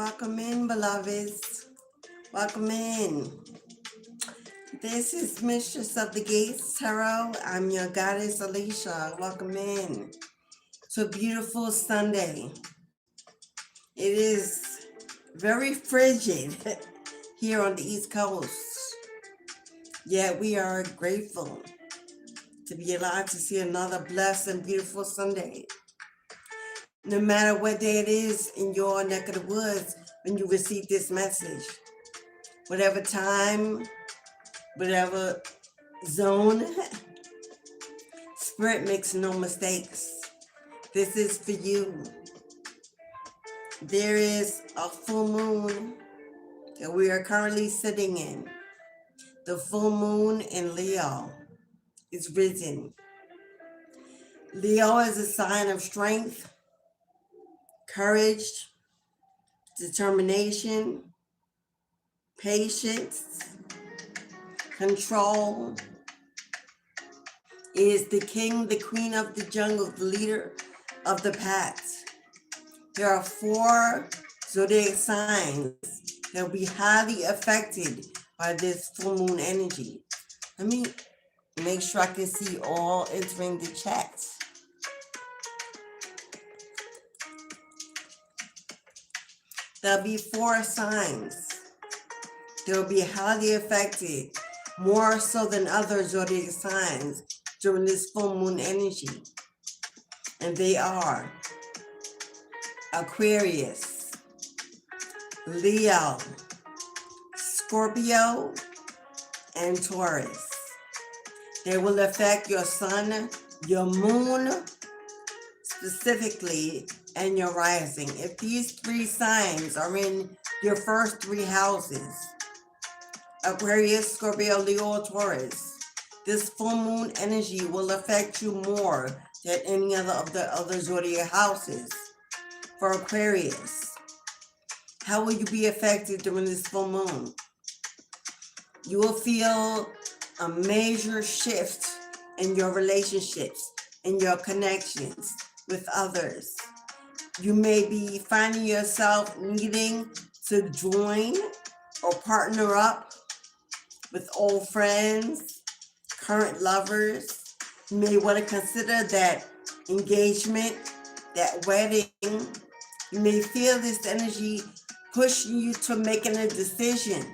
Welcome in, beloveds. Welcome in. This is Mistress of the Gates Tarot. I'm your goddess, Alicia. Welcome in to a beautiful Sunday. It is very frigid here on the East Coast. Yet we are grateful to be alive to see another blessed and beautiful Sunday. No matter what day it is in your neck of the woods when you receive this message, whatever time, whatever zone, Spirit makes no mistakes. This is for you. There is a full moon that we are currently sitting in. The full moon in Leo is risen. Leo is a sign of strength, courage, determination, patience, control. It is the king, the queen of the jungle, the leader of the pack. There are 4 zodiac signs that will be highly affected by this full moon energy. Let me make sure I can see all entering the chat. There'll be 4 signs that will be highly affected, more so than other zodiac signs during this full moon energy. And they are Aquarius, Leo, Scorpio, and Taurus. They will affect your sun, your moon, specifically, and your rising. If these 3 signs are in your first 3 houses, Aquarius, Scorpio, Leo, or Taurus, this full moon energy will affect you more than any of the other zodiac houses. For Aquarius, how will you be affected during this full moon? You will feel a major shift in your relationships, in your connections with others. You may be finding yourself needing to join or partner up with old friends, current lovers. You may want to consider that engagement, that wedding. You may feel this energy pushing you to making a decision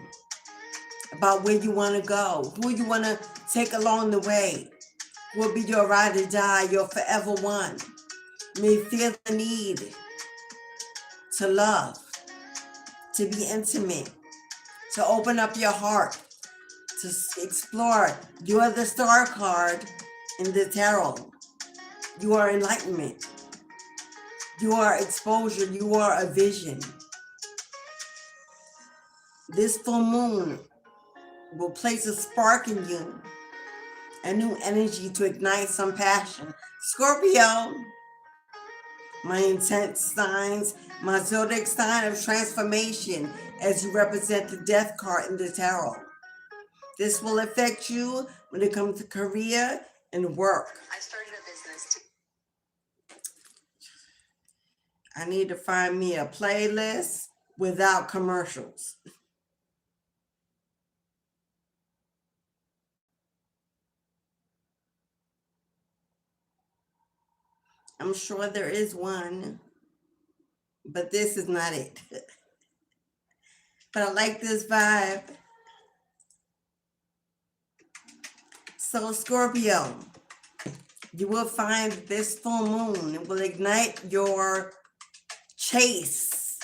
about where you want to go, who you want to take along the way, who will be your ride or die, your forever one. You may feel the need to love, to be intimate, to open up your heart, to explore. You are the star card in the tarot. You are enlightenment. You are exposure. You are a vision. This full moon will place a spark in you, a new energy to ignite some passion. Scorpio, my intense signs, my zodiac sign of transformation as you represent the death card in the tarot. This will affect you when it comes to career and work. I started a business. I need to find me a playlist without commercials. I'm sure there is one, but this is not it. But I like this vibe. So Scorpio, you will find this full moon will ignite your chase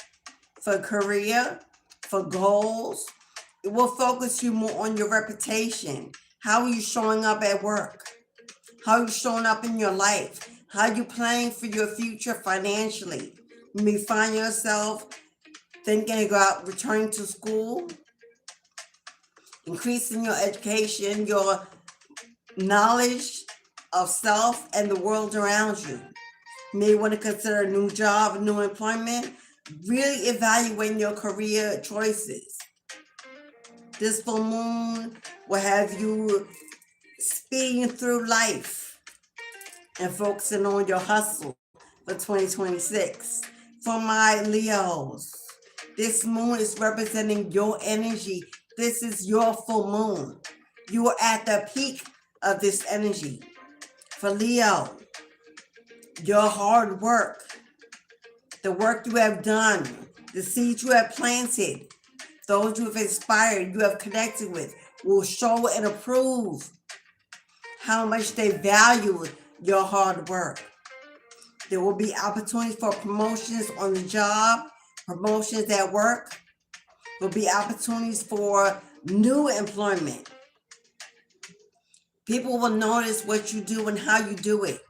for career, for goals. It will focus you more on your reputation. How are you showing up at work? How are you showing up in your life? How are you planning for your future financially? You may find yourself thinking about returning to school, increasing your education, your knowledge of self and the world around you. You may want to consider a new job, new employment, really evaluating your career choices. This full moon will have you speeding through life and focusing on your hustle for 2026. For my Leos, This moon is representing your energy. This is your full moon. You are at the peak of this energy. For Leo, your hard work, the work you have done, the seeds you have planted, those you have inspired, you have connected with, will show and approve how much they value your hard work. There will be opportunities for promotions on the job, promotions at work. There will be opportunities for new employment. People will notice what you do and how you do it.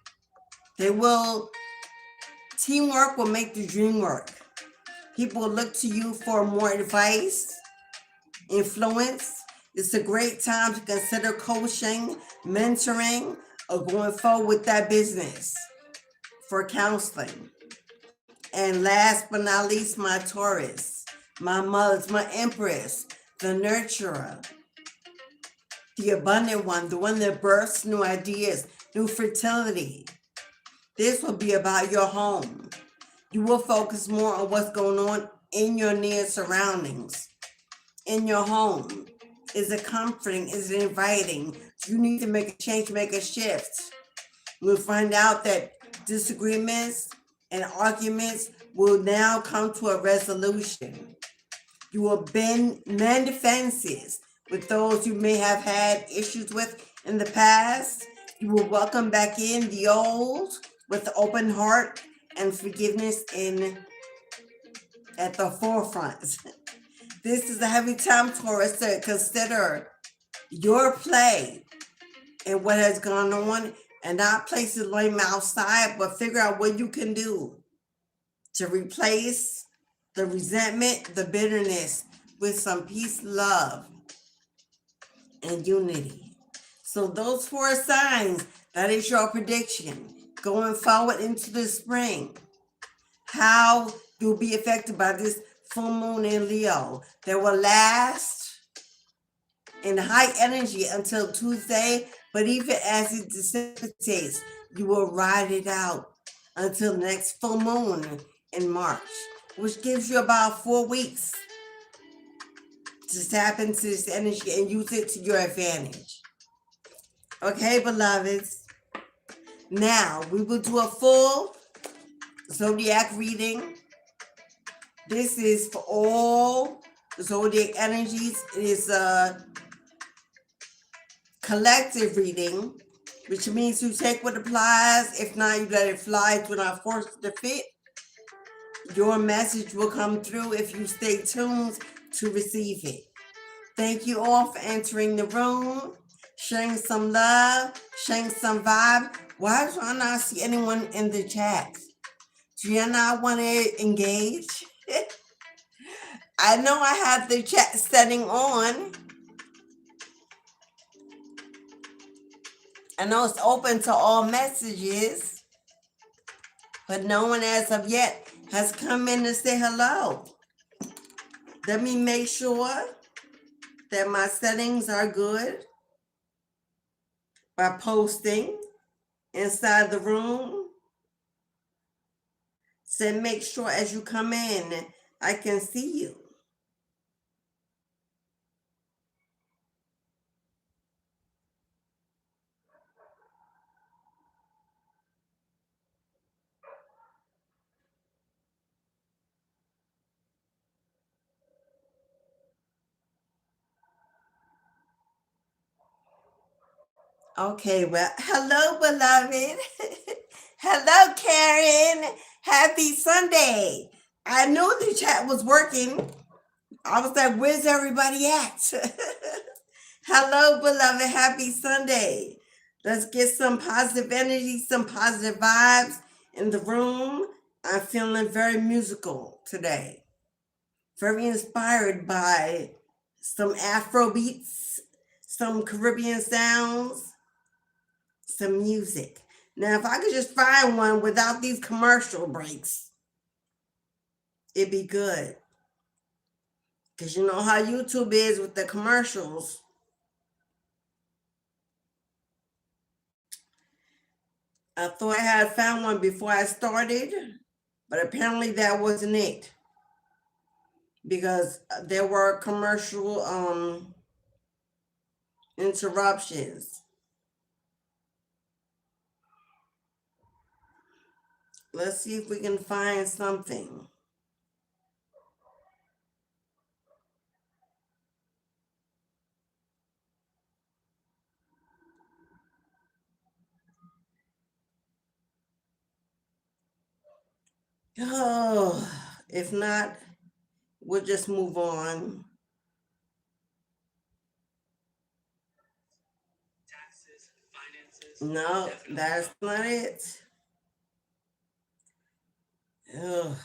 Teamwork will make the dream work. People will look to you for more advice, influence. It's a great time to consider coaching, mentoring, or going forward with that business for counseling. And last but not least, my Taurus, my mother, my Empress, the nurturer, the abundant one, the one that births new ideas, new fertility. This will be about your home. You will focus more on what's going on in your near surroundings, in your home. Is it comforting? Is it inviting? Do you need to make a change, make a shift? We'll find out that disagreements and arguments will now come to a resolution. You will mend fences with those you may have had issues with in the past. You will welcome back in the old with an open heart and forgiveness at the forefront. This is a heavy time, Taurus, to consider your play and what has gone on, and not place the blame outside, but figure out what you can do to replace the resentment, the bitterness with some peace, love, and unity. So those 4 signs, that is your prediction going forward into the spring. How you'll be affected by this full moon in Leo that will last in high energy until Tuesday, but even as it dissipates, you will ride it out until the next full moon in March, which gives you about 4 weeks to tap into this energy and use it to your advantage. Okay, beloveds. Now, we will do a full Zodiac reading. This is for all Zodiac energies. It is a collective reading, which means you take what applies. If not, you let it fly. Do not force it to fit. Your message will come through if you stay tuned to receive it. Thank you all for entering the room, sharing some love, sharing some vibe. Why do I not see anyone in the chat? Do you not want to engage? I know I have the chat setting on. I know it's open to all messages, but no one as of yet has come in to say hello. Let me make sure that my settings are good by posting inside the room. So make sure as you come in, I can see you. Okay, well, hello, beloved. Hello, Karen. Happy Sunday. I knew the chat was working. I was like, where's everybody at? Hello, beloved. Happy Sunday. Let's get some positive energy, some positive vibes in the room. I'm feeling very musical today. Very inspired by some Afro beats, some Caribbean sounds, some music. Now, if I could just find one without these commercial breaks, it'd be good. Because you know how YouTube is with the commercials. I thought I had found one before I started, but apparently that wasn't it. because there were commercial interruptions. Let's see if we can find something. Oh, if not, we'll just move on. No, that's not it. Ugh.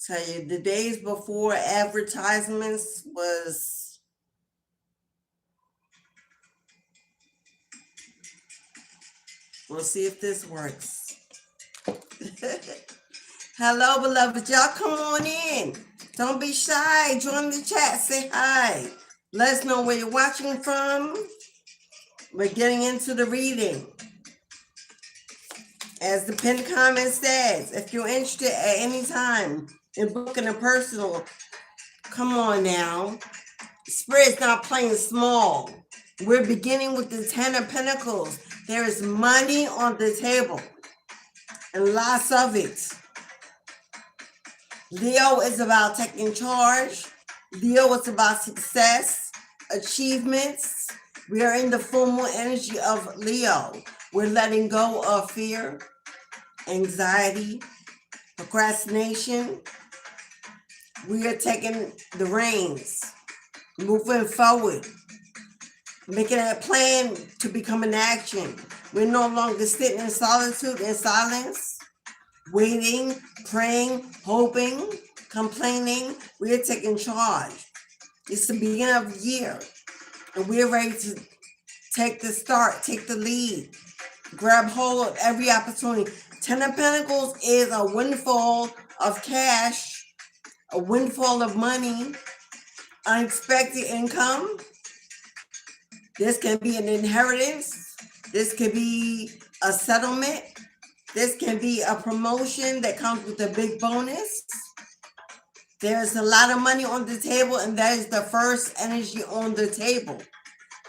Tell you, the days before advertisements was. We'll see if this works. Hello, beloved. Y'all come on in. Don't be shy. Join the chat. Say hi. Let us know where you're watching from. We're getting into the reading. As the pinned comment says, if you're interested at any time in booking a personal, come on now. Spirit's not playing small. We're beginning with the 10 of Pentacles. There is money on the table and lots of it. Leo is about taking charge. Leo is about success, achievements. We are in the full moon energy of Leo. We're letting go of fear, anxiety, procrastination. We are taking the reins, moving forward, making a plan to become an action. We're no longer sitting in solitude and silence, waiting, praying, hoping, complaining. We are taking charge. It's the beginning of the year, and we're ready to take the start, take the lead, grab hold of every opportunity. 10 of Pentacles is a windfall of cash, a windfall of money, unexpected income. This can be an inheritance. This could be a settlement. This can be a promotion that comes with a big bonus. There's a lot of money on the table, and that is the first energy on the table.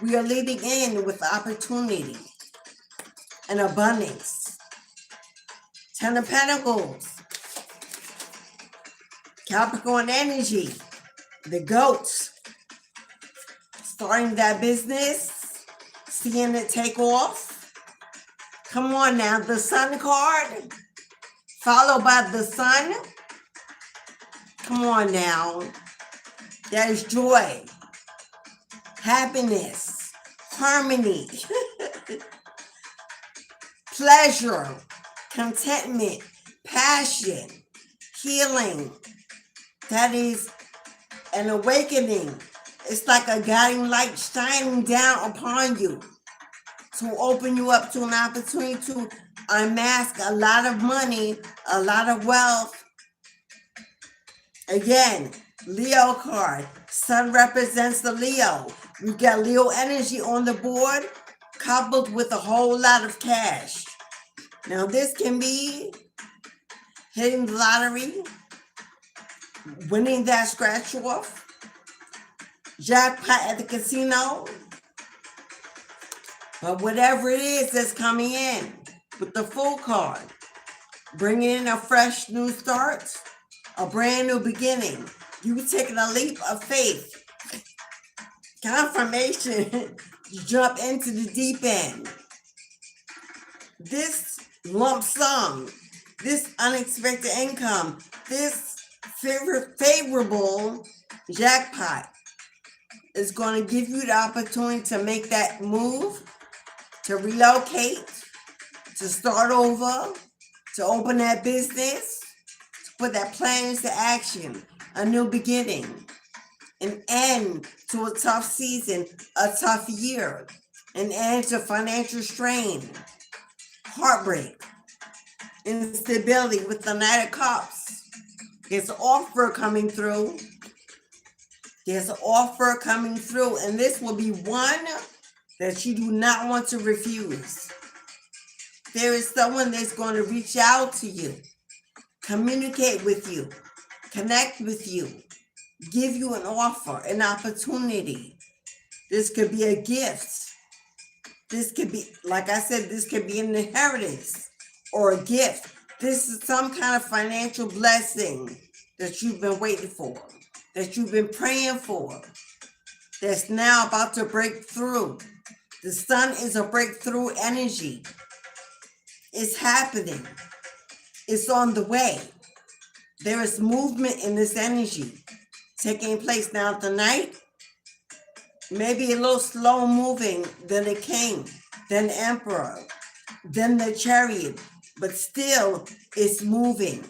We are leading in with opportunity and abundance. 10 of Pentacles. Capricorn energy. The goats. Starting that business. Seeing it take off. Come on now. The Sun card. Followed by the Sun. Come on now. That is joy. Happiness. Harmony. Pleasure. Contentment. Passion. Healing. That is an awakening. It's like a guiding light shining down upon you to open you up to an opportunity to unmask a lot of money, a lot of wealth. Again, Leo card. Sun represents the Leo. You got Leo energy on the board coupled with a whole lot of cash. Now this can be hitting the lottery, winning that scratch off, jackpot at the casino, but whatever it is that's coming in with the Fool card, bringing in a fresh new start, a brand new beginning. You taking a leap of faith, confirmation, you jump into the deep end. This lump sum, this unexpected income, this favorable jackpot is going to give you the opportunity to make that move, to relocate, to start over, to open that business, to put that plan into action, a new beginning, an end to a tough season, a tough year, an end to financial strain, heartbreak, instability with the Knight of Cups. There's an offer coming through. There's an offer coming through, and this will be one that you do not want to refuse. There is someone that's going to reach out to you, communicate with you, connect with you, give you an offer, an opportunity. This could be a gift. This could be, like I said, this could be an inheritance or a gift. This is some kind of financial blessing that you've been waiting for, that you've been praying for, that's now about to break through. The sun is a breakthrough energy. It's happening. It's on the way. There is movement in this energy taking place now tonight. Maybe a little slow moving than the king, than the emperor, than the chariot, but still it's moving.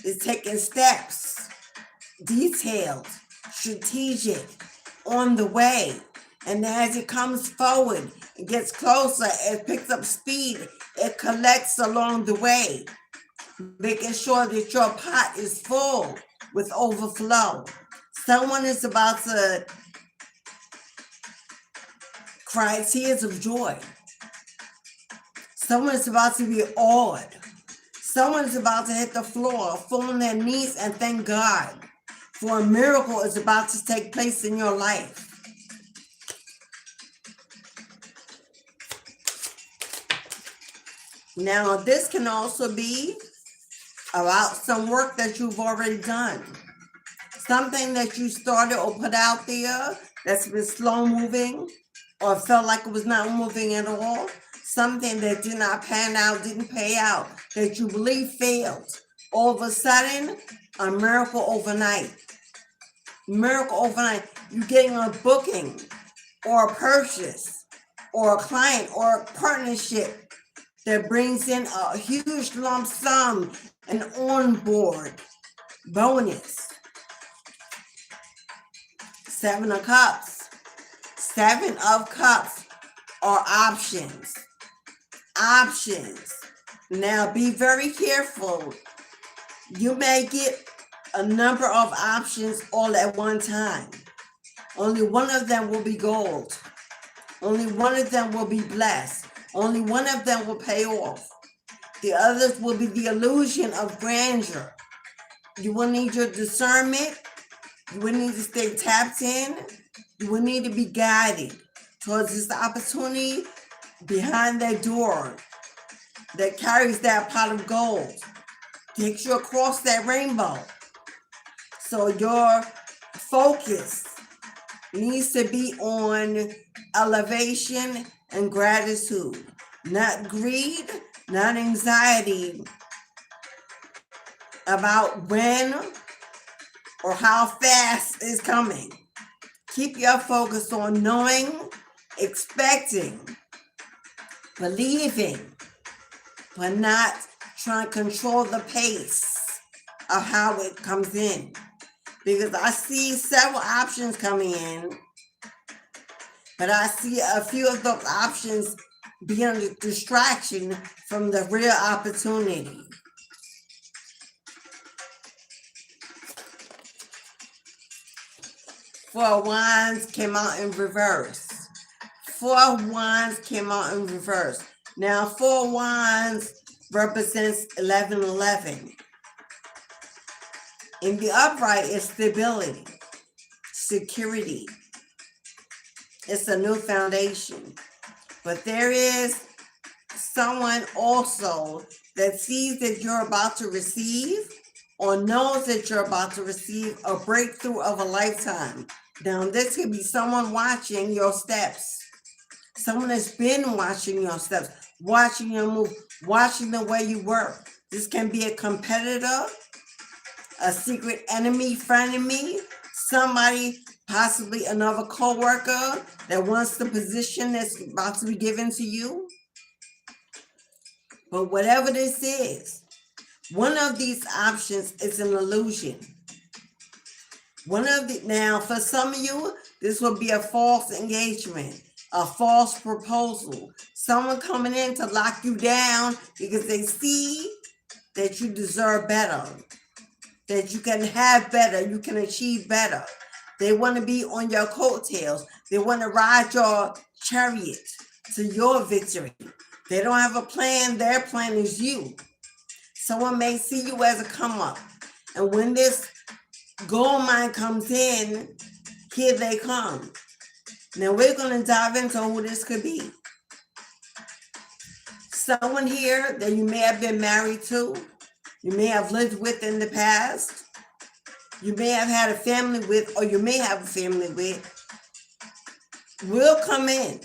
It's taking steps, detailed, strategic, on the way. And as it comes forward, it gets closer, it picks up speed, it collects along the way, making sure that your pot is full with overflow. Someone is about to cry tears of joy. Someone is about to be awed. Someone is about to hit the floor, fall on their knees and thank God for a miracle is about to take place in your life. Now, this can also be about some work that you've already done. Something that you started or put out there that's been slow moving or felt like it was not moving at all. Something that did not pan out, didn't pay out, that you believe failed. All of a sudden, a miracle overnight. Miracle overnight. You're getting a booking or a purchase or a client or a partnership that brings in a huge lump sum, an onboard bonus. 7 of Cups. 7 of Cups are options. Options. Now be very careful. You may get a number of options all at one time. Only one of them will be gold. Only one of them will be blessed. Only one of them will pay off. The others will be the illusion of grandeur. You will need your discernment. You will need to stay tapped in. You will need to be guided towards this opportunity behind that door that carries that pot of gold, takes you across that rainbow. So your focus needs to be on elevation and gratitude, not greed, not anxiety about when or how fast it's coming. Keep your focus on knowing, expecting, believing, but not trying to control the pace of how it comes in. Because I see several options coming in, but I see a few of those options being a distraction from the real opportunity. Four of Wands came out in reverse. 4 of Wands came out in reverse. Now, 4 of Wands represents 1111. In the upright is stability, security. It's a new foundation. But there is someone also that sees that you're about to receive or knows that you're about to receive a breakthrough of a lifetime. Now, this could be someone watching your steps. Someone has been watching your steps, watching your move, watching the way you work. This can be a competitor, a secret enemy, frenemy, somebody, possibly another co-worker that wants the position that's about to be given to you. But whatever this is, one of these options is an illusion. Now, for some of you, this will be a false engagement, a false proposal. Someone coming in to lock you down because they see that you deserve better, that you can have better, you can achieve better. They want to be on your coattails. They want to ride your chariot to your victory. They don't have a plan. Their plan is you. Someone may see you as a come up. And when this gold mine comes in, here they come. Now we're going to dive into who this could be. Someone here that you may have been married to, you may have lived with in the past, you may have had a family with, or you may have a family with, will come in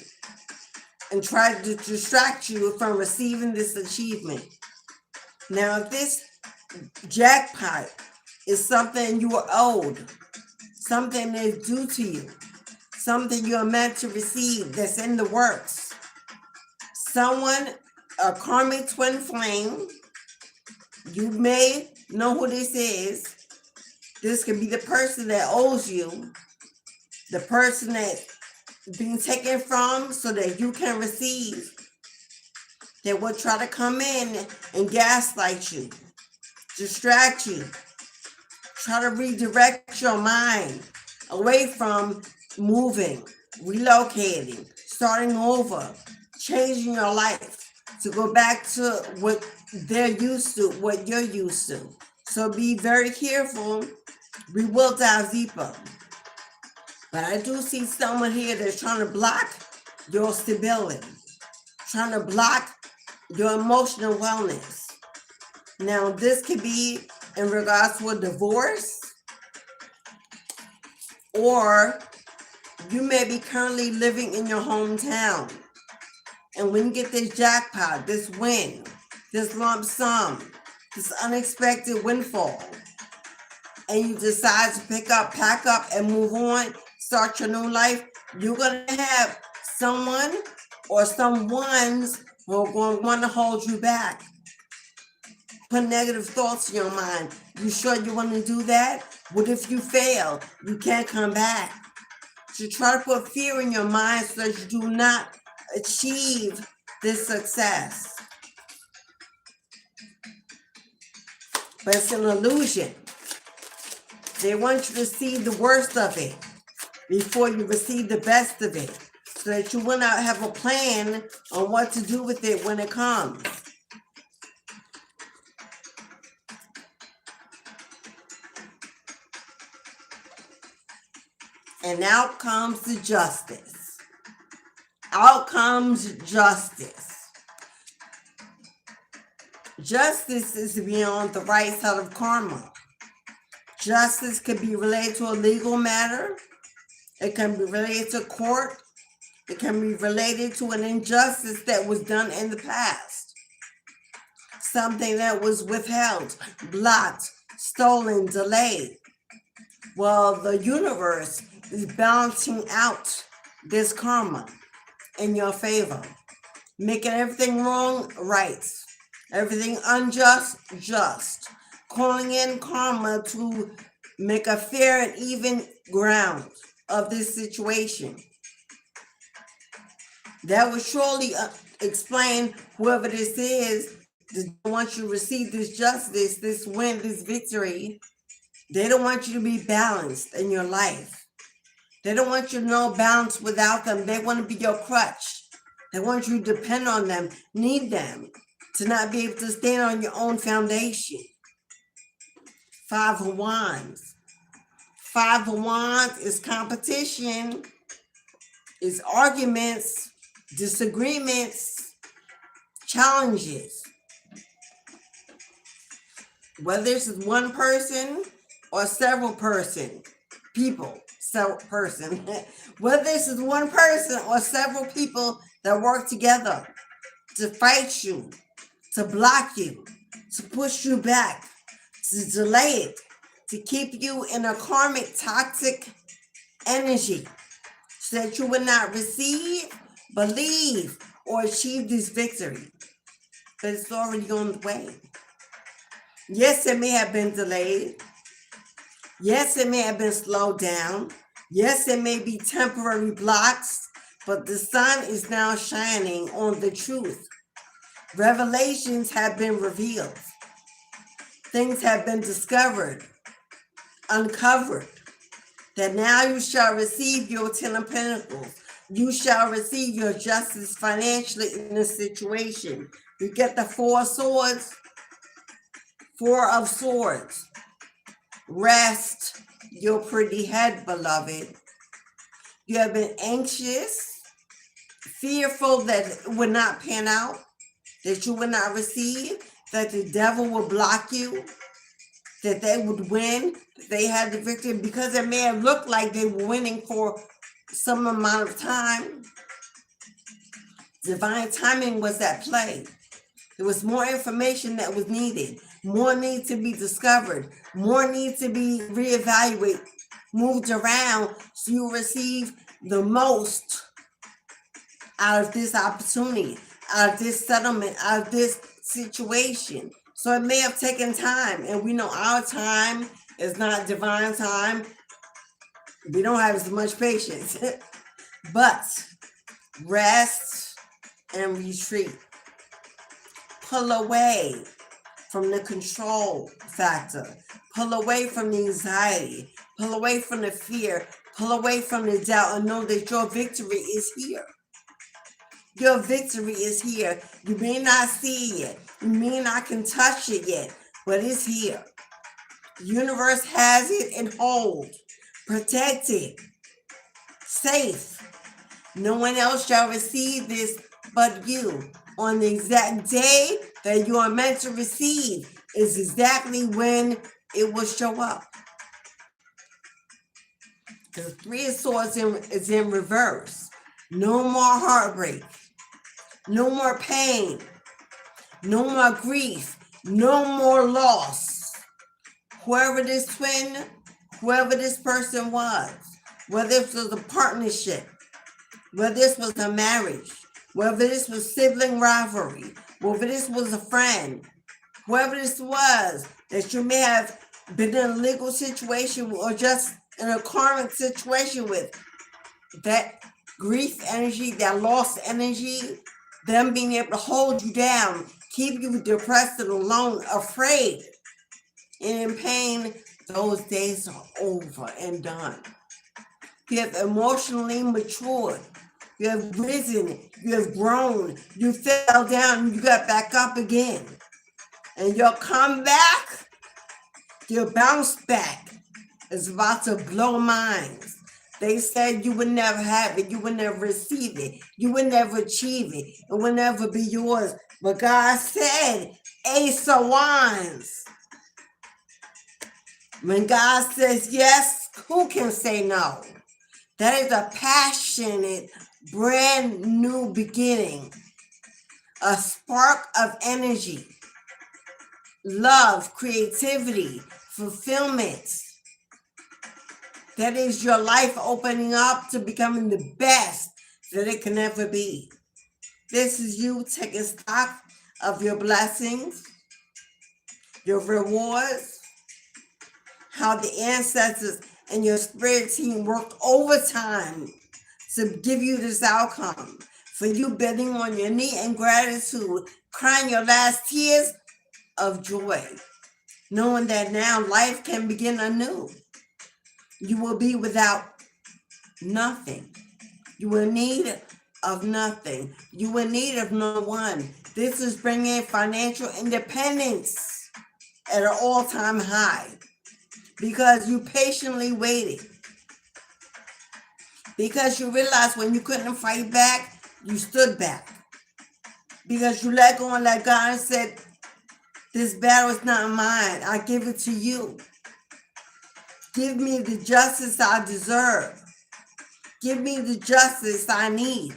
and try to distract you from receiving this achievement. Now, if this jackpot is something you are owed, something that is due to you, something you are meant to receive that's in the works, someone, a karmic twin flame, you may know who this is. This could be the person that owes you, the person that's being taken from so that you can receive. They will try to come in and gaslight you, distract you, try to redirect your mind away from moving, relocating, starting over, changing your life to go back to what they're used to, what you're used to. So be very careful. We will dive deeper. But I do see someone here that's trying to block your stability, trying to block your emotional wellness. Now, this could be in regards to a divorce, or you may be currently living in your hometown. And when you get this jackpot, this win, this lump sum, this unexpected windfall, and you decide to pack up, and move on, start your new life, you're going to have someone or someone's who are going to want to hold you back. Put negative thoughts in your mind. You sure you want to do that? What if you fail? You can't come back. So try to put fear in your mind so that you do not achieve this success. But it's an illusion. They want you to see the worst of it before you receive the best of it, so that you will not have a plan on what to do with it when it comes. And out comes the justice. Out comes justice. Justice is to be on the right side of karma. Justice could be related to a legal matter. It can be related to court. It can be related to an injustice that was done in the past. Something that was withheld, blocked, stolen, delayed. Well, the universe is balancing out this karma in your favor, making everything wrong right, everything unjust just, calling in karma to make a fair and even ground of this situation. That will surely explain whoever this is that wants you to receive this justice, this win, this victory. They don't want you to be balanced in your life. They don't want you to know balance without them. They want to be your crutch. They want you to depend on them, need them, to not be able to stand on your own foundation. Five of Wands. Five of Wands is competition, is arguments, disagreements, challenges. Whether this is one person or several people, whether this is one person or several people that work together to fight you, to block you, to push you back, to delay it, to keep you in a karmic toxic energy so that you will not receive, believe, or achieve this victory. But it's already on the way. Yes, it may have been delayed. Yes, it may have been slowed down. Yes, it may be temporary blocks, but the sun is now shining on the truth. Revelations have been revealed. Things have been discovered, uncovered, that now you shall receive your 10 of Pentacles. You shall receive your justice financially in this situation. You get the Four of Swords, Four of Swords, rest, your pretty head, beloved. You have been anxious, fearful that it would not pan out, that you would not receive, that the devil would block you, that they would win, that they had the victory, because it may have looked like they were winning for some amount of time. Divine timing was at play. There was more information that was needed. More needs to be discovered. More needs to be reevaluated, moved around, so you receive the most out of this opportunity, out of this settlement, out of this situation. So it may have taken time, and we know our time is not divine time. We don't have as much patience. But rest and retreat. Pull away from the control factor. Pull away from the anxiety. Pull away from the fear. Pull away from the doubt, and know that your victory is here. Your victory is here. You may not see it yet. You may not can touch it yet, but it's here. The universe has it in hold. Protected. Safe. No one else shall receive this but you. On the exact day that you are meant to receive is exactly when it will show up. The Three of Swords is in reverse. No more heartbreak. No more pain. No more grief. No more loss. Whoever this twin, whoever this person was, whether this was a partnership, whether this was a marriage, whether this was sibling rivalry, whether this was a friend, whoever this was, that you may have been in a legal situation or just in a karmic situation with, that grief energy, that lost energy, them being able to hold you down, keep you depressed and alone, afraid, and in pain, those days are over and done. You have emotionally matured. You have risen. You have grown. You fell down. You got back up again. And your comeback, your bounce back is about to blow minds. They said you would never have it. You would never receive it. You would never achieve it. It would never be yours. But God said, Ace of Wands. When God says yes, who can say no? That is a passionate, brand new beginning. A spark of energy, love, creativity, fulfillment. That is your life opening up to becoming the best that it can ever be. This is you taking stock of your blessings, your rewards, how the ancestors and your spirit team worked overtime to give you this outcome. For you bending on your knee in gratitude, crying your last tears of joy, knowing that now life can begin anew. You will be without nothing. You will need of nothing. You will need of no one. This is bringing financial independence at an all-time high because you patiently waited. Because you realized when you couldn't fight back, you stood back. Because you let go and let God and said, this battle is not mine. I give it to you. Give me the justice I deserve. Give me the justice I need.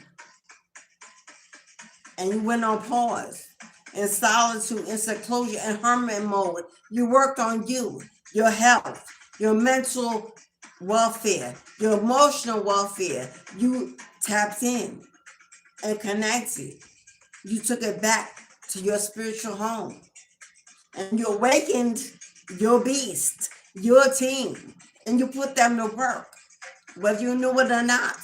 And you went on pause, in solitude, in seclusion, in hermit mode. You worked on you, your health, your mental welfare, your emotional welfare. You tapped in and connected. You took it back to your spiritual home. And you awakened your beast, your team, and you put them to work, whether you knew it or not.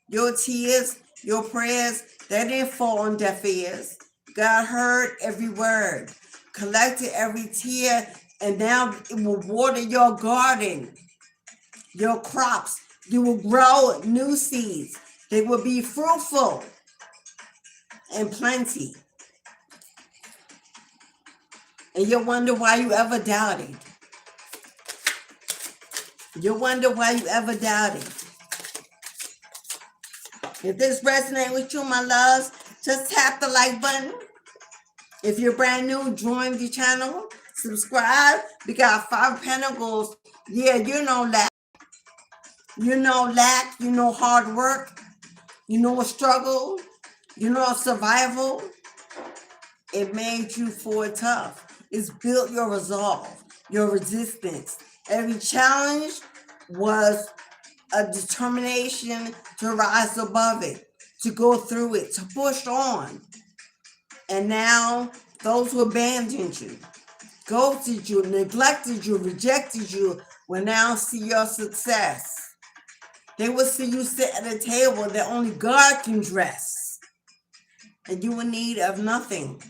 Your tears, your prayers, they didn't fall on deaf ears. God heard every word, collected every tear, and now it will water your garden, your crops. You will grow new seeds. They will be fruitful and plenty. And you'll wonder why you ever doubted. You wonder why you ever doubted. If this resonates with you, my loves, just tap the like button. If you're brand new, join the channel. Subscribe. We got 5 pentacles. Yeah, you know lack. You know lack. You know hard work. You know a struggle. You know a survival. It made you forward tough. It's built your resolve, your resistance. Every challenge was a determination to rise above it, to go through it, to push on. And now those who abandoned you, ghosted you, neglected you, rejected you, will now see your success. They will see you sit at a table that only God can dress, and you in need of nothing.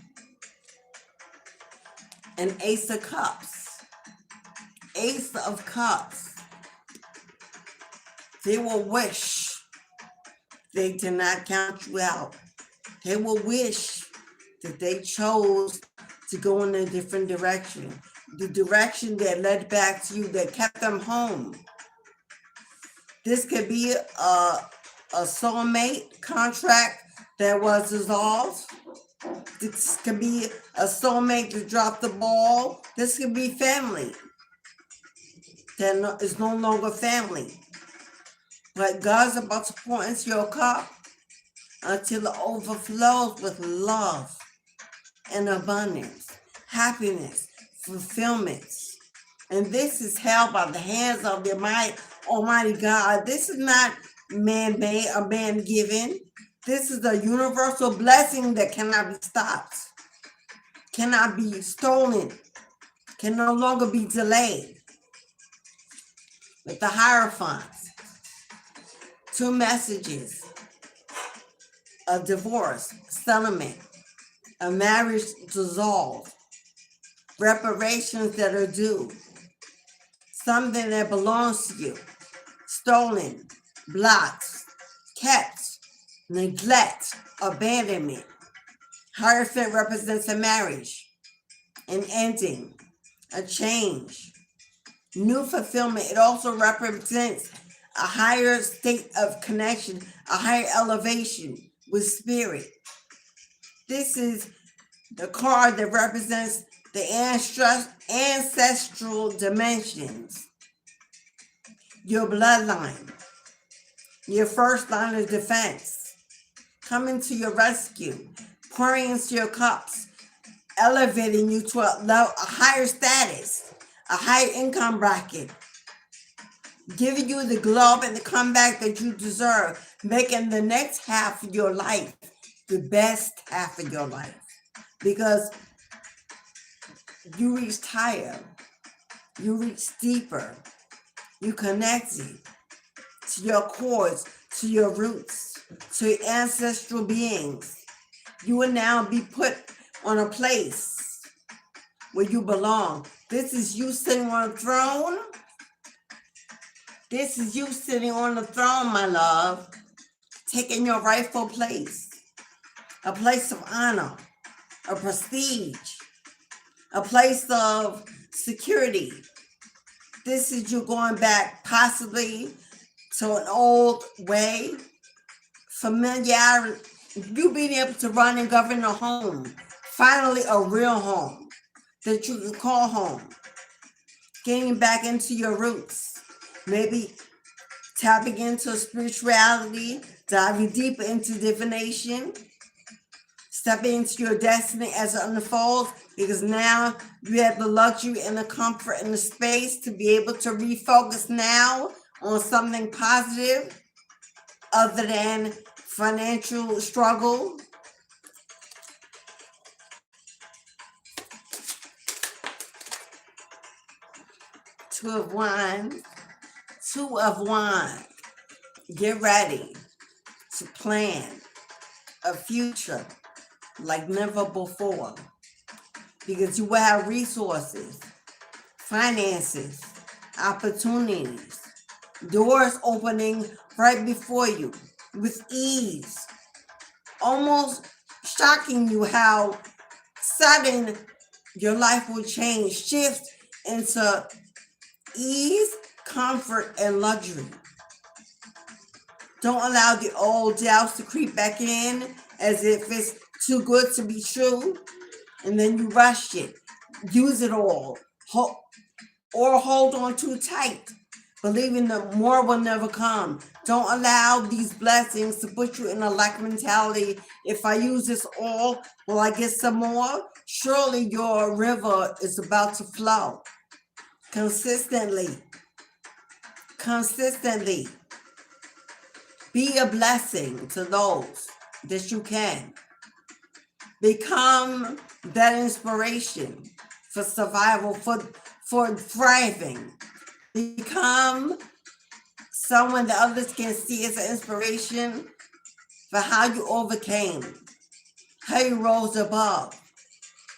An Ace of Cups. Ace of Cups. They will wish they did not count you out. They will wish that they chose to go in a different direction. The direction that led back to you, that kept them home. This could be a soulmate contract that was dissolved. This could be a soulmate that dropped the ball. This could be family that is no longer family. But God's about to pour into your cup until it overflows with love and abundance, happiness, fulfillment. And this is held by the hands of the Almighty God. This is not man-made or man-given. This is a universal blessing that cannot be stopped, cannot be stolen, can no longer be delayed. With the Hierophants, 2 messages: a divorce, settlement, a marriage dissolved, reparations that are due, something that belongs to you, stolen, blocked, kept, neglect, abandonment. Hierophant represents a marriage, an ending, a change, new fulfillment. It also represents a higher state of connection, a higher elevation with spirit. This is the card that represents the ancestral dimensions, your bloodline, your first line of defense, coming to your rescue, pouring into your cups, elevating you to a higher status, a higher income bracket, giving you the globe and the comeback that you deserve, making the next half of your life the best half of your life. Because you reached higher, you reached deeper, you connected to your cores, to your roots, to your ancestral beings. You will now be put on a place where you belong. This is you sitting on a throne. This is you sitting on the throne, my love, taking your rightful place. A place of honor, a prestige, a place of security. This is you going back possibly to an old way, familiarity, you being able to run and govern a home, finally a real home that you can call home, getting back into your roots, maybe tapping into spirituality, diving deeper into divination, stepping into your destiny as it unfolds, because now you have the luxury and the comfort and the space to be able to refocus now on something positive other than financial struggle. Two of Wands. Get ready to plan a future like never before, because you will have resources, finances, opportunities, doors opening right before you with ease, almost shocking you how sudden your life will change, shift into ease, comfort and luxury. Don't allow the old doubts to creep back in as if it's too good to be true, and then you rush it. Use it all, or hold on too tight, believing that more will never come. Don't allow these blessings to put you in a lack mentality. If I use this all, will I get some more? Surely your river is about to flow. Consistently. Be a blessing to those that you can. Become that inspiration for survival, for thriving. Become someone that others can see as an inspiration for how you overcame, how you rose above,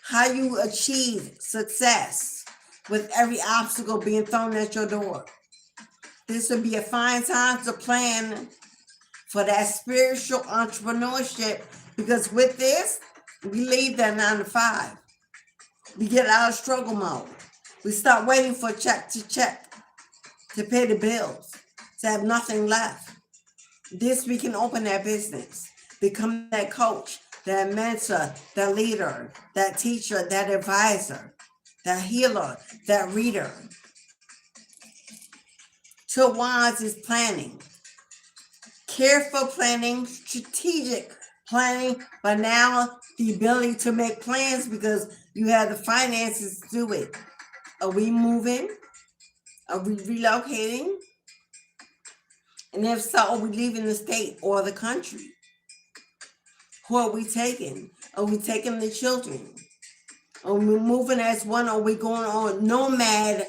how you achieved success with every obstacle being thrown at your door. This would be a fine time to plan for that spiritual entrepreneurship, because with this, we leave that 9 to 5. We get out of struggle mode. We start waiting for check to pay the bills, to have nothing left. This, we can open that business, become that coach, that mentor, that leader, that teacher, that advisor, that healer, that reader. Two of Wands is planning. Careful planning, strategic planning, but now the ability to make plans because you have the finances to do it. Are we moving? Are we relocating? And if so, are we leaving the state or the country? Who are we taking? Are we taking the children? Are we moving as one? Or are we going on nomad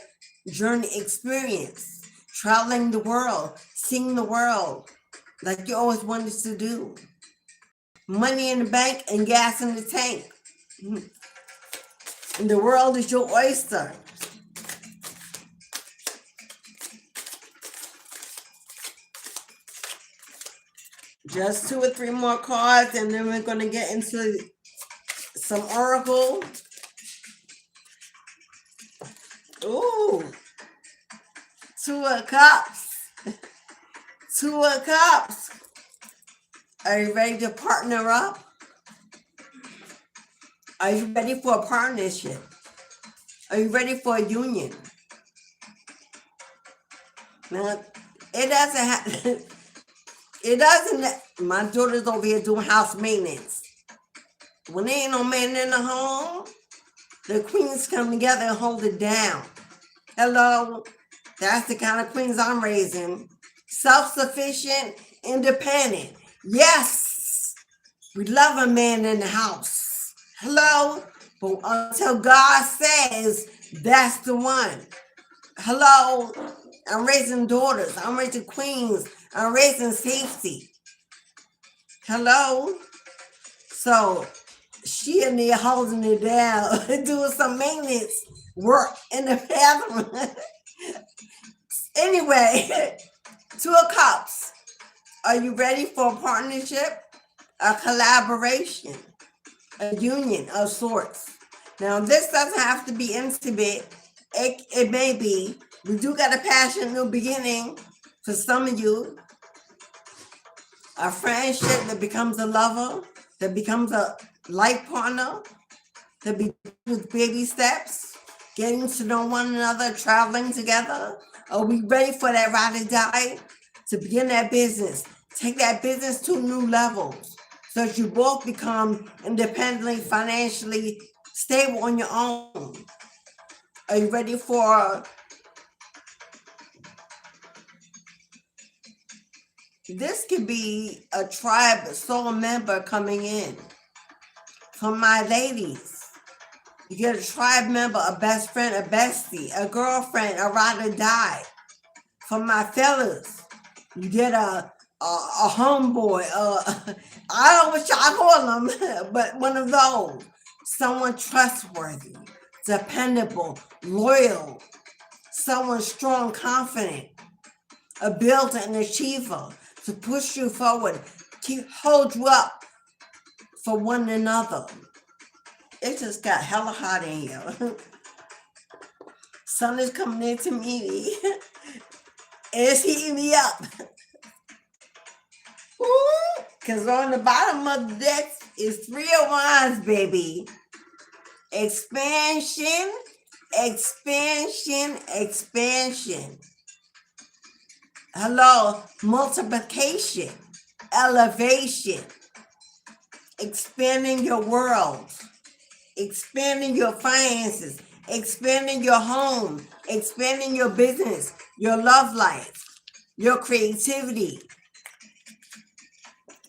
journey experience? Traveling the world, seeing the world like you always wanted to do. Money in the bank and gas in the tank. And the world is your oyster. Just 2 or 3 more cards, and then we're going to get into some oracle. Ooh. 2 of Cups. 2 of Cups. Are you ready to partner up? Are you ready for a partnership? Are you ready for a union? Now, it doesn't, my daughter's over here doing house maintenance. When there ain't no man in the home, the queens come together and hold it down. Hello, that's the kind of queens I'm raising. Self-sufficient, independent. Yes, we love a man in the house. Hello, but until God says that's the one. Hello, I'm raising daughters. I'm raising queens. I'm raising safety. Hello, so she in there holding it down, doing some maintenance work in the bathroom. Anyway, 2 of Cups. Are you ready for a partnership, a collaboration, a union of sorts? Now, this doesn't have to be intimate. It may be. We do got a passionate new beginning for some of you. A friendship that becomes a lover, that becomes a life partner, that begins with baby steps, getting to know one another, traveling together. Are we ready for that ride or die? To begin that business, take that business to new levels so that you both become independently, financially stable on your own. Are you ready for this? Could be a tribe soul member coming in. For my ladies, you get a tribe member, a best friend, a bestie, a girlfriend, a ride or die. For my fellas, you get a homeboy, I don't know what y'all call them, but one of those. Someone trustworthy, dependable, loyal, someone strong, confident, a builder, an achiever, to push you forward, hold you up for one another. It just got hella hot in here. Sun is coming into me. It's heating me up. Because on the bottom of the deck is 3 of Wands, baby. Expansion, expansion, expansion. Hello, multiplication, elevation, expanding your world, expanding your finances, expanding your home, expanding your business, your love life, your creativity,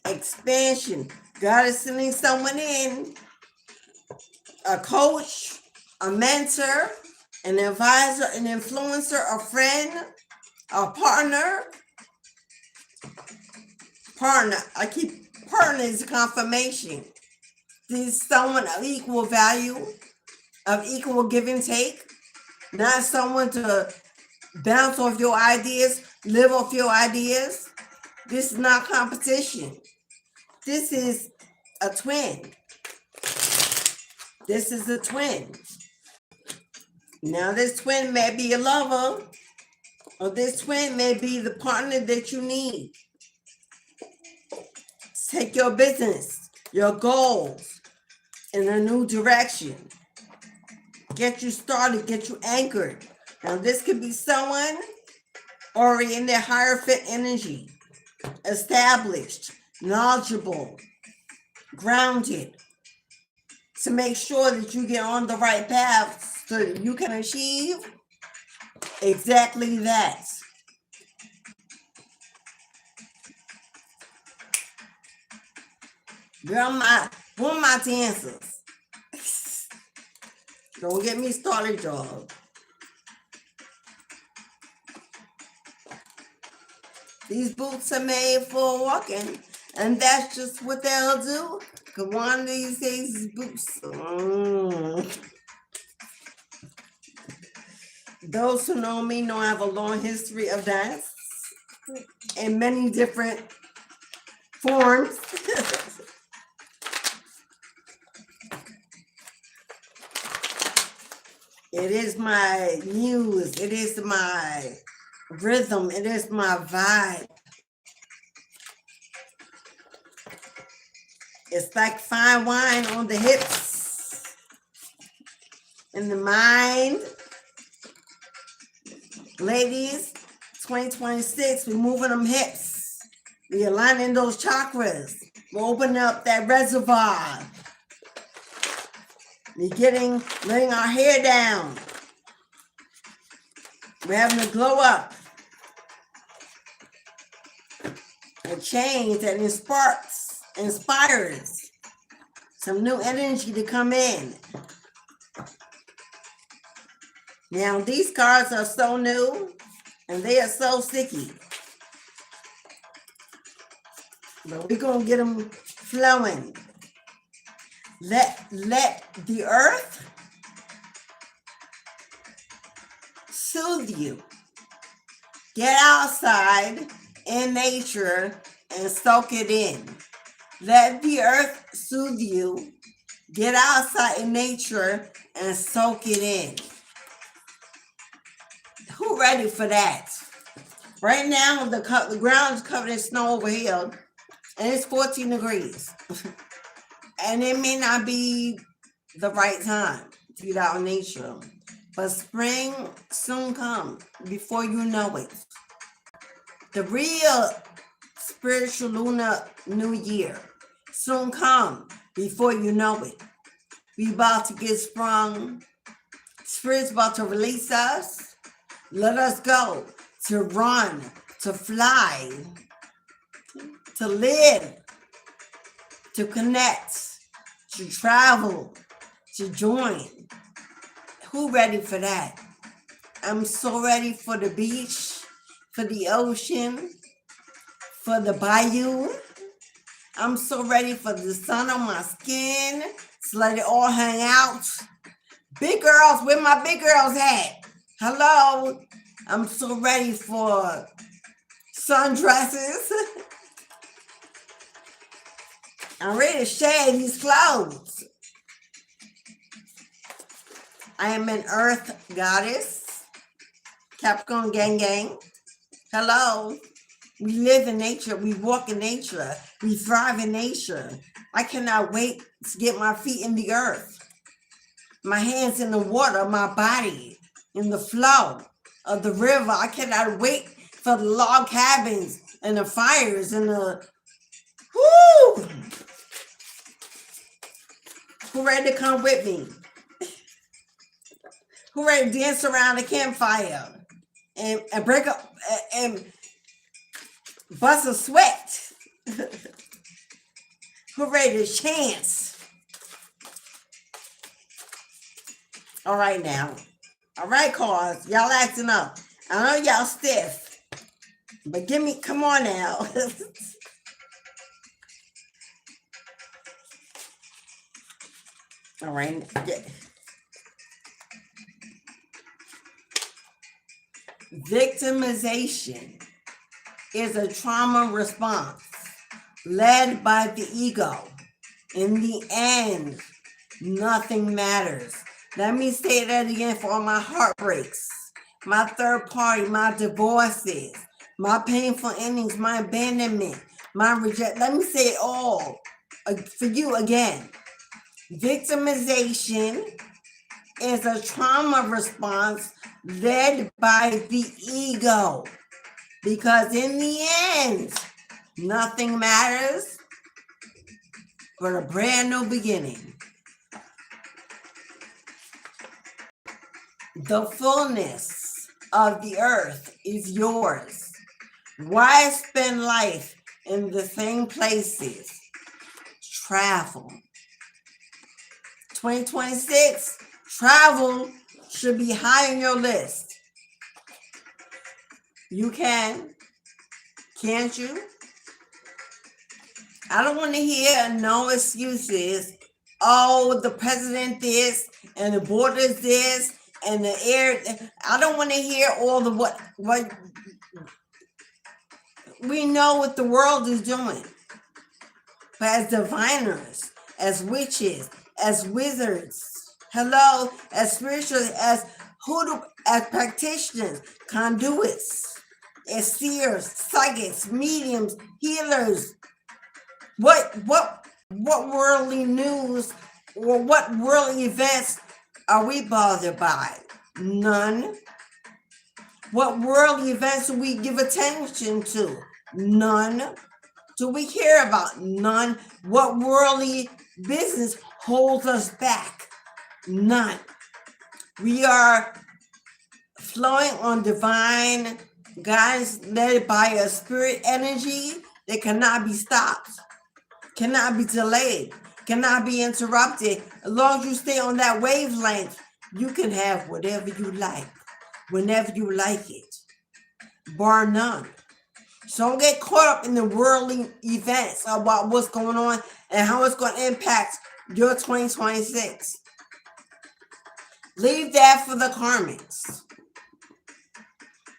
expansion. God is sending someone in, a coach, a mentor, an advisor, an influencer, a friend, a partner. Partner is a confirmation. This is someone of equal value, of equal give and take, not someone to bounce off your ideas, live off your ideas. This is not competition. This is a twin. This is a twin. Now, this twin may be a lover, or this twin may be the partner that you need. Take your business, your goals in a new direction. Get you started, get you anchored. Now, this could be someone already in their higher fit energy, established, knowledgeable, grounded, to make sure that you get on the right path so that you can achieve exactly that. Girl, one of my dancers. Don't get me started, y'all. These boots are made for walking, and that's just what they'll do. Cause one of these days, these boots. Those who know me know I have a long history of dance in many different forms. It is my muse. It is my rhythm. It is my vibe. It's like fine wine on the hips. In the mind. Ladies, 2026, we're moving them hips. We're aligning those chakras. We're opening up that reservoir. We're letting our hair down. We're having a glow up. A change that inspires some new energy to come in. Now, these cards are so new and they are so sticky. But we're going to get them flowing. Let the earth soothe you. Get outside in nature and soak it in. Let the earth soothe you. Get outside in nature and soak it in. Who ready for that? Right now, the ground is covered in snow over here, and it's 14 degrees. And it may not be the right time to get out in nature, but spring soon come before you know it. The real spiritual lunar new year soon come before you know it. We about to get sprung. Spirit's about to release us. Let us go to run, to fly, to live, to connect, to travel, to join. Who ready for that? I'm so ready for the beach, for the ocean, for the bayou. I'm so ready for the sun on my skin, to let it all hang out. Big girls, where my big girls at? Hello? I'm so ready for sundresses. I'm ready to shade these clothes. I am an earth goddess. Capricorn gang gang. Hello? We live in nature. We walk in nature. We thrive in nature. I cannot wait to get my feet in the earth, my hands in the water, my body in the flow of the river. I cannot wait for the log cabins and the fires and the whoo. Who ready to come with me? Who ready to dance around the campfire and break up and bust a sweat? Who ready to chance? All right now. All right, cars. Y'all acting up. I know y'all stiff, but come on now. All right. Yeah. Victimization is a trauma response led by the ego. In the end, nothing matters. Let me say that again for all my heartbreaks, my third party, my divorces, my painful endings, my abandonment, my reject. Let me say it all for you again. Victimization is a trauma response led by the ego, because in the end, nothing matters but a brand new beginning. The fullness of the earth is yours. Why spend life in the same places? Travel. 2026, travel should be high on your list. You can, can't you? I don't want to hear no excuses. Oh, the president this and the borders this and the air. I don't want to hear all the what we know what the world is doing. But as diviners, as witches, as wizards, hello, as spiritual, as hoodoo, as practitioners, conduits, as seers, psychics, mediums, healers. What worldly news or what worldly events are we bothered by? None. What worldly events do we give attention to? None. Do we care about? None. What worldly business holds us back? None. We are flowing on divine guidance led by a spirit energy that cannot be stopped, cannot be delayed, cannot be interrupted. As long as you stay on that wavelength, you can have whatever you like, whenever you like it, bar none. So don't get caught up in the worldly events about what's going on and how it's going to impact your 2026. Leave that for the karmics.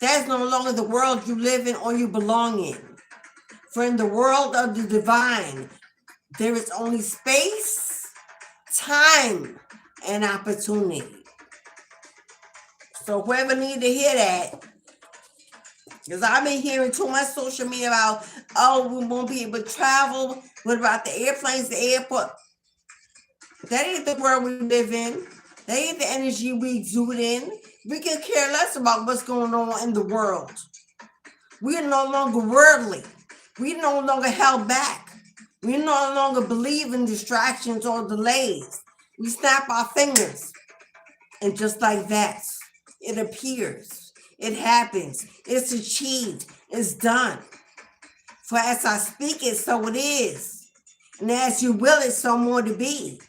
That's no longer the world you live in or you belong in. For in the world of the divine, there is only space, time, and opportunity. So whoever need to hear that, because I've been hearing too much social media about, oh, we won't be able to travel. What about the airplanes, the airport? That ain't the world we live in. That ain't the energy we exude in. We can care less about what's going on in the world. We are no longer worldly. We no longer held back. We no longer believe in distractions or delays. We snap our fingers. And just like that, it appears. It happens. It's achieved. It's done. For as I speak it, so it is. And as you will it, so more to be.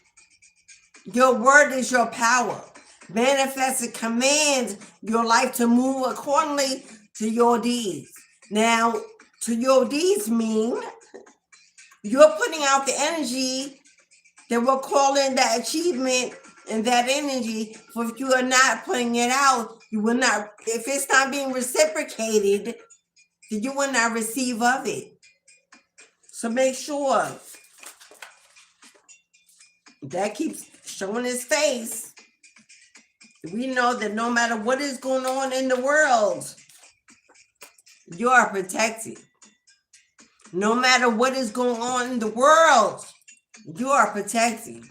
Your word is your power. Manifest and command your life to move accordingly to your deeds. Now, to your deeds mean you're putting out the energy that we're calling that achievement and that energy. For if you are not putting it out, you will not, if it's not being reciprocated, then you will not receive of it. So make sure that keeps showing its face. We know that no matter what is going on in the world, You are protected. No matter what is going on in the world, you are protected.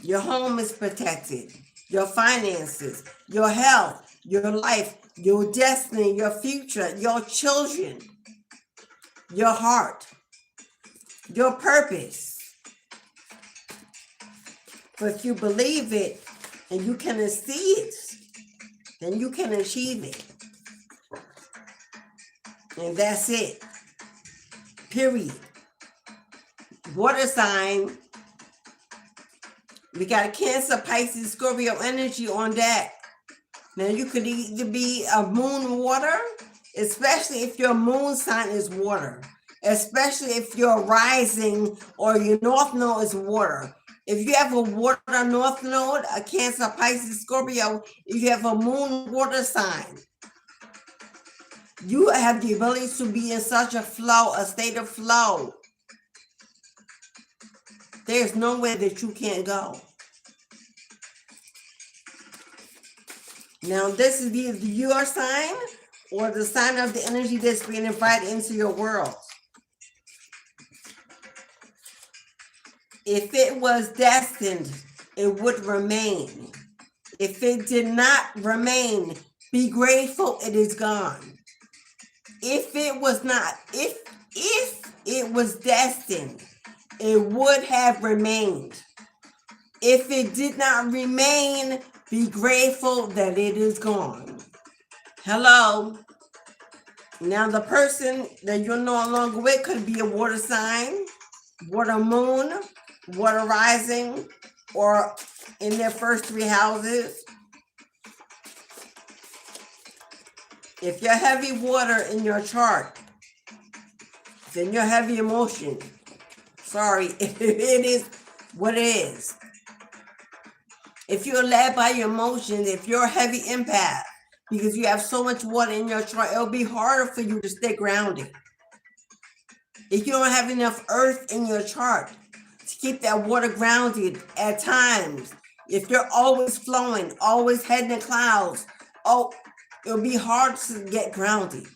Your home is protected. Your finances, your health, your life, your destiny, your future, your children, your heart, your purpose. But if you believe it and you can see it, then you can achieve it. And that's it. Period. Water sign. We got a Cancer, Pisces, Scorpio energy on deck. Now you could either be a moon water, especially if your moon sign is water, especially if your rising or your north node is water. If you have a water north node, a Cancer, Pisces, Scorpio, if you have a moon water sign, you have the ability to be in such a flow, a state of flow. There's nowhere that you can't go. Now, this is either your sign or the sign of the energy that's being invited into your world. If it was destined, it would remain. If it did not remain, be grateful it is gone. If it was not, if it was destined, it would have remained. If it did not remain, be grateful that it is gone. Hello. Now the person that you're no longer with could be a water sign, water moon, water rising, or in their first three houses. If you're heavy water in your chart, then you're heavy emotion. Sorry, it is what it is. If you're led by your emotions, if you're a heavy empath, because you have so much water in your chart, it'll be harder for you to stay grounded. If you don't have enough earth in your chart to keep that water grounded at times, if you're always flowing, always heading in clouds, it'll be hard to get grounded.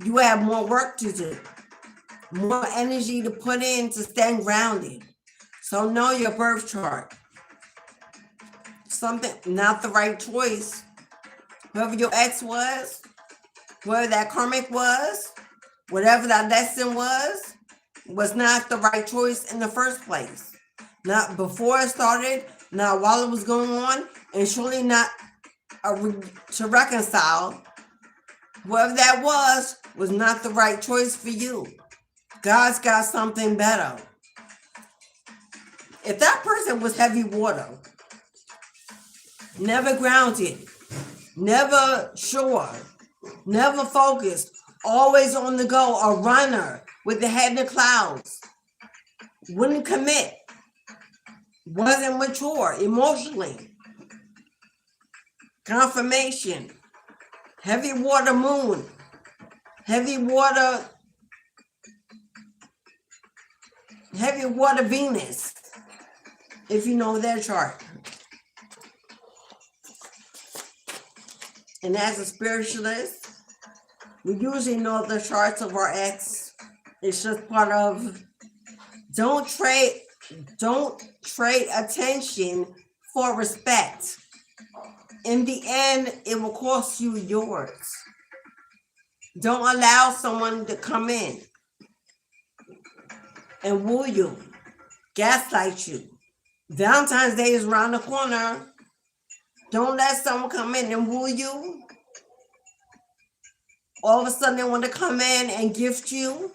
You have more work to do, more energy to put in to stay grounded. So know your birth chart. Something, not the right choice. Whoever your ex was, whoever that karmic was, whatever that lesson was not the right choice in the first place. Not before it started, not while it was going on, and surely not to reconcile. Whoever that was not the right choice for you. God's got something better. If that person was heavy water, never grounded, never sure, never focused, always on the go, a runner with the head in the clouds, wouldn't commit, wasn't mature emotionally, confirmation, heavy water moon, heavy water Venus, if you know their chart. And as a spiritualist, we usually know the charts of our ex. It's just part of, don't trade attention for respect. In the end, it will cost you yours. Don't allow someone to come in and woo you, gaslight you. Valentine's Day is around the corner. Don't let someone come in and woo you. All of a sudden they want to come in and gift you,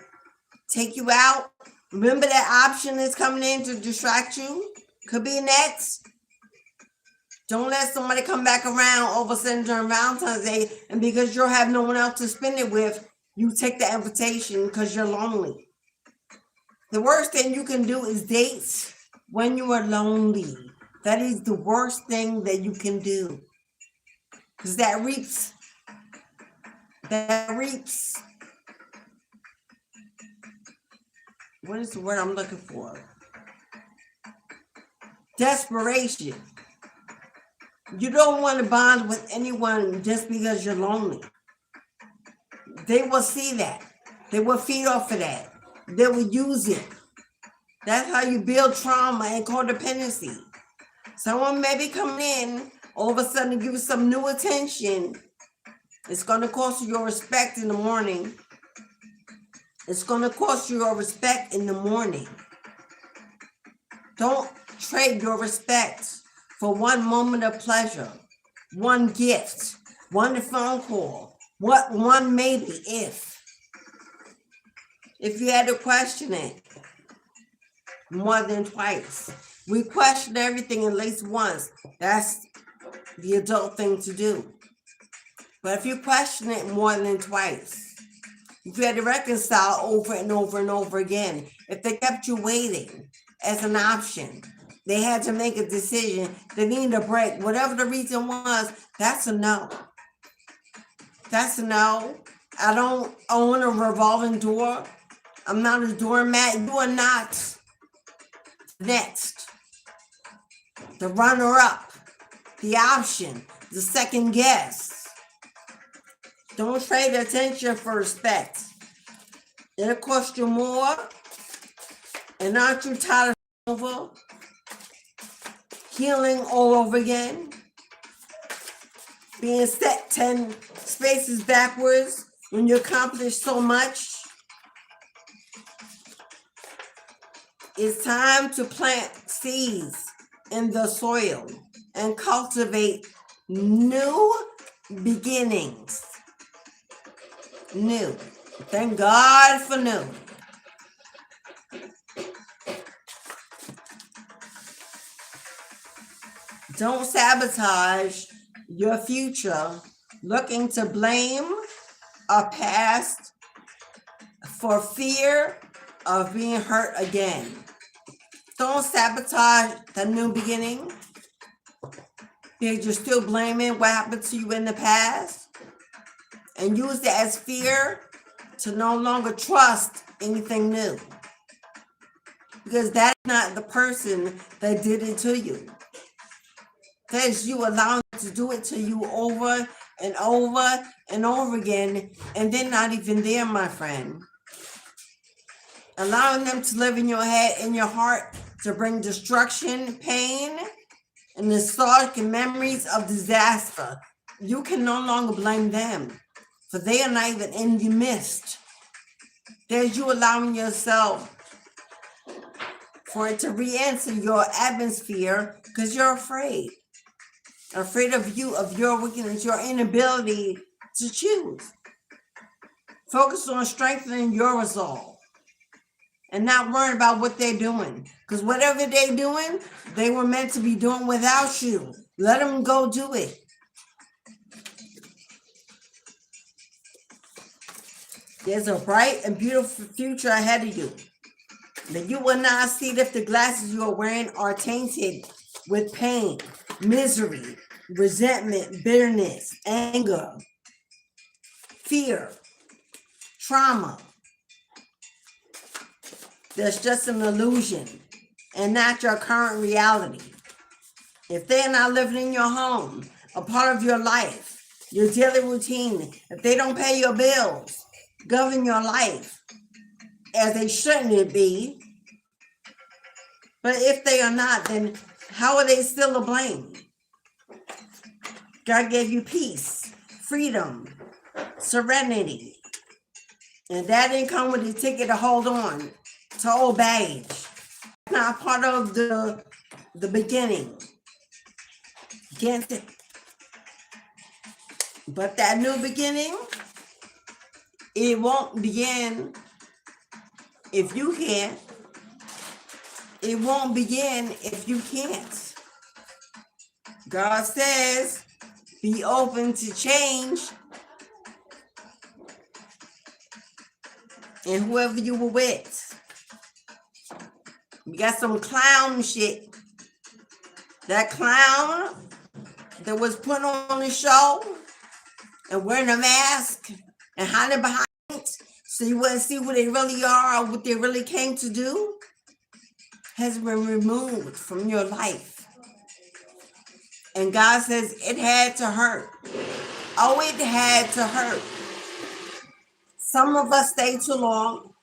take you out. Remember that option is coming in to distract you. Could be an ex. Don't let somebody come back around all of a sudden during Valentine's Day, and because you have no one else to spend it with, you take the invitation because you're lonely. The worst thing you can do is date when you are lonely. That is the worst thing that you can do. Because that reaps. What is the word I'm looking for? Desperation. You don't want to bond with anyone just because you're lonely. they will see that. They will feed off of that. They will use it. That's how you build trauma and codependency. Someone may be coming in, all of a sudden give you some new attention. It's going to cost you your respect in the morning. It's going to cost you your respect in the morning. Don't trade your respect for one moment of pleasure, one gift, one phone call, one maybe if you had to question it more than twice. We question everything at least once. That's the adult thing to do. But if you question it more than twice, if you had to reconcile over and over and over again, if they kept you waiting as an option, they had to make a decision, they needed a break, whatever the reason was, that's a no. That's a no. I don't own a revolving door. I'm not a doormat. You are not next. The runner-up, the option, the second guess. Don't trade attention for respect. It'll cost you more. And aren't you tired of over? Healing all over again? Being set 10 spaces backwards when you accomplish so much? It's time to plant seeds in the soil and cultivate new beginnings. New. Thank God for new. Don't sabotage your future looking to blame a past for fear of being hurt again. Don't sabotage the new beginning because you're still blaming what happened to you in the past, and use it as fear to no longer trust anything new, because that's not the person that did it to you. That's you allowing them to do it to you over and over and over again, and they're not even there, my friend. Allowing them to live in your head, in your heart, to bring destruction, pain, and nostalgic memories of disaster. You can no longer blame them, for they are not even in the midst. There's you allowing yourself for it to re-enter your atmosphere because you're afraid. Afraid of you, of your weakness, your inability to choose. Focus on strengthening your resolve and not worrying about what they're doing. Because whatever they're doing, they were meant to be doing without you. Let them go do it. There's a bright and beautiful future ahead of you. That you will not see if the glasses you are wearing are tainted with pain, misery, resentment, bitterness, anger, fear, trauma. That's just an illusion and not your current reality. If they're not living in your home, a part of your life, your daily routine, if they don't pay your bills, govern your life as they shouldn't be, but if they are not, then how are they still to blame? God gave you peace, freedom, serenity, and that didn't come with a ticket to hold on to old baggage. Not part of the beginning. Can't it? But that new beginning, it won't begin if you can't. It won't begin if you can't. God says, be open to change. And whoever you were with. You got some clown shit. That clown that was put on the show and wearing a mask and hiding behind it so you wouldn't see who they really are or what they really came to do has been removed from your life. And God says it had to hurt. Oh, it had to hurt. Some of us stay too long.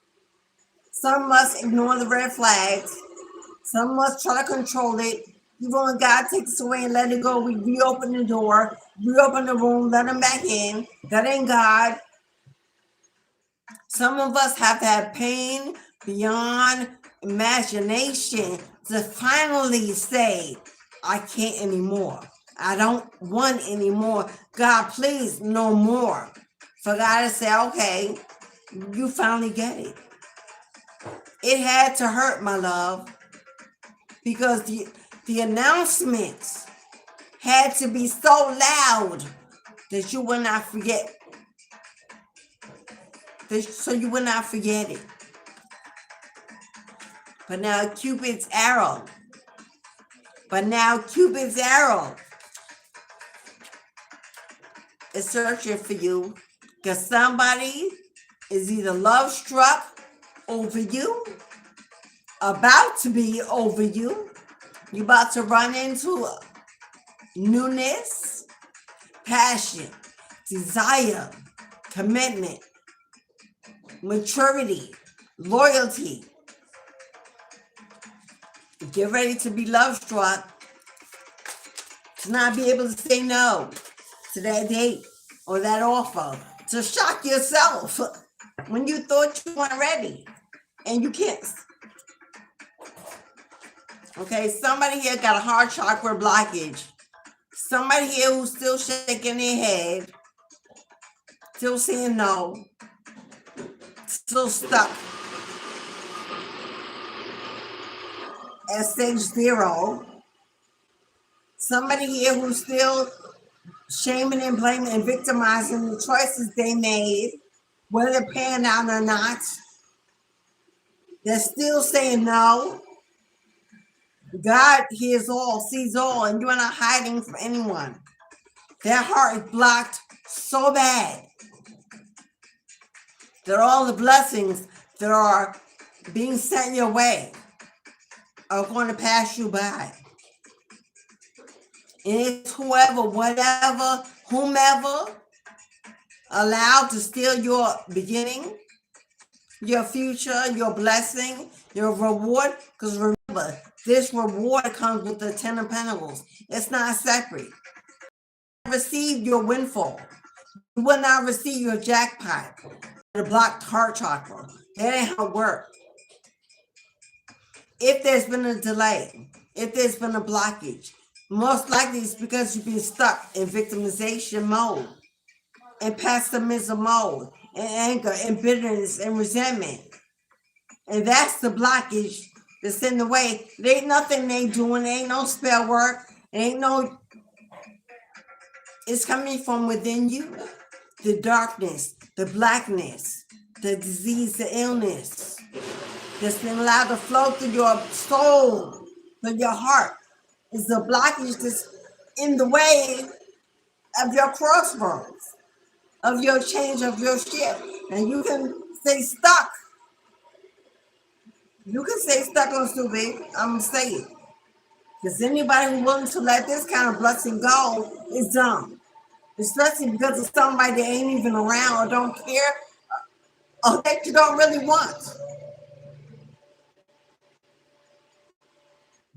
Some of us ignore the red flags. Some of us try to control it. Even when God takes us away and let it go, we reopen the door, reopen the room, let him back in. That ain't God. Some of us have to have pain beyond imagination to finally say, I can't anymore. I don't want anymore. God, please, no more. For God to say, okay, you finally get it. It had to hurt, my love, because the announcements had to be so loud that you would not forget. So you would not forget it. But now Cupid's arrow is searching for you because somebody is either love struck over you, about to be over you. You're about to run into newness, passion, desire, commitment, maturity, loyalty. Get ready to be love struck, to not be able to say no to that date or that offer, to shock yourself when you thought you weren't ready and you can't. Okay, somebody here got a heart chakra blockage. Somebody here who's still shaking their head, still saying no, still stuck at stage 0. Somebody here who's still shaming and blaming and victimizing the choices they made, whether they're paying out or not. They're still saying no. God hears all, sees all, and you're not hiding from anyone. Their heart is blocked so bad that all the blessings that are being sent your way are going to pass you by. And it's whoever, whatever, whomever allowed to steal your beginning, your future, your blessing, your reward. Because remember, this reward comes with the 10 of Pentacles. It's not separate. You receive your windfall. You will not receive your jackpot. The blocked heart chakra. That ain't how it works. If there's been a delay, if there's been a blockage, most likely it's because you've been stuck in victimization mode, and pessimism mode, and anger, and bitterness, and resentment. And that's the blockage that's in the way. There ain't nothing they doing. There ain't no spell work. There ain't no... It's coming from within you. The darkness, the blackness, the disease, the illness that's been allowed to flow through your soul, through your heart, is the blockage that's in the way of your crossroads, of your change, of your shift. And you can stay stuck. You can stay stuck on stupid. I'm going to say it. Because anybody who's willing to let this kind of blessing go is dumb. Especially because of somebody that ain't even around or don't care or that you don't really want.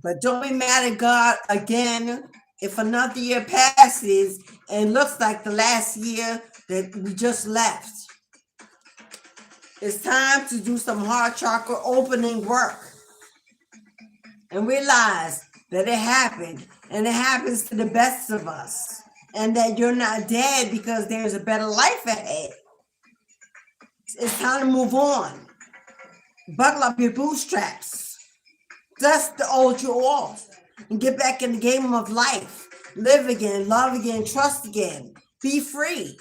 But don't be mad at God again if another year passes and looks like the last year that we just left. It's time to do some heart chakra opening work and realize that it happened, and it happens to the best of us, and that you're not dead because there's a better life ahead. It's time to move on. Buckle up your bootstraps. Dust the old you off and get back in the game of life. Live again, love again, trust again. Be free.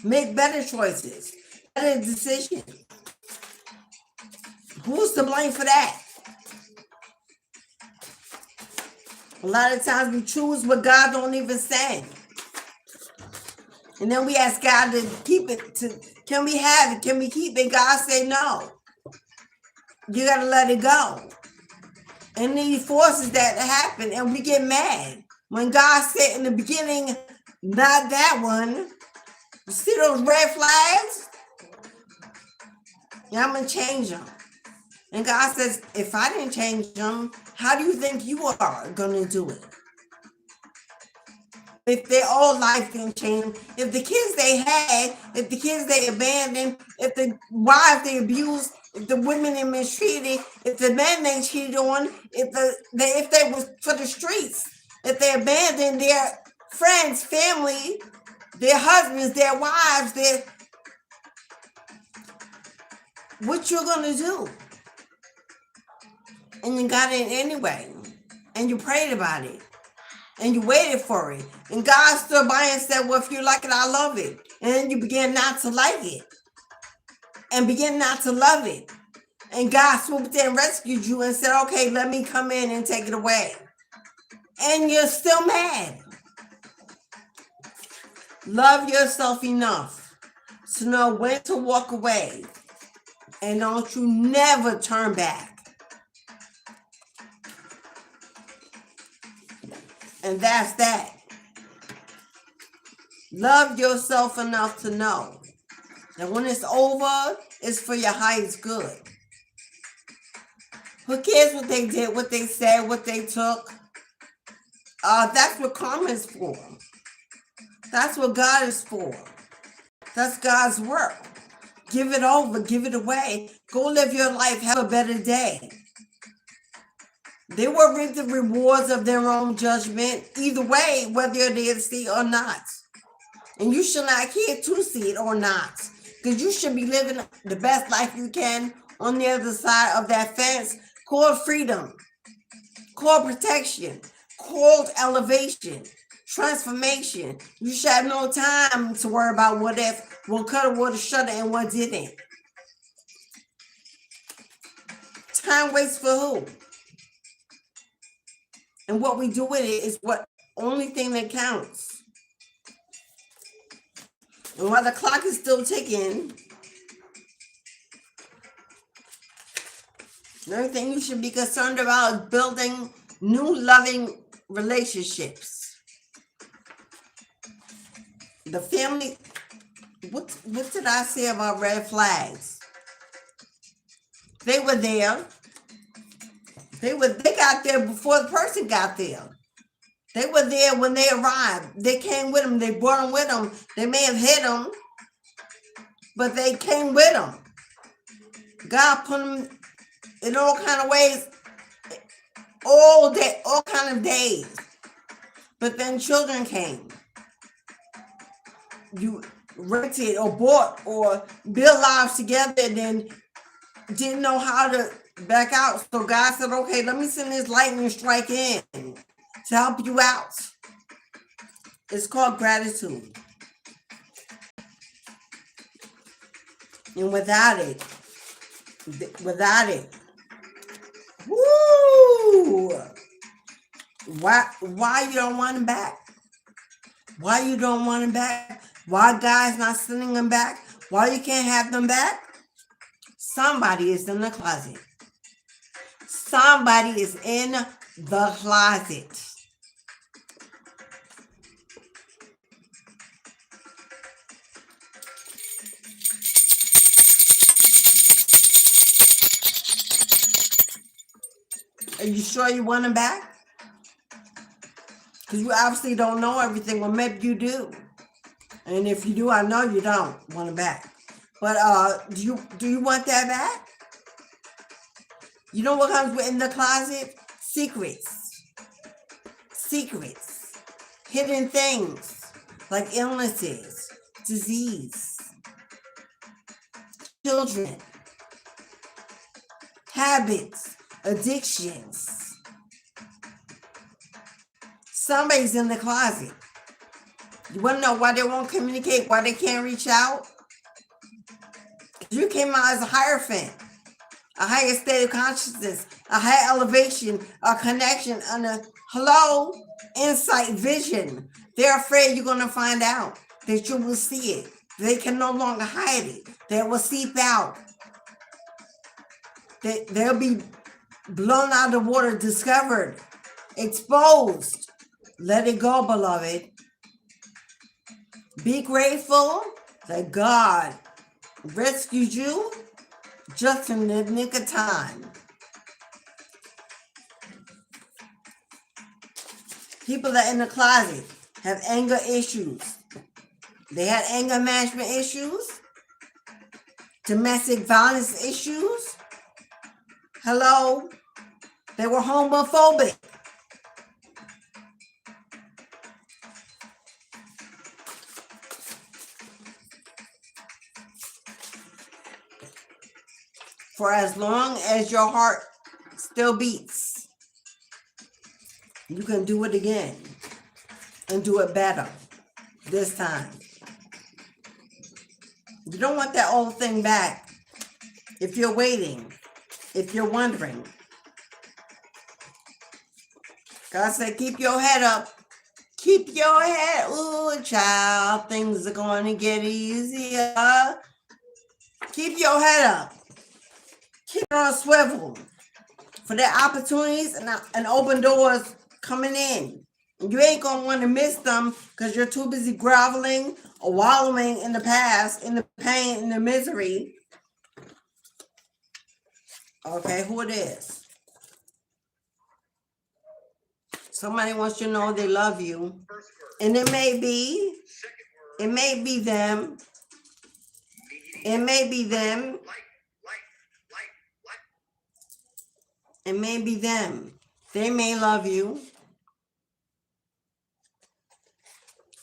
Make better choices, better decisions. Who's to blame for that? A lot of times we choose what God don't even say. And then we ask God to keep it. Can we have it? Can we keep it? God say no. You got to let it go. And then he forces that to happen, and we get mad. When God said in the beginning, not that one, You see those red flags? Yeah, I'm going to change them. And God says, if I didn't change them, how do you think you are going to do it? If their whole life didn't change, if the kids they had, if the kids they abandoned, if the wives they abused, if the women they mistreated, if the men they cheated on, if they was for the streets, if they abandoned their friends, family, their husbands, their wives, what you're gonna do? And you got it anyway, and you prayed about it. And you waited for it. And God stood by and said, well, if you like it, I love it. And then you began not to like it. And begin not to love it. And God swooped in and rescued you and said, okay, let me come in and take it away. And you're still mad. Love yourself enough to know when to walk away. And don't you never turn back. And that's that. Love yourself enough to know that when it's over, it's for your highest good. Who cares what they did, what they said, what they took? That's what karma is for. That's what God is for. That's God's work. Give it over, give it away. Go live your life, have a better day. They will reap the rewards of their own judgment, either way, whether you're there to see it or not. And you should not care to see it or not, because you should be living the best life you can on the other side of that fence, called freedom, called protection, called elevation, transformation. You should have no time to worry about what if, what could have, what should have, and what didn't. Time waits for who? And what we do with it is what only thing that counts. And while the clock is still ticking, another thing you should be concerned about is building new loving relationships. The family, what did I say about red flags? They were there. They got there before the person got there. They were there when they arrived. They came with them. They brought them with them. They may have hit them, but they came with them. God put them in all kind of ways, all day, all kind of days. But then children came. You rented or bought or built lives together and then didn't know how to back out. So God said, okay, let me send this lightning strike in to help you out. It's called gratitude. And without it, woo! Why you don't want him back? Why you don't want him back? Why God's not sending them back? Why you can't have them back? Somebody is in the closet. Somebody is in the closet. Are you sure you want him back? Because you obviously don't know everything. Well, maybe you do. And if you do, I know you don't want him back. But do you want that back? You know what comes in the closet? Secrets. Secrets. Hidden things like illnesses, disease, children, habits, addictions. Somebody's in the closet. You want to know why they won't communicate, why they can't reach out? You came out as a hierophant, a higher state of consciousness, a higher elevation, a connection, and a hello, insight, vision. They're afraid you're going to find out, that you will see it. They can no longer hide it. They will seep out. They'll be blown out of the water, discovered, exposed. Let it go, beloved. Be grateful that God rescued you just in the nick of time. People that are in the closet have anger issues. They had anger management issues, domestic violence issues. Hello? They were homophobic. For as long as your heart still beats, you can do it again and do it better this time. You don't want that old thing back. If you're waiting, if you're wondering, God said, keep your head up. Keep your head. Ooh, child, things are going to get easier. Keep your head up. Keep it on a swivel for the opportunities and open doors coming in. You ain't going to want to miss them because you're too busy groveling or wallowing in the past, in the pain, in the misery. Okay, who it is? Somebody wants you to know they love you. And it may be them. It may be them. It may be them. They may love you.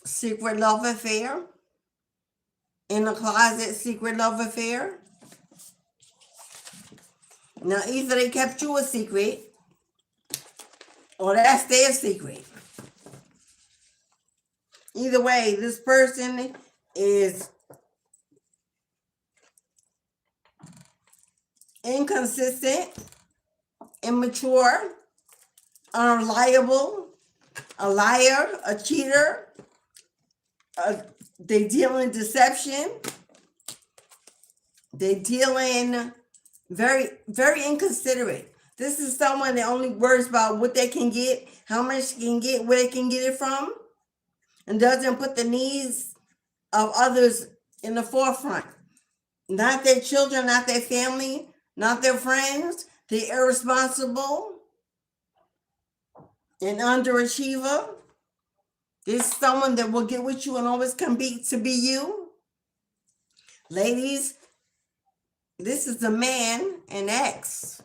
Secret love affair. In the closet, secret love affair. Now, either they kept you a secret or that's their secret. Either way, this person is inconsistent, immature, unreliable, a liar, a cheater. They deal in deception. They deal in very, very inconsiderate. This is someone that only worries about what they can get, how much they can get, where they can get it from, and doesn't put the needs of others in the forefront. Not their children, not their family, not their friends. They're irresponsible, an underachiever. This is someone that will get with you and always compete to be you. Ladies, this is a man, an ex,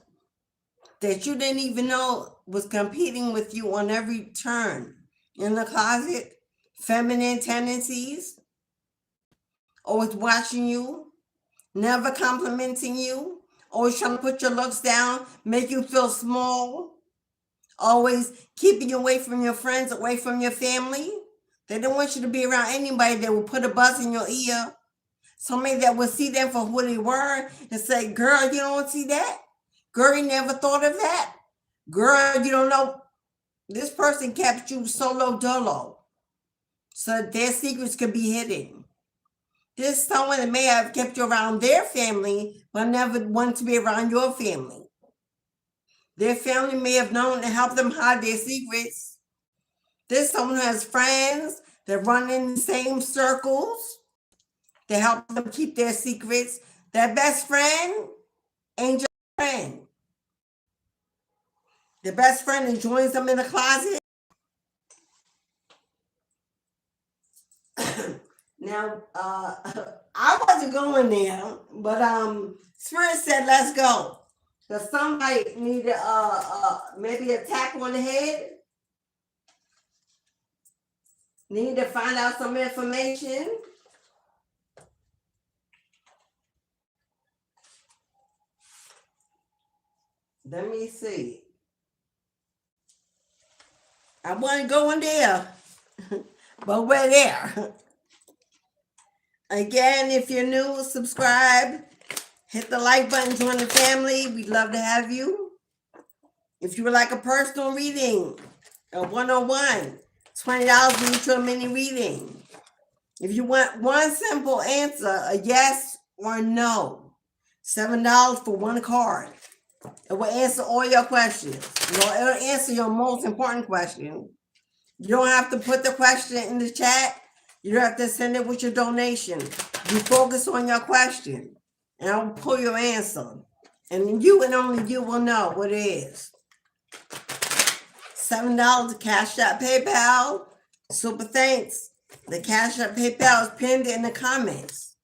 that you didn't even know was competing with you on every turn. In the closet, feminine tendencies, always watching you, never complimenting you, always trying to put your looks down, make you feel small, always keeping you away from your friends, away from your family. They don't want you to be around anybody that will put a buzz in your ear. Somebody that will see them for who they were and say, girl, you don't see that? Girl, you never thought of that? Girl, you don't know. This person kept you solo dolo so their secrets could be hidden. This is someone that may have kept you around their family, but never wanted to be around your family. Their family may have known to help them hide their secrets. This is someone who has friends that run in the same circles to help them keep their secrets. Their best friend ain't just a friend. The best friend that joins them in the closet. Now, I wasn't going there, but Spirit said, let's go. Because somebody needed maybe a tap on the head. Need to find out some information. Let me see. I wasn't going there, but we're there. Again, if you're new, subscribe. Hit the like button, join the family. We'd love to have you. If you would like a personal reading, a one-on-one, $20 will get you a mini reading. If you want one simple answer, a yes or no, $7 for one card. It will answer all your questions. It'll answer your most important question. You don't have to put the question in the chat. You don't have to send it with your donation. You focus on your question, and I'll pull your answer. And you and only you will know what it is. $7 Cashapp PayPal. Super thanks. The Cashapp PayPal is pinned in the comments.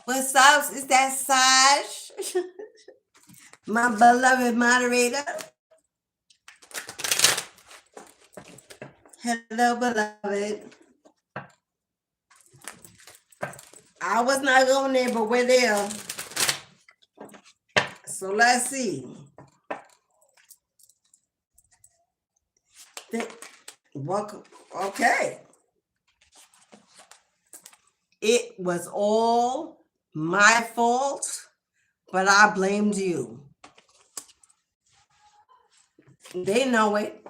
What's up? Is that Saj? My beloved moderator. Hello, beloved. I was not going there, but we're there. So let's see. Welcome. Okay. It was all my fault, but I blamed you. They know it.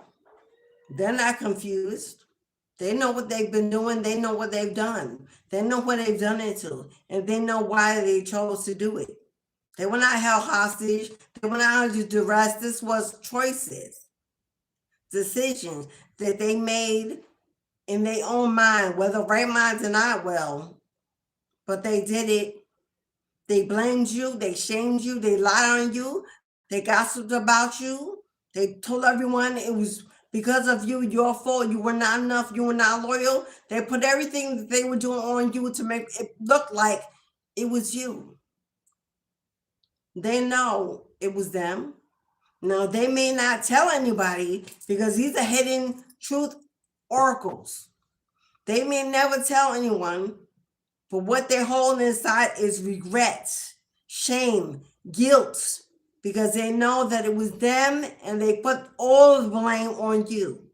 They're not confused. They know what they've been doing. They know what they've done. They know what they've done it to, and they know why they chose to do it. They were not held hostage. They were not under duress. This was choices, decisions that they made in their own mind, whether right minds or not, well, but they did it. They blamed you. They shamed you. They lied on you. They gossiped about you. They told everyone it was because of you, your fault. You were not enough. You were not loyal. They put everything that they were doing on you to make it look like it was you. They know it was them. Now, they may not tell anybody because these are hidden truth oracles. They may never tell anyone, but what they're holding inside is regret, shame, guilt, because they know that it was them and they put all the blame on you.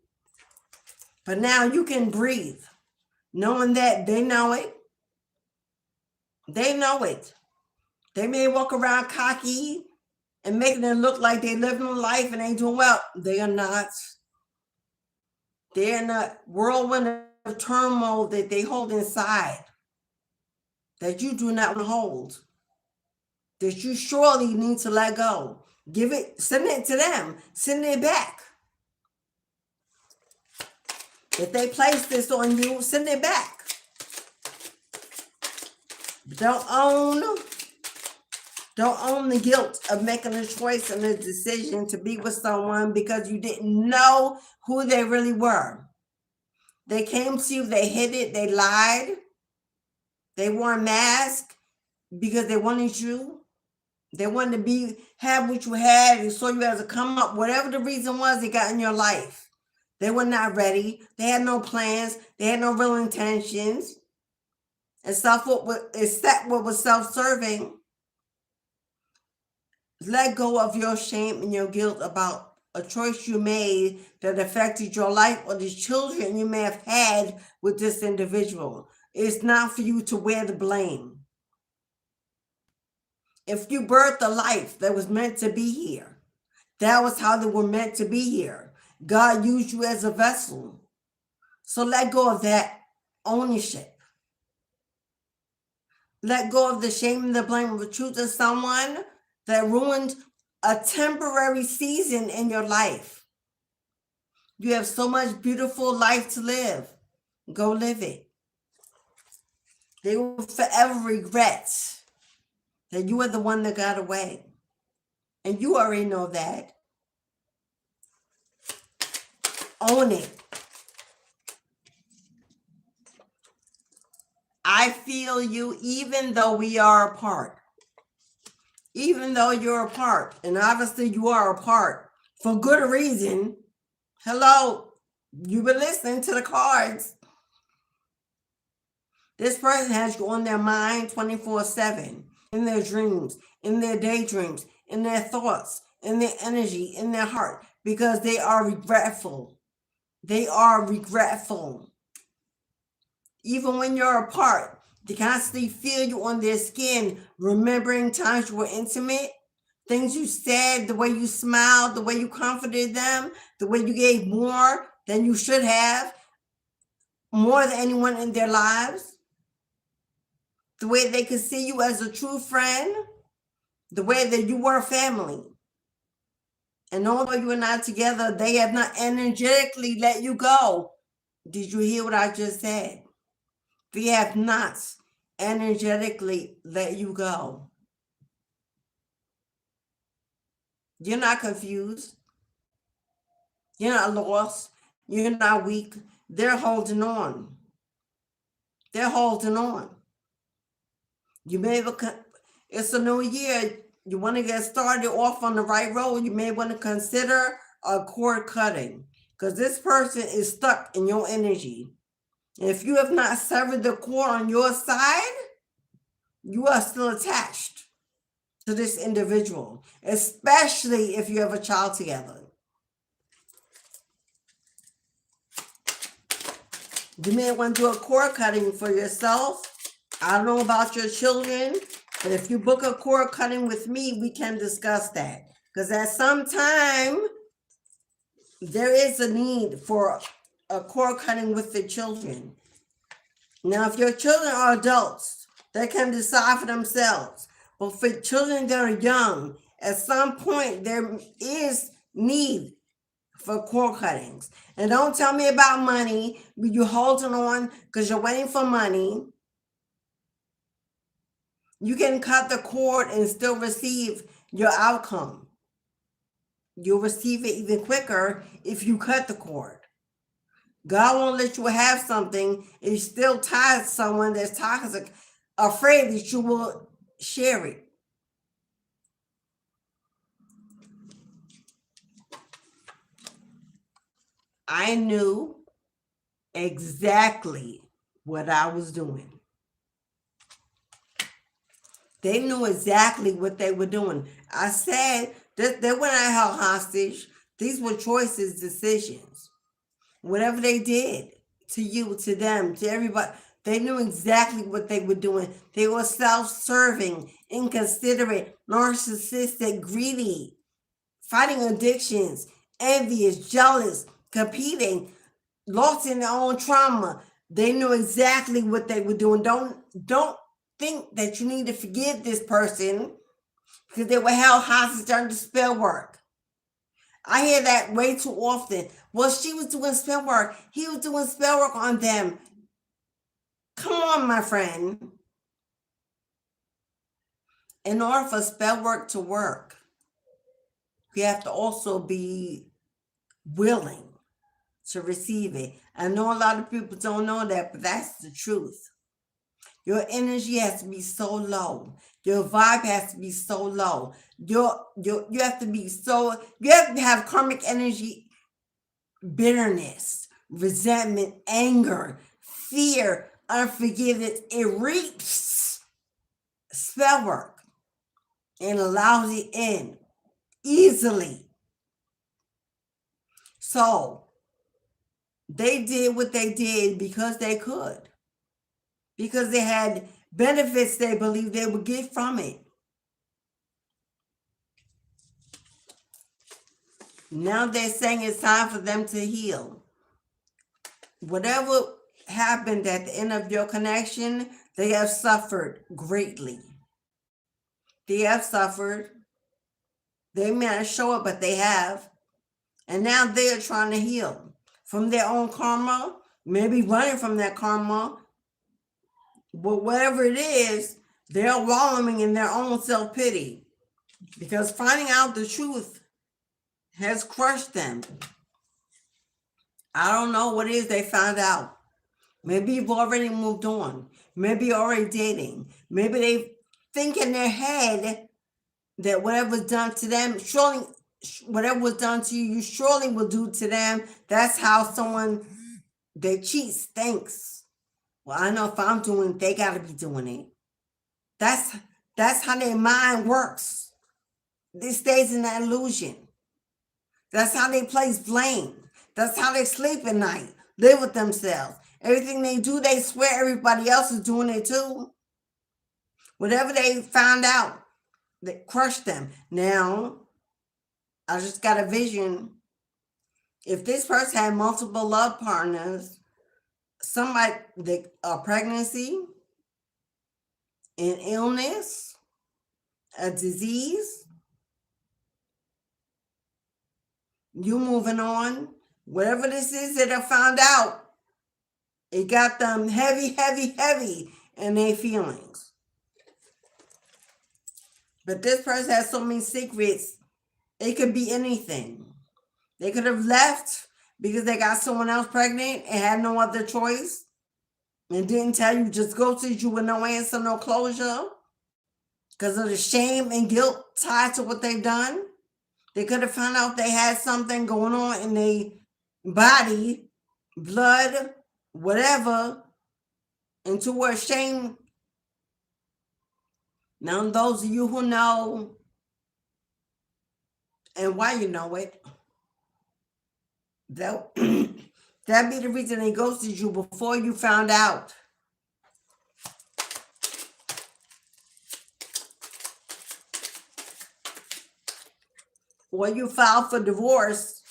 But now you can breathe, knowing that they know it. They know it. They may walk around cocky and making it look like they're living a life and ain't doing well. They are not. They're in a whirlwind of turmoil that they hold inside that you do not hold, that you surely need to let go. Give it, send it to them, send it back. If they place this on you, send it back. Don't own the guilt of making a choice and a decision to be with someone because you didn't know who they really were. They came to you, they hid it, they lied. They wore a mask because they wanted you. They wanted to have what you had. They saw you as a come up. Whatever the reason was, they got in your life. They were not ready. They had no plans. They had no real intentions. Except what was self-serving. Let go of your shame and your guilt about a choice you made that affected your life or the children you may have had with this individual. It's not for you to wear the blame. If you birthed a life that was meant to be here, that was how they were meant to be here. God used you as a vessel. So let go of that ownership. Let go of the shame and the blame of the truth of someone that ruined a temporary season in your life. You have so much beautiful life to live. Go live it. They will forever regret that you were the one that got away. And you already know that. Own it. I feel you even though we are apart. Even though you're apart. And obviously you are apart for good reason. Hello. You've been listening to the cards. This person has you on their mind 24/7, in their dreams, in their daydreams, in their thoughts, in their energy, in their heart, because they are regretful. They are regretful. Even when you're apart, they constantly feel you on their skin, remembering times you were intimate, things you said, the way you smiled, the way you comforted them, the way you gave more than you should have, more than anyone in their lives. The way they could see you as a true friend, the way that you were family. And although you are not together, they have not energetically let you go. Did you hear what I just said? They have not energetically let you go. You're not confused. You're not lost. You're not weak. They're holding on. They're holding on. You may it's a new year. You want to get started off on the right road. You may want to consider a cord cutting, because this person is stuck in your energy. And if you have not severed the cord on your side, you are still attached to this individual, especially if you have a child together. You may want to do a cord cutting for yourself. I don't know about your children, but if you book a cord cutting with me, we can discuss that. Because at some time, there is a need for a cord cutting with the children. Now, if your children are adults, they can decide for themselves. But for children that are young, at some point, there is need for cord cuttings. And don't tell me about money. You're holding on because you're waiting for money. You can cut the cord and still receive your outcome. You'll receive it even quicker if you cut the cord. God won't let you have something if you still tied to someone that's toxic, afraid that you will share it. I knew exactly what I was doing. They knew exactly what they were doing. I said that they were not held hostage. These were choices, decisions. Whatever they did to you, to them, to everybody, they knew exactly what they were doing. They were self-serving, inconsiderate, narcissistic, greedy, fighting addictions, envious, jealous, competing, lost in their own trauma. They knew exactly what they were doing. Don't think that you need to forgive this person because they were held hostage under spell work. I hear that way too often. Well, she was doing spell work. He was doing spell work on them. Come on, my friend. In order for spell work to work, you have to also be willing to receive it. I know a lot of people don't know that, but that's the truth. Your energy has to be so low. Your vibe has to be so low. You have to be so, you have to have karmic energy, bitterness, resentment, anger, fear, unforgiveness. It reaps spell work and allows it in easily. So they did what they did because they could. Because they had benefits they believed they would get from it. Now they're saying it's time for them to heal. Whatever happened at the end of your connection, they have suffered greatly. They have suffered. They may not show it, but they have. And now they are trying to heal from their own karma, maybe running from that karma. But whatever it is, they're wallowing in their own self-pity because finding out the truth has crushed them. I don't know what it is they found out. Maybe you've already moved on. Maybe you're already dating. Maybe they think in their head that whatever was done to them, surely whatever was done to you, you surely will do to them. That's how someone that cheats thinks. Well, I know if I'm doing it, they got to be doing it. That's how their mind works. It stays in that illusion. That's how they place blame. That's how they sleep at night, live with themselves. Everything they do, they swear everybody else is doing it too. Whatever they found out, that crushed them. Now, I just got a vision. If this person had multiple love partners, somebody, a pregnancy, an illness, a disease, you moving on, whatever this is that I found out, It got them heavy, heavy, heavy in their feelings. But this person has so many secrets. It could be anything. They could have left because they got someone else pregnant and had no other choice and didn't tell you, just ghosted you with no answer, no closure because of the shame and guilt tied to what they've done. They could have found out they had something going on in their body, blood, whatever, and to where shame. Now, those of you who know and why you know it, that'd be the reason they ghosted you before you found out. Or you filed for divorce,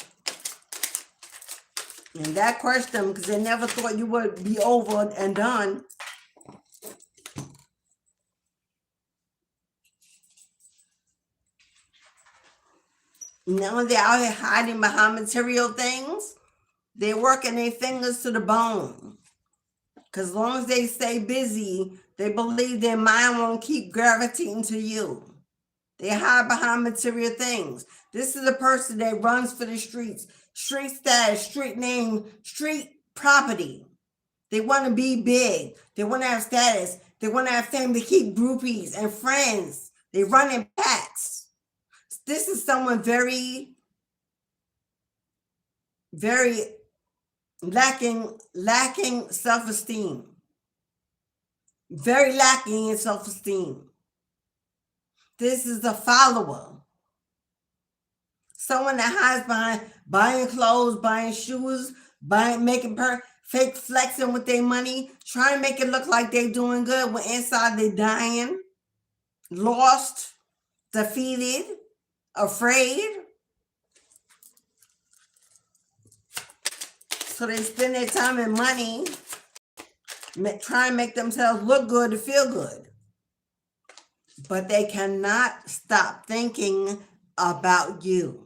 and that crushed them because they never thought you would be over and done. Now they're out here hiding behind material things. They're working their fingers to the bone. Because as long as they stay busy, they believe their mind won't keep gravitating to you. They hide behind material things. This is a person that runs for the streets. Street status, street name, street property. They want to be big. They want to have status. They want to have fame to keep groupies and friends. They run in packs. This is someone very, very lacking self-esteem. Very lacking in self-esteem. This is a follower. Someone that hides behind buying clothes, buying shoes, making fake flexing with their money, trying to make it look like they're doing good when inside they're dying, lost, defeated, afraid. So they spend their time and money trying to make themselves look good to feel good. But they cannot stop thinking about you.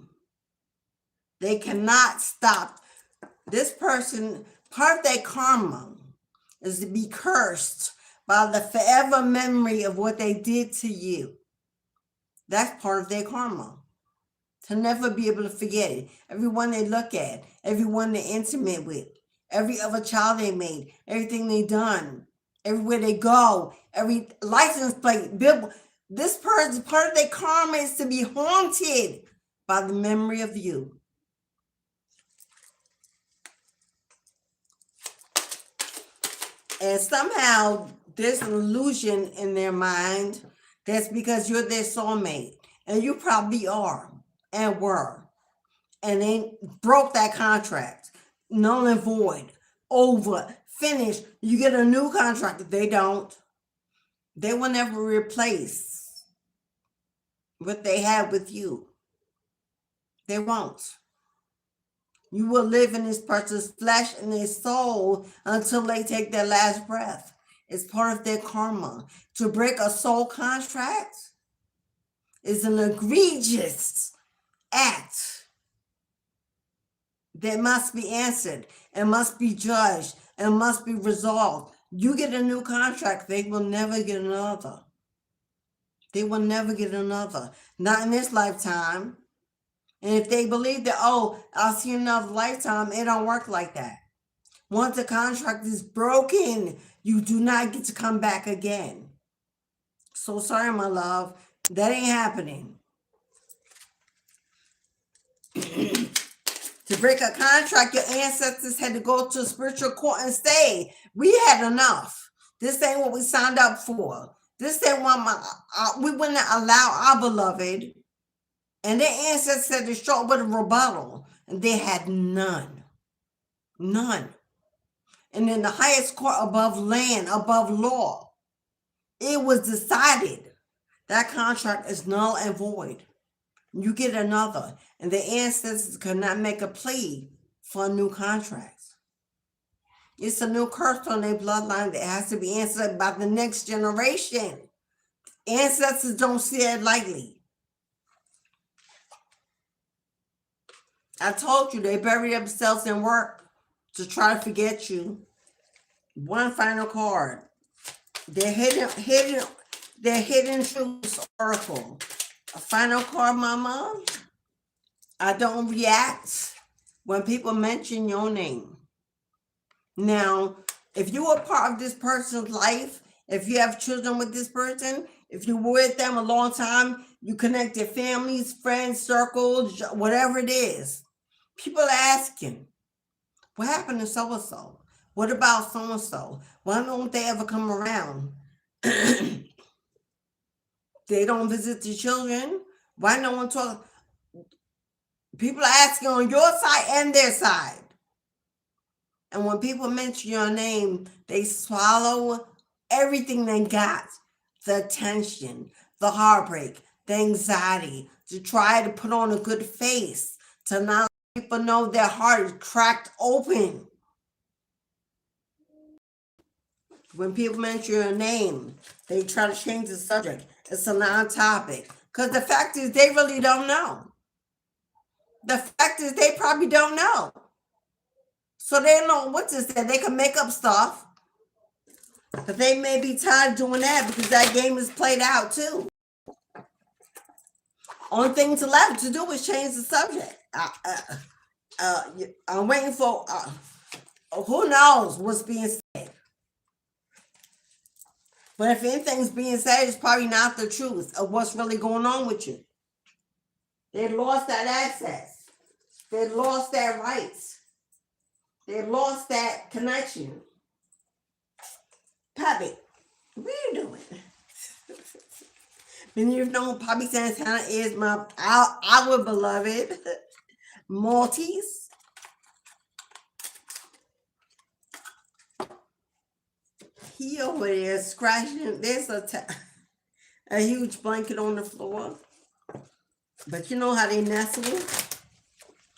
They cannot stop. This person, part of their karma is to be cursed by the forever memory of what they did to you. That's part of their karma. To never be able to forget it. Everyone they look at, everyone they're intimate with, every other child they made, everything they done, everywhere they go, every license plate, bill. This person, part of their karma is to be haunted by the memory of you. And somehow there's an illusion in their mind that's because you're their soulmate. And you probably are and were. And they broke that contract. Null and void. Over. Finished. You get a new contract. They don't. They will never replace what they had with you. They won't. You will live in this person's flesh and their soul until they take their last breath. It's part of their karma. To break a soul contract is an egregious act that must be answered and must be judged and must be resolved. You get a new contract, they will never get another. They will never get another. Not in this lifetime. And if they believe that, oh, I'll see another lifetime, it don't work like that. Once the contract is broken, you do not get to come back again. So sorry, my love. That ain't happening. To break a contract, your ancestors had to go to a spiritual court and say, we had enough. This ain't what we signed up for. This ain't what we wouldn't allow our beloved. And their ancestors had to show up with a rebuttal. And they had none. None. And in the highest court above land, above law, it was decided that contract is null and void. You get another. And the ancestors could not make a plea for a new contract. It's a new curse on their bloodline that has to be answered by the next generation. Ancestors don't see it lightly. I told you they bury themselves in work to try to forget you. One final card. Their hidden truth oracle. A final card, mama. I don't react when people mention your name. Now, if you are part of this person's life, if you have children with this person, if you were with them a long time, you connected families, friends, circles, whatever it is, people are asking, what happened to so-and-so? What about so-and-so? Why don't they ever come around? They don't visit the children. Why no one talk? People are asking on your side and their side. And when people mention your name, they swallow everything they got. The tension, the heartbreak, the anxiety, to try to put on a good face, to not let people know their heart is cracked open. When people mention your name, they try to change the subject. It's a non-topic. Because the fact is, they really don't know. The fact is, they probably don't know. So they don't know what to say. They can make up stuff. But they may be tired of doing that because that game is played out too. Only thing left to do is change the subject. I'm waiting for, who knows what's being said. But if anything's being said, it's probably not the truth of what's really going on with you. They lost that access. They lost that rights. They lost that connection. Poppy, what are you doing? And you know, Poppy Santana is our beloved Maltese. He over there scratching. There's a huge blanket on the floor. But you know how they nestle?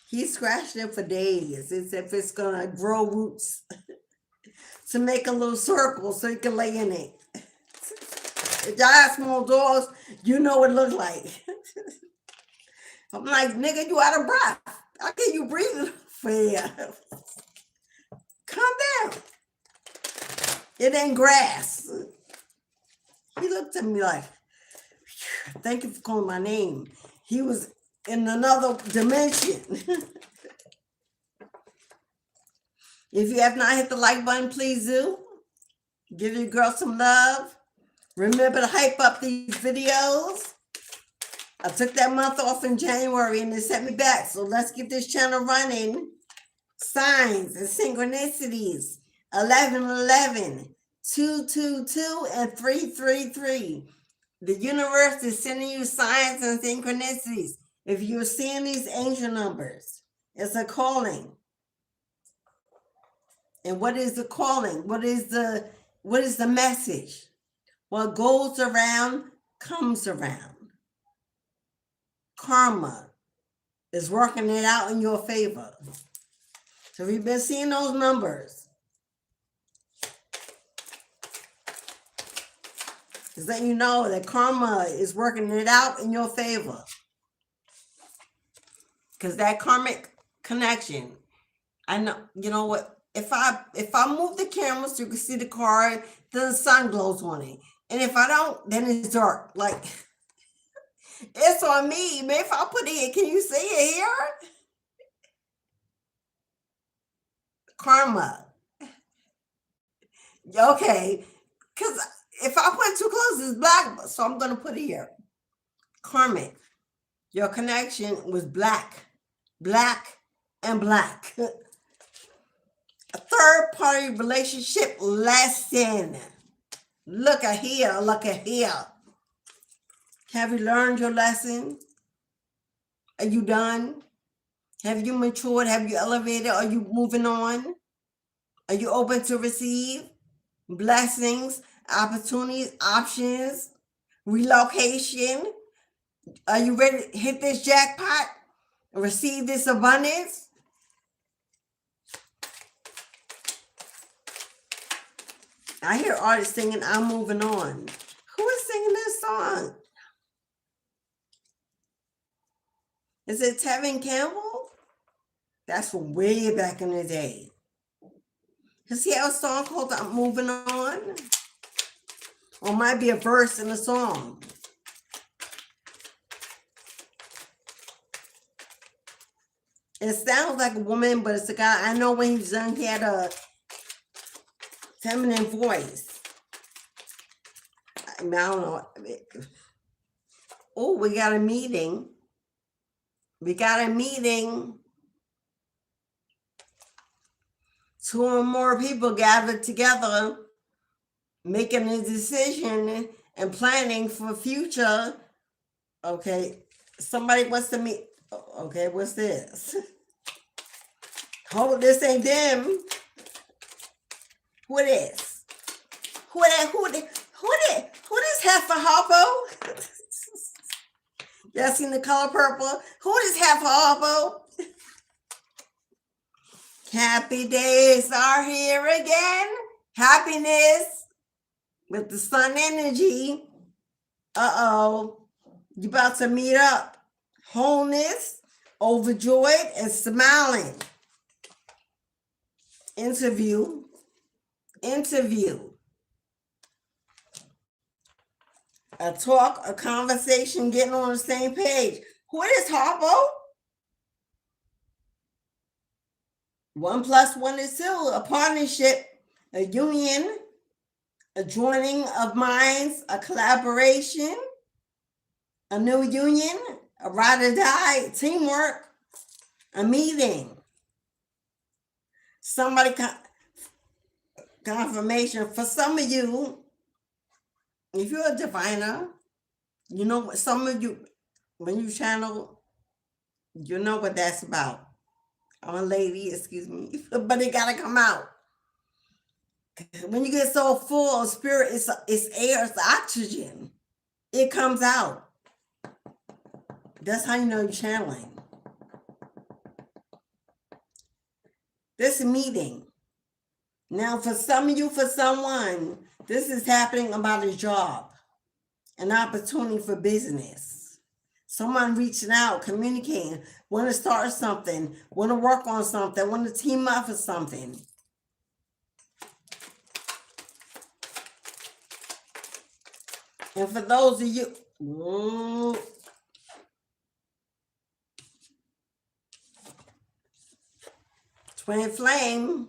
He's scratching it for days as if it's going to grow roots to make a little circle so he can lay in it. If y'all have small dogs, you know what it looks like. I'm like, nigga, you out of breath. How can you breathe for you? Calm down. It ain't grass. He looked at me like, thank you for calling my name. He was in another dimension. If you have not hit the like button, please do. Give your girl some love. Remember to hype up these videos. I took that month off in January and it set me back. So let's get this channel running. Signs and synchronicities. 1111, 222, and 333. The universe is sending you signs and synchronicities. If you're seeing these angel numbers, it's a calling. And what is the calling? What is the message? What goes around comes around. Karma is working it out in your favor. So if you've been seeing those numbers, is letting you know that karma is working it out in your favor. Because that karmic connection, I know, you know what? If I move the camera so you can see the card, then the sun glows on it. And if I don't, then it's dark. Like, it's on me. Maybe if I put it here, can you see it here? Karma. Okay. Because if I put it too close, it's black. So I'm going to put it here. Karmic. Your connection was black. Black and black. A third-party relationship lesson. Look at here, look at here. Have you learned your lesson? Are you done? Have you matured? Have you elevated? Are you moving on? Are you open to receive blessings, opportunities, options, relocation? Are you ready to hit this jackpot and receive this abundance? I hear artists singing, I'm moving on. Who is singing this song? Is it Tevin Campbell? That's from way back in the day. Does he have a song called I'm Moving On? Or it might be a verse in the song. It sounds like a woman, but it's a guy. I know when he was young, he had a feminine voice. I don't know. Oh, we got a meeting. We got a meeting. 2 or more people gathered together, making a decision and planning for future. Okay, somebody wants to meet. Okay, what's this? Hold, this ain't them. Who it is? Who this half a Harpo? Y'all seen the color purple? Who this half a Harpo? Happy days are here again. Happiness with the sun energy. Uh-oh. You about to meet up. Wholeness, overjoyed, and smiling. Interview. A talk, a conversation, getting on the same page. Who is Harpo? 1 + 1 is 2. A partnership, a union, a joining of minds, a collaboration, a new union, a ride or die, teamwork, a meeting. Somebody confirmation. For some of you, if you're a diviner, you know what some of you, when you channel, you know what that's about. I'm a lady, excuse me, but it gotta come out. When you get so full of spirit, it's air, it's oxygen. It comes out. That's how you know you're channeling. This meeting. Now, for some of you, for someone, this is happening about a job, an opportunity for business. Someone reaching out, communicating, want to start something, want to work on something, want to team up for something. And for those of you, twin flame.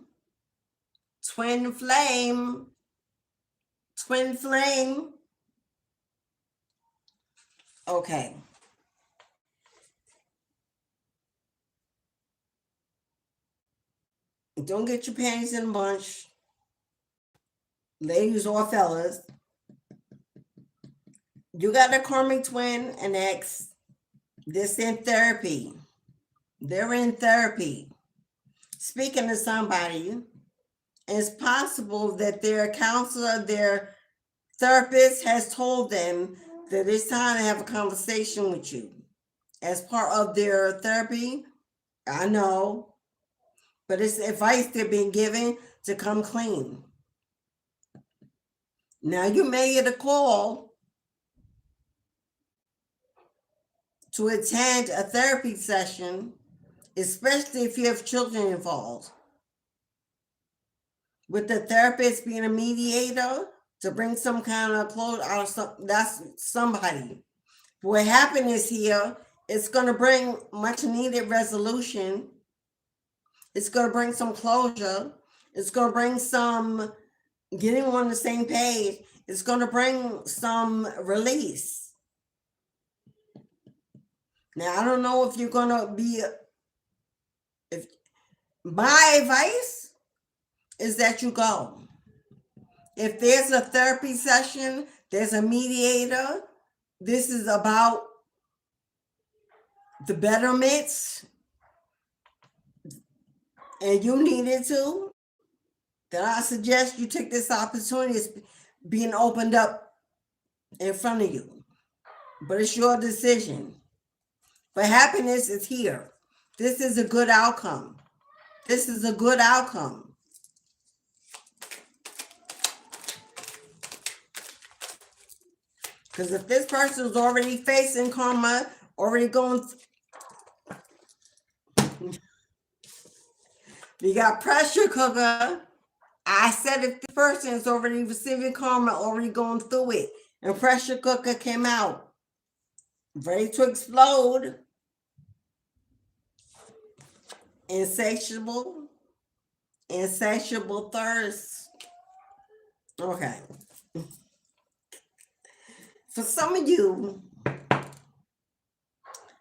Okay. Don't get your panties in a bunch. Ladies or fellas. You got a karmic twin, an ex. This in therapy. They're in therapy. Speaking to somebody. It's possible that their counselor, their therapist has told them that it's time to have a conversation with you. As part of their therapy, I know, but it's advice they're being given to come clean. Now you may get a call to attend a therapy session, especially if you have children involved. With the therapist being a mediator to bring some kind of closure out of something, that's somebody. What happened is here, it's going to bring much needed resolution. It's going to bring some closure. It's going to bring some getting on the same page. It's going to bring some release. Now, I don't know if you're going to be, if my advice is that you go. If there's a therapy session, there's a mediator, this is about the betterments, and you need it to, then I suggest you take this opportunity. It's being opened up in front of you. But it's your decision. But happiness is here. This is a good outcome. This is a good outcome. Because if this person is already facing karma, already going, you got pressure cooker, I said if this person is already receiving karma, already going through it, and pressure cooker came out, ready to explode, insatiable thirst. Okay. For some of you,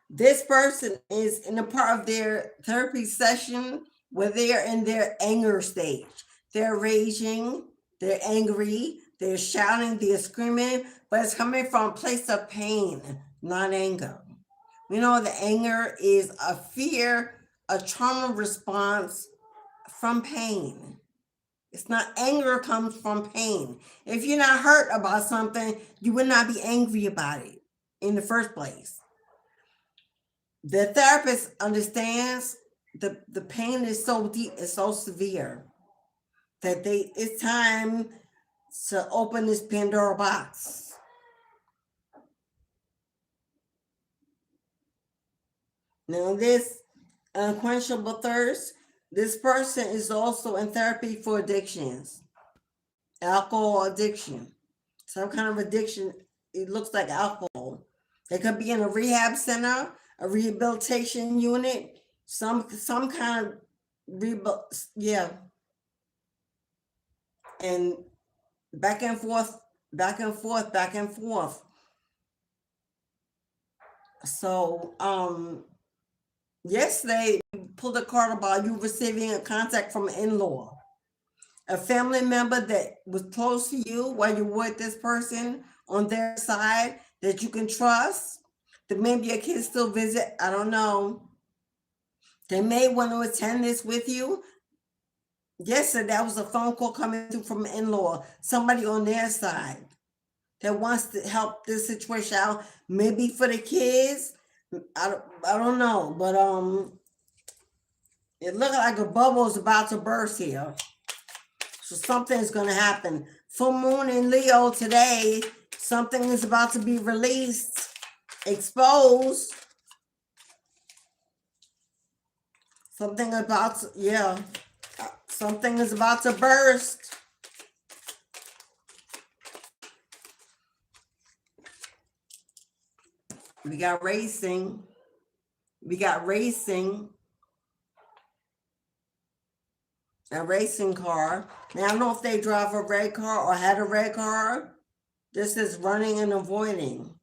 this person is in a part of their therapy session where they are in their anger stage. They're raging, they're angry, they're shouting, they're screaming, but it's coming from a place of pain, not anger. We know the anger is a fear, a trauma response from pain. It's not anger comes from pain. If you're not hurt about something, you would not be angry about it in the first place. The therapist understands the pain is so deep, it's so severe that it's time to open this Pandora box. Now, this unquenchable thirst, this person is also in therapy for addictions, alcohol addiction, some kind of addiction. It looks like alcohol. They could be in a rehab center, a rehabilitation unit, some kind of yeah. And back and forth. So yesterday we pulled a card about you receiving a contact from an in-law, a family member that was close to you while you were with this person on their side that you can trust. That maybe your kids still visit. I don't know. They may want to attend this with you. Yesterday, that was a phone call coming through from an in-law, somebody on their side that wants to help this situation out. Maybe for the kids. I don't know, but it looked like a bubble is about to burst here. So something is going to happen. Full moon in Leo today. Something is about to be released, exposed. Something is about to burst. We got racing. A racing car. Now, I don't know if they drive a red car or had a red car. This is running and avoiding.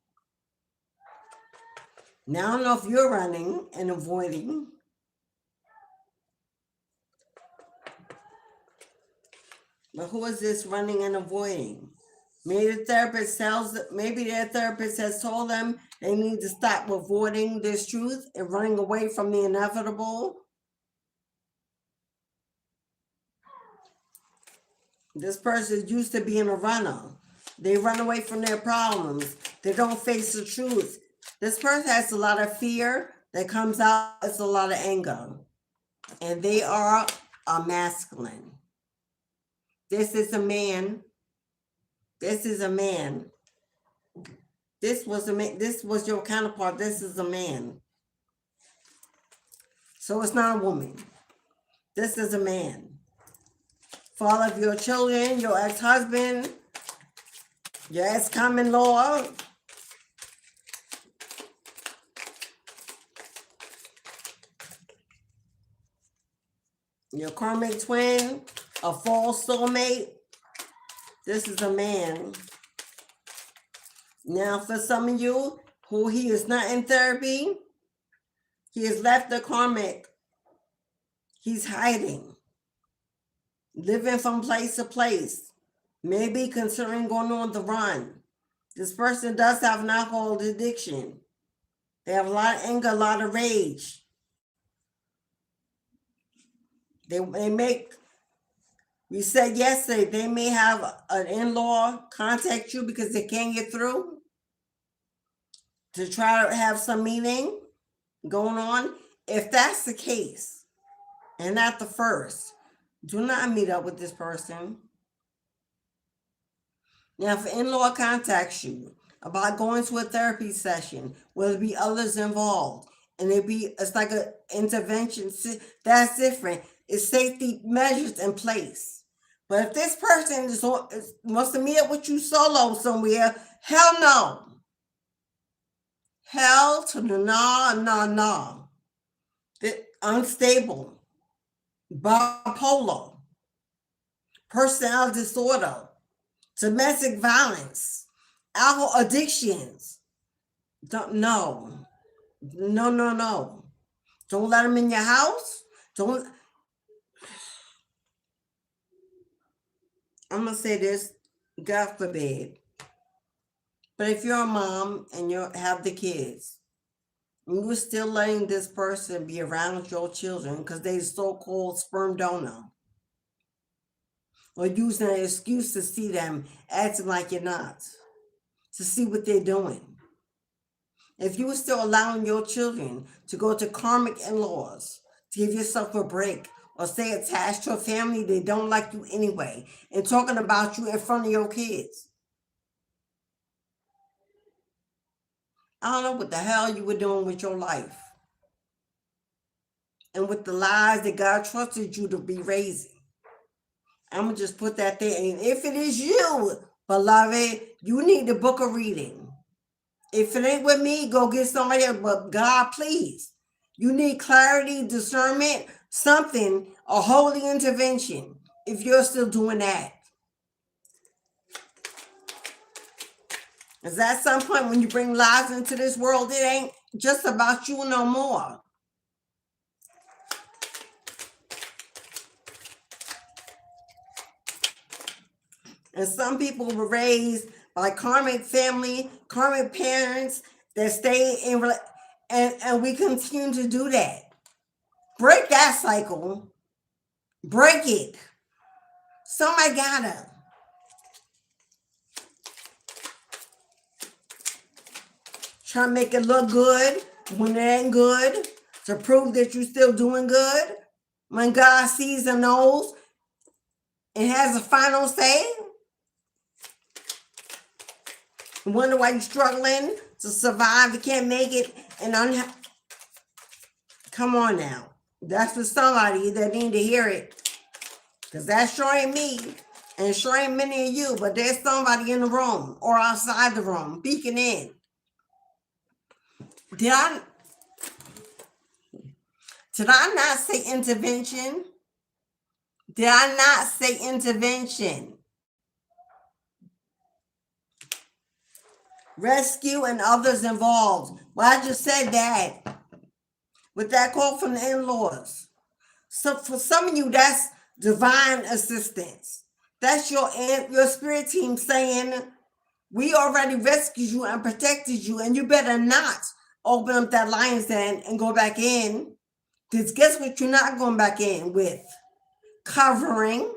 Now, I don't know if you're running and avoiding. But who is this running and avoiding? Maybe their therapist has told them they need to stop avoiding this truth and running away from the inevitable. This person is used to being a runner. They run away from their problems. They don't face the truth. This person has a lot of fear that comes out as a lot of anger. And they are a masculine. This is a man. This is a man. This was a man. This was your counterpart. This is a man. So it's not a woman. This is a man. Father of your children, your ex-husband, your ex-common law. Your karmic twin, a false soulmate. This is a man. Now, for some of you who he is not in therapy, he has left the karmic. He's hiding, living from place to place, maybe considering going on the run. This person does have an alcohol addiction. They have a lot of anger, a lot of rage. We said yesterday, they may have an in-law contact you because they can't get through to try to have some meeting going on. If that's the case, and not the first, do not meet up with this person. Now, if an in-law contacts you about going to a therapy session, will there be others involved? And it's like an intervention. That's different. It's safety measures in place. But if this person wants to meet up with you solo somewhere, hell no. Hell to the no. Unstable, bipolar, personality disorder, domestic violence, alcohol addictions. No. Don't let them in your house. Don't. I'm gonna say this, God forbid. But if you're a mom and you have the kids, and you're still letting this person be around your children because they're so-called sperm donor, or using an excuse to see them acting like you're not, to see what they're doing. If you were still allowing your children to go to karmic in-laws, to give yourself a break, or stay attached to a family that don't like you anyway, and talking about you in front of your kids, I don't know what the hell you were doing with your life and with the lies that God trusted you to be raising. I'm going to just put that there. And if it is you, beloved, you need to book a reading. If it ain't with me, go get somebody else. But God, please, you need clarity, discernment, something, a holy intervention if you're still doing that. Because at some point when you bring lies into this world, it ain't just about you no more. And some people were raised by karmic family, karmic parents that stay in, and we continue to do that. Break that cycle. Break it. Somebody gotta. Try to make it look good when it ain't good, to prove that you're still doing good. When God sees and knows and has a final say. You wonder why you're struggling to survive. You can't make it. And come on now. That's for somebody that need to hear it. Because that sure ain't me. And sure ain't many of you. But there's somebody in the room or outside the room peeking in. Did I not say intervention? Did I not say intervention? Rescue and others involved. Well, I just said that with that call from the in-laws. So for some of you, that's divine assistance. That's your spirit team saying, we already rescued you and protected you, and you better not open up that lion's den and go back in. Because guess what you're not going back in with? Covering.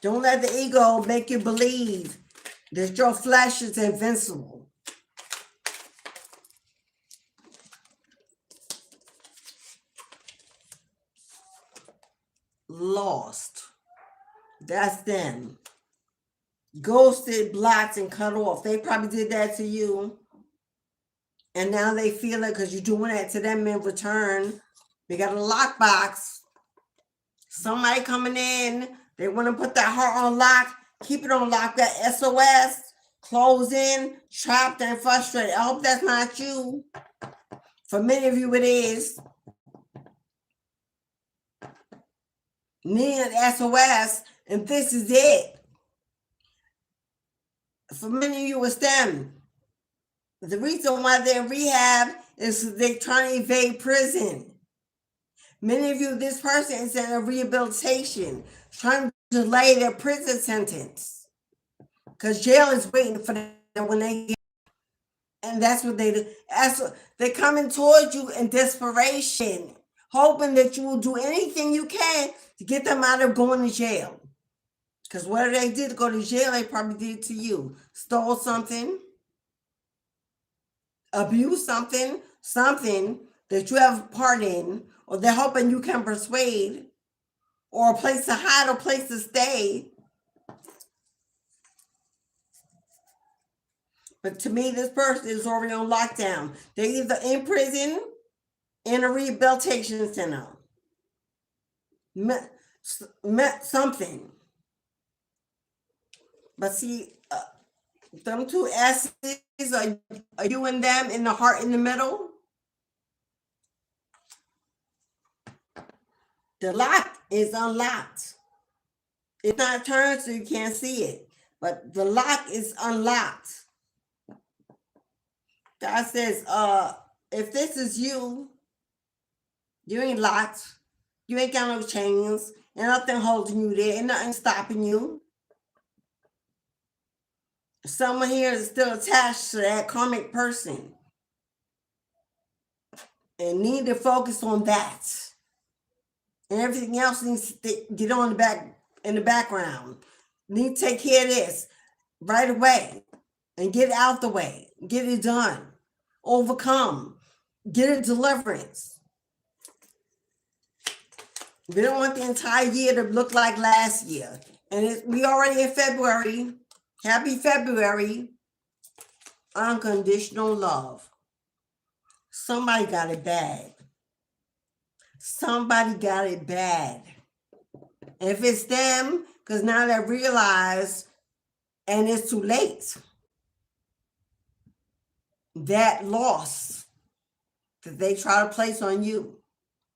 Don't let the ego make you believe that your flesh is invincible. Lost. That's them. Ghosted, blocked, and cut off. They probably did that to you. And now they feel it because you're doing that to them in return. They got a lockbox. Somebody coming in. They want to put that heart on lock. Keep it on lock. That SOS. Close in. Trapped and frustrated. I hope that's not you. For many of you, it is. Need SOS. And this is it. For many of you, it's them. The reason why they're in rehab is they're trying to evade prison. Many of you, this person is in a rehabilitation, trying to delay their prison sentence. Because jail is waiting for them when they get. And that's what they do. They're coming towards you in desperation, hoping that you will do anything you can to get them out of going to jail. Because whatever they did to go to jail, they probably did it to you. Stole something. Abuse something that you have a part in, or they're hoping you can persuade, or a place to hide, or a place to stay. But to me, this person is already on lockdown. They're either in prison in a rehabilitation center. Met something. But see, them two S's, are you and them in the heart in the middle? The lock is unlocked. It's not turned so you can't see it, but the lock is unlocked. God says, if this is you, you ain't locked. You ain't got no chains. And nothing holding you there. And nothing stopping you. Someone here is still attached to that karmic person. And need to focus on that. And everything else needs to get on in the background. Need to take care of this right away. And get it out the way. Get it done. Overcome. Get a deliverance. We don't want the entire year to look like last year. And we already in February. Happy February. Unconditional love. Somebody got it bad. Somebody got it bad. And if it's them, because now they realize, and it's too late, that loss that they try to place on you,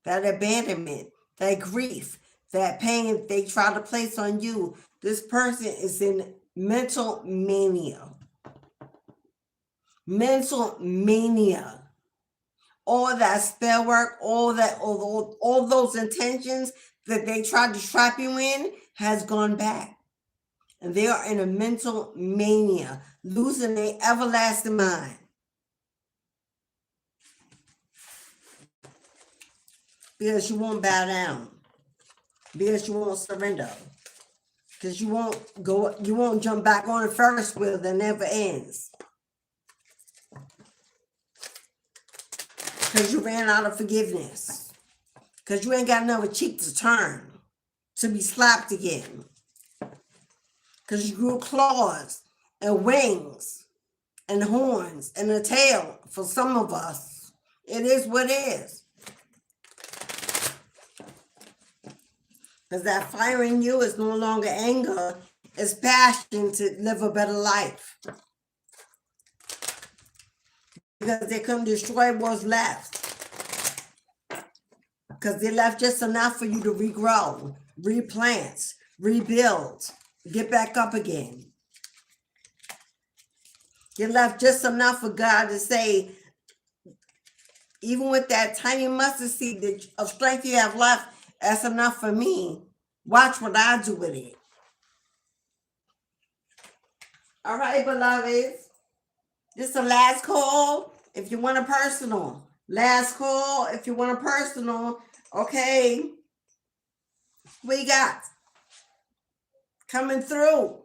that abandonment, that grief, that pain they try to place on you, this person is in mental mania. Mental mania. All that spell work, all those intentions that they tried to trap you in has gone back. And they are in a mental mania, losing their everlasting mind. Because you won't bow down. Because you won't surrender. Because you won't jump back on the Ferris wheel that never ends. Because you ran out of forgiveness. Because you ain't got another cheek to turn to be slapped again. Because you grew claws and wings and horns and a tail for some of us. It is what it is. Because that fire in you is no longer anger. It's passion to live a better life. Because they couldn't destroy what's left. Because they left just enough for you to regrow, replant, rebuild, get back up again. You left just enough for God to say, even with that tiny mustard seed of strength you have left, that's enough for me. Watch what I do with it. All right, beloveds. This is the last call if you want a personal. Last call if you want a personal. Okay. What you got? Coming through.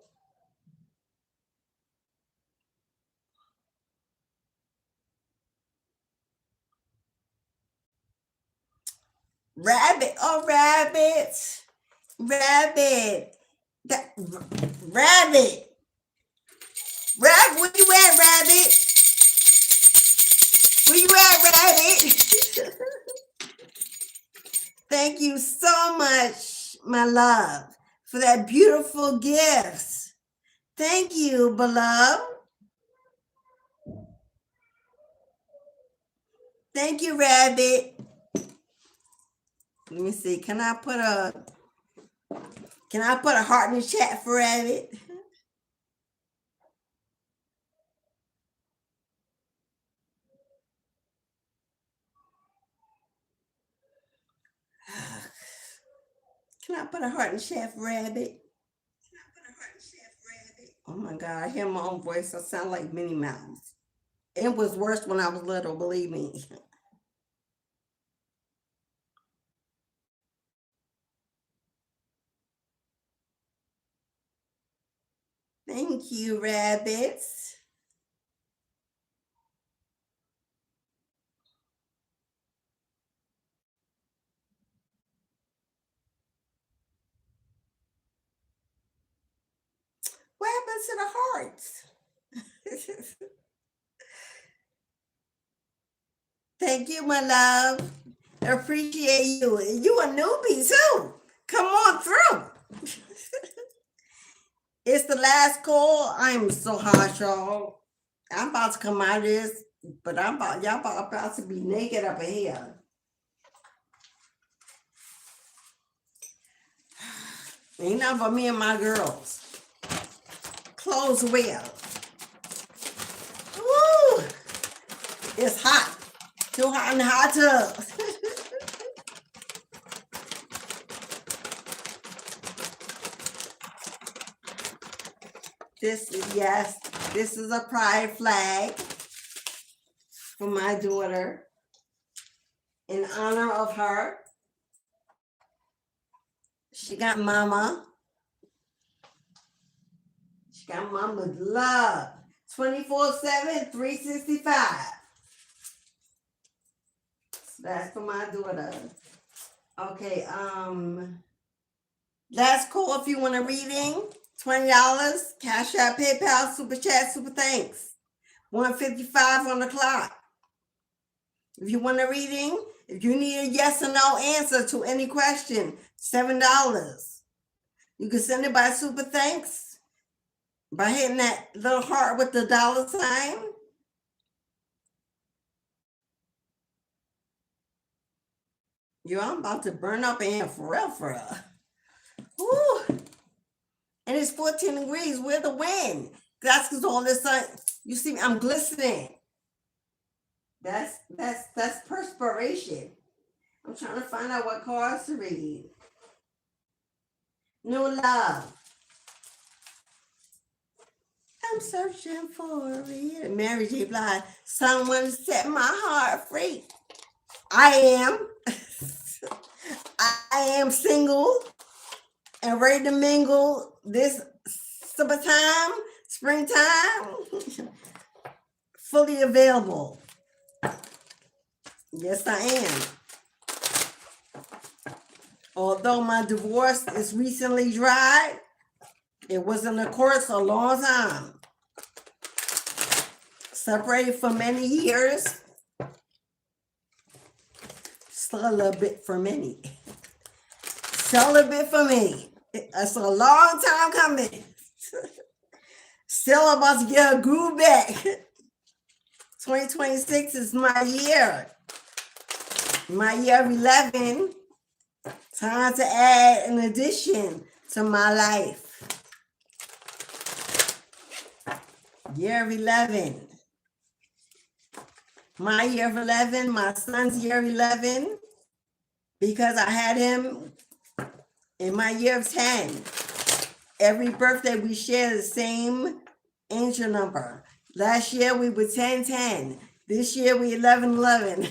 Rabbit. Oh, rabbit. Rabbit. Rabbit. Rabbit, where you at, rabbit? Where you at, rabbit? Thank you so much, my love, for that beautiful gift. Thank you, beloved. Thank you, rabbit. Let me see. Can I put a heart in the chat for rabbit? Can I put a heart in the chat for rabbit? Oh my God, I hear my own voice. I sound like Minnie Mouse. It was worse when I was little, believe me. Thank you, rabbits. What happened to the hearts? Thank you, my love. Appreciate you. You a newbie too. Come on through. It's the last call. I'm so hot, y'all. I'm about to come out of this, but y'all about to be naked up in here. Ain't nothing but me and my girls. Clothes wear. Woo! It's hot. Too hot in the hot tub. This is a pride flag for my daughter in honor of her. She got mama. She got mama's love. 24/7, 365. So that's for my daughter. Okay, last call if you want a reading. $20. Cashapp, PayPal, Super Chat, Super Thanks. 1:55 on the clock. If you want a reading, if you need a yes or no answer to any question, $7. You can send it by Super Thanks by hitting that little heart with the $sign. I'm about to burn up in here for real. Woo. And it's 14 degrees. Where the wind? That's because all this sun. You see me, I'm glistening. That's perspiration. I'm trying to find out what cards to read. New love. I'm searching for it. Mary J. Blige. Someone set my heart free. I am. I am single and ready to mingle this summertime, springtime. Fully available. Yes, I am. Although my divorce is recently dry, it was in the courts a long time. Separated for many years. Still a little bit for many. Still a bit for me. It's a long time coming. Still about to get a groove back. 2026 is my year. My year of 11. Time to add an addition to my life. Year of 11. My year of 11, my son's year of 11, because I had him in my year of 10. Every birthday we share the same angel number. Last year we were 10-10. This year we 11-11.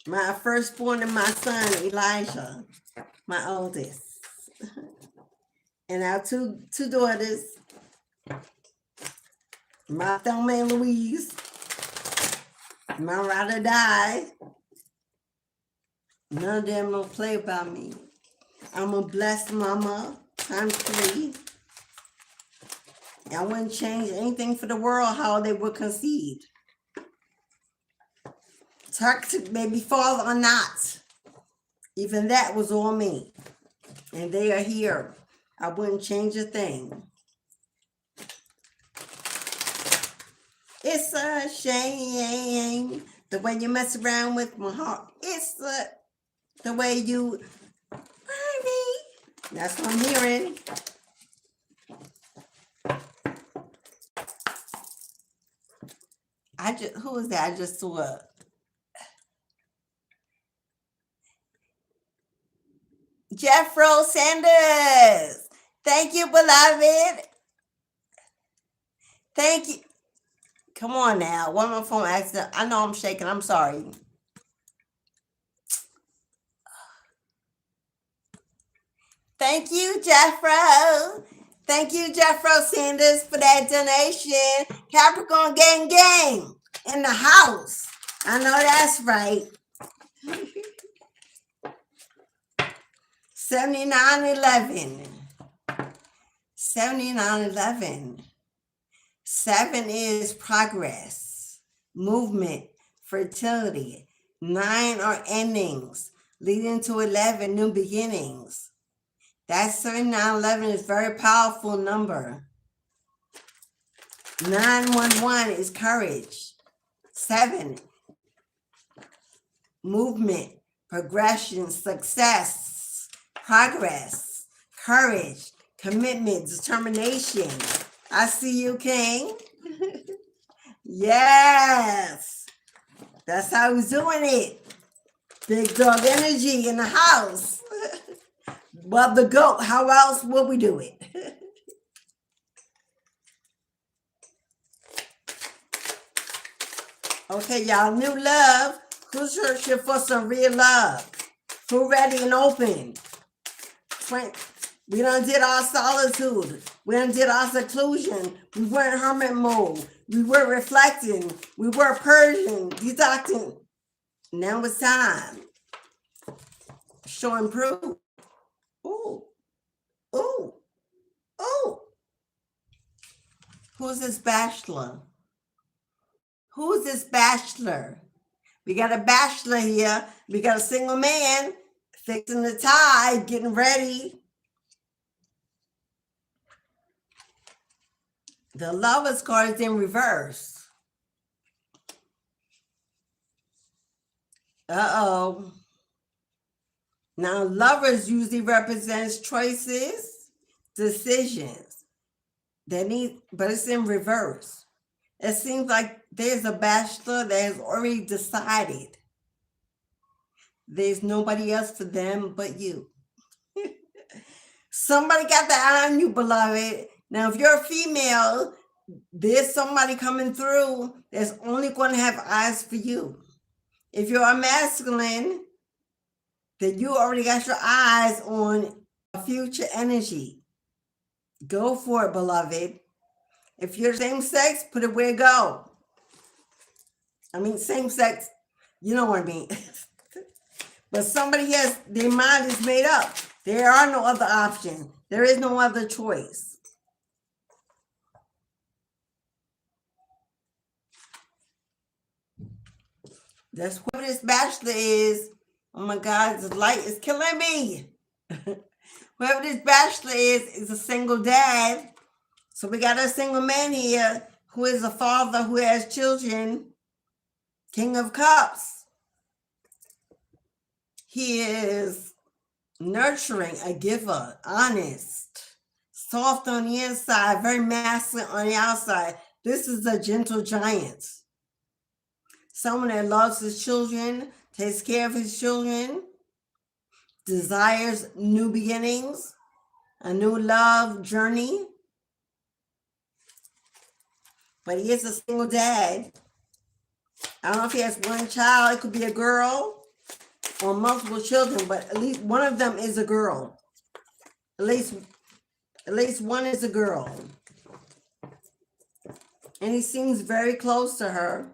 My firstborn and my son, Elijah, my oldest. And our two daughters, my Thelma and Louise, my ride or die. None of them don't play about me. I'm a blessed mama, times 3. I wouldn't change anything for the world how they were conceived. Toxic baby father or not. Even that was on me. And they are here. I wouldn't change a thing. It's a shame the way you mess around with my heart. It's the way you hurt me. That's what I'm hearing. Who was that? I just saw Jeffro Sanders. Thank you, beloved. Thank you. Come on now. One more phone accident. I know I'm shaking. I'm sorry. Thank you, Jeffro. Thank you, Jeffro Sanders, for that donation. Capricorn gang gang in the house. I know that's right. 7911. 7911. 7 is progress. movement, fertility. 9 are endings, leading to 11 new beginnings. That 7911 is a very powerful number. 911 is courage. 7, movement, progression, success, progress, courage, commitment, determination. I see you, King. Yes. That's how he's doing it. Big dog energy in the house. Well, the goat, how else would we do it? Okay, y'all, new love. Who's searching for some real love? Who ready and open? We done did our solitude. We done did our seclusion. We were in hermit mode. We were reflecting. We were purging, detoxing. Now it's time. Show and prove. Ooh. Ooh. Ooh. Who's this bachelor? Who's this bachelor? We got a bachelor here. We got a single man fixing the tie, getting ready. The Lovers card is in reverse. Uh-oh. Now, Lovers usually represents choices, decisions. But it's in reverse. It seems like there's a bachelor that has already decided there's nobody else for them but you. Somebody got the eye on you, beloved. Now, if you're a female, there's somebody coming through that's only going to have eyes for you. If you're a masculine, then you already got your eyes on a future energy. Go for it, beloved. If you're same sex, put it where it go. I mean, same sex, you know what I mean. But somebody has, their mind is made up. There are no other options. There is no other choice. That's what this bachelor is. Oh my God, this light is killing me. Whoever this bachelor is a single dad. So we got a single man here who is a father who has children. King of Cups. He is nurturing, a giver, honest, soft on the inside, very masculine on the outside. This is a gentle giant. Someone that loves his children, takes care of his children, desires new beginnings, a new love journey. But he is a single dad. I don't know if he has one child. It could be a girl or multiple children, but at least one of them is a girl. At least one is a girl. And he seems very close to her.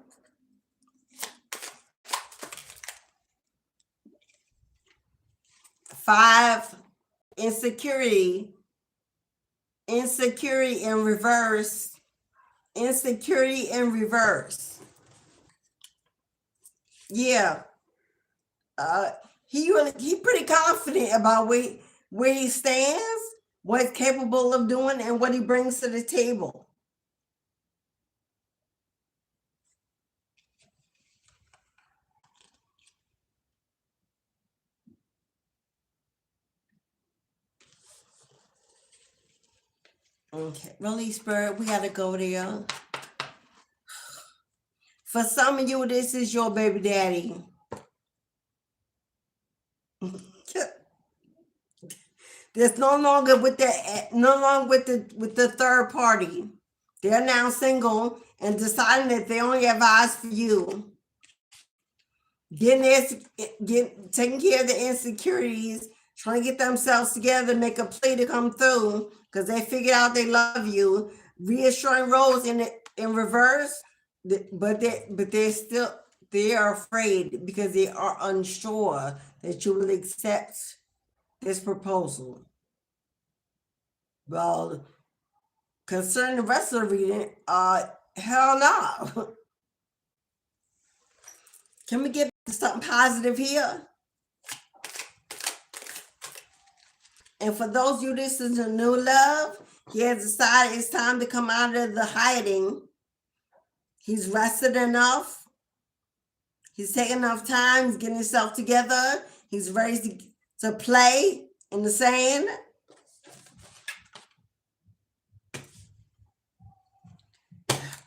Five, insecurity. Insecurity in reverse. Insecurity in reverse. Yeah. He pretty confident about where he stands, what he's capable of doing, and what he brings to the table. Okay, release spirit, we gotta go there. For some of you, this is your baby daddy. There's no longer with the third party. They're now single and deciding that they only have eyes for you. Taking care of the insecurities, trying to get themselves together, make a play to come through because they figured out they love you. Reassuring roles in reverse, but they are afraid because they are unsure that you will accept this proposal. Well, concerning the rest of the reading, hell no. Can we get to something positive here? And for those of you listening to New Love, he has decided it's time to come out of the hiding. He's rested enough. He's taking enough time. He's getting himself together. He's ready to play in the sand.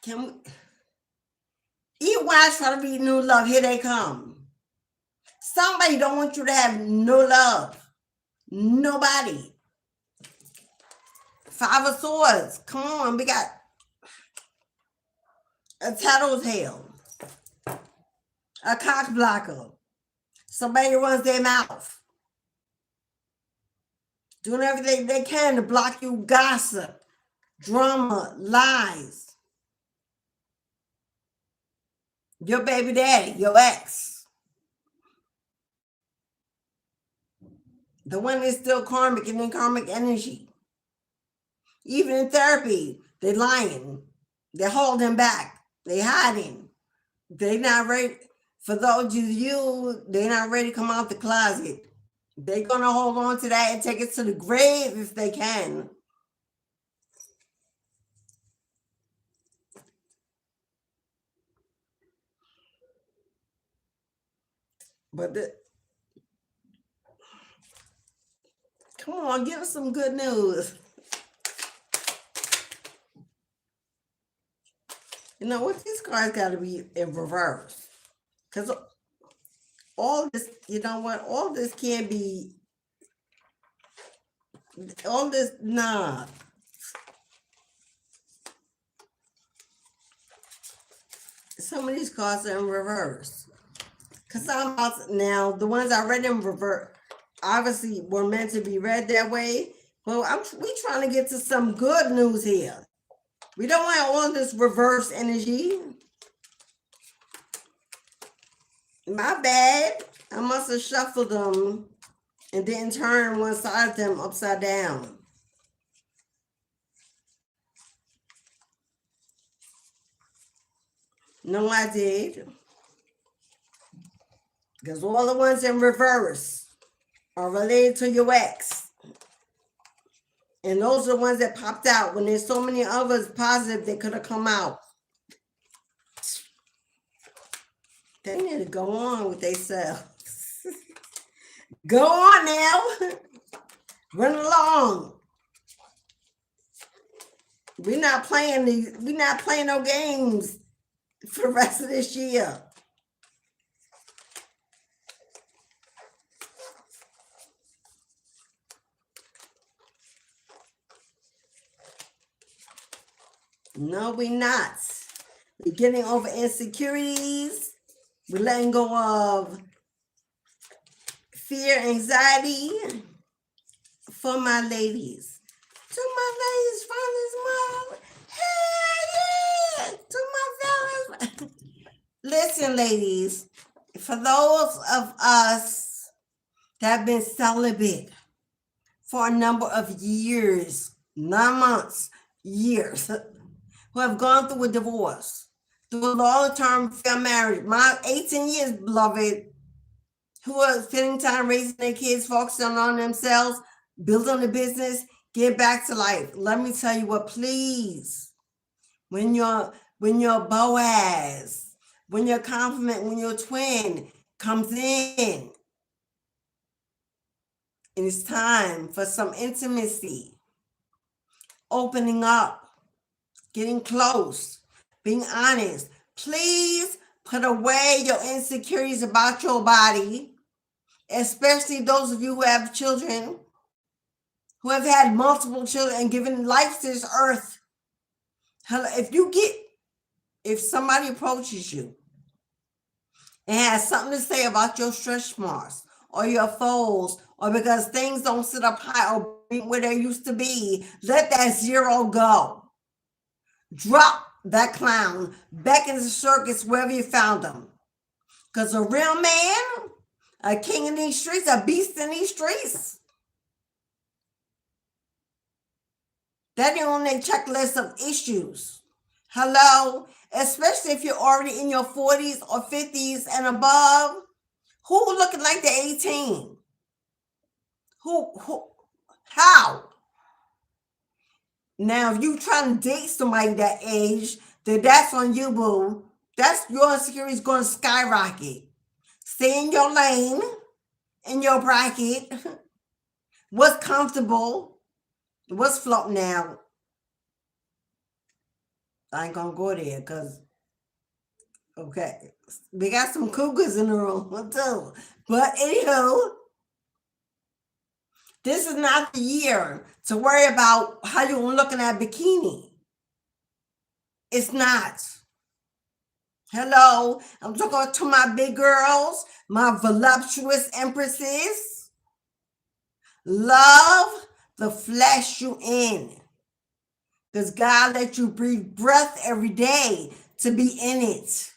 Can we? Even when I try to read New Love, here they come. Somebody don't want you to have no love. Nobody. Five of Swords. Come on, we got a tattletale. A cock blocker. Somebody who runs their mouth. Doing everything they can to block you, gossip, drama, lies. Your baby daddy, your ex. The one that's still karmic and in karmic energy. Even in therapy, they're lying. They're holding back. They're hiding. They're not ready. For those of you, they're not ready to come out the closet. They're going to hold on to that and take it to the grave if they can. But come on, give us some good news. You know what? These cards got to be in reverse. Because all this, you know what? All this can't be, all this, nah. Some of these cards are in reverse. Because now, the ones I read in reverse, obviously were meant to be read that way. But we trying to get to some good news here. We don't want all this reverse energy. My bad. I must have shuffled them and didn't turn one side of them upside down. No, I did. Because all the ones in reverse are related to your ex. And those are the ones that popped out when there's so many others positive that could have come out. They need to go on with themselves. Go on now. Run along. We're not playing no games for the rest of this year. No, we're not. We're getting over insecurities. We're letting go of fear, anxiety. For my ladies. To my ladies from this month. Hey, yeah. To my fellas. Listen, ladies. For those of us that have been celibate for a number of years, not months, years, who have gone through a divorce, through a long-term fair marriage, my 18 years, beloved, who are spending time raising their kids, focusing on themselves, building a business, get back to life. Let me tell you what, please, when your Boaz, when your compliment, when your twin comes in, and it's time for some intimacy, opening up, getting close, being honest. Please put away your insecurities about your body, especially those of you who have children, who have had multiple children and given life to this earth. If somebody approaches you and has something to say about your stretch marks or your folds, or because things don't sit up high or where they used to be, let that zero go. Drop that clown back into the circus wherever you found them. Because a real man, a king in these streets, a beast in these streets, that ain't on their checklist of issues. Hello? especially if you're already in your 40s or 50s and above. Who looking like they're 18? Who, how? Now, if you trying to date somebody that age, then that's on you, boo. That's your insecurity is going to skyrocket. Stay in your lane, in your bracket. What's comfortable? What's floating out? I ain't gonna go there because, okay, we got some cougars in the room too. But anywho, this is not the year to worry about how you're looking at bikini. It's not. Hello, I'm talking to my big girls, my voluptuous empresses. Love the flesh you in. Because God let you breathe breath every day to be in it.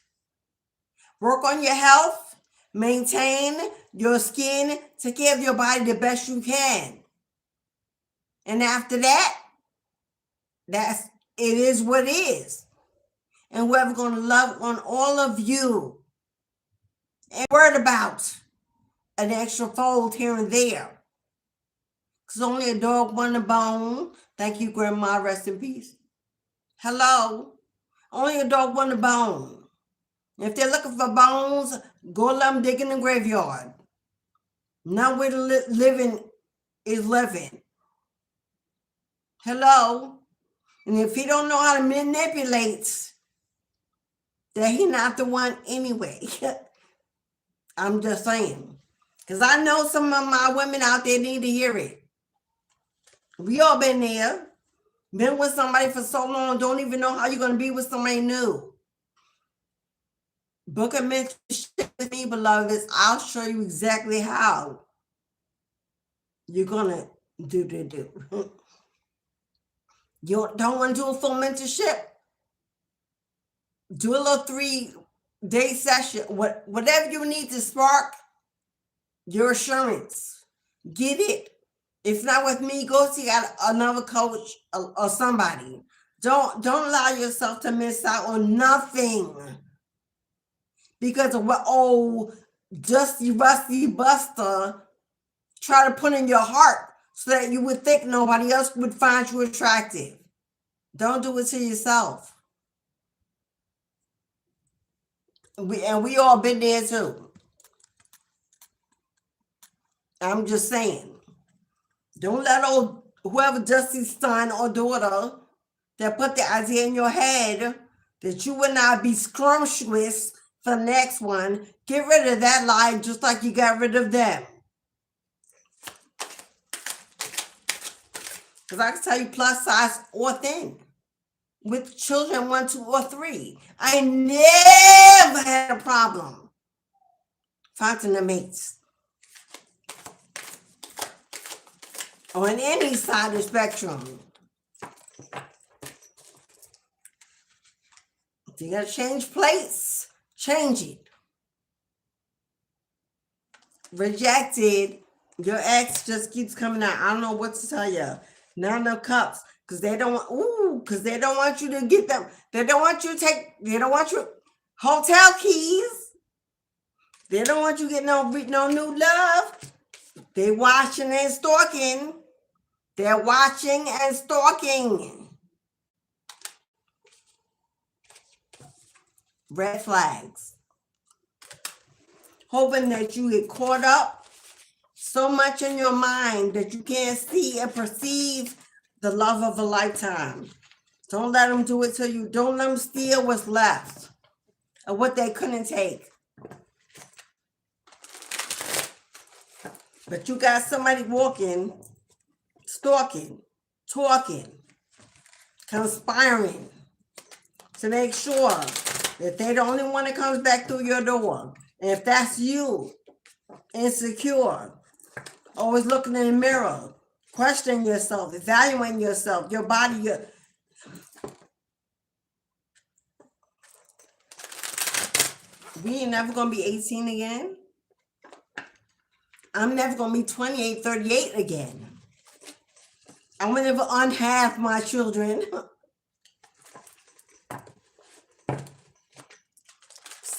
Work on your health, maintain your skin, take care of your body the best you can. And after that, it is what it is. And we're going to love on all of you. And worried about an extra fold here and there. Because only a dog want a bone. Thank you, Grandma. Rest in peace. Hello. Only a dog want a bone. If they're looking for bones, go let them dig in the graveyard. Not where the living is living. Hello. And if he don't know how to manipulate, then he not the one anyway. I'm just saying. Because I know some of my women out there need to hear it. We all been there. Been with somebody for so long, don't even know how you're going to be with somebody new. Book a mentorship with me, beloveds. I'll show you exactly how you're going to do. You don't want to do a full mentorship? Do a little 3-day session. Whatever you need to spark your assurance. Get it. If not with me, go see another coach or somebody. Don't allow yourself to miss out on nothing because of what old dusty rusty buster try to put in your heart so that you would think nobody else would find you attractive. Don't do it to yourself. We all been there too. I'm just saying. Don't let whoever Dusty's son or daughter that put the idea in your head that you would not be scrumptious for the next one. Get rid of that lie just like you got rid of them. Because I can tell you plus size or thin. With children 1, 2, or 3. I never had a problem finding the mates. On any side of the spectrum. If you gotta change plates, change it. Rejected. Your ex just keeps coming out. I don't know what to tell you. None of cups. Because they don't want you to get them. They don't want you hotel keys. They don't want you to get no new love. They watching and stalking. They're watching and stalking. Red flags. Hoping that you get caught up so much in your mind that you can't see and perceive the love of a lifetime. Don't let them do it to you. Don't let them steal what's left of what they couldn't take. But you got somebody walking, stalking, talking, conspiring to make sure that they're the only one that comes back through your door. And if that's you, insecure, always looking in the mirror, questioning yourself, evaluating yourself, your body, we ain't never going to be 18 again. I'm never going to be 28, 38 again. I'm going to never unhalf my children.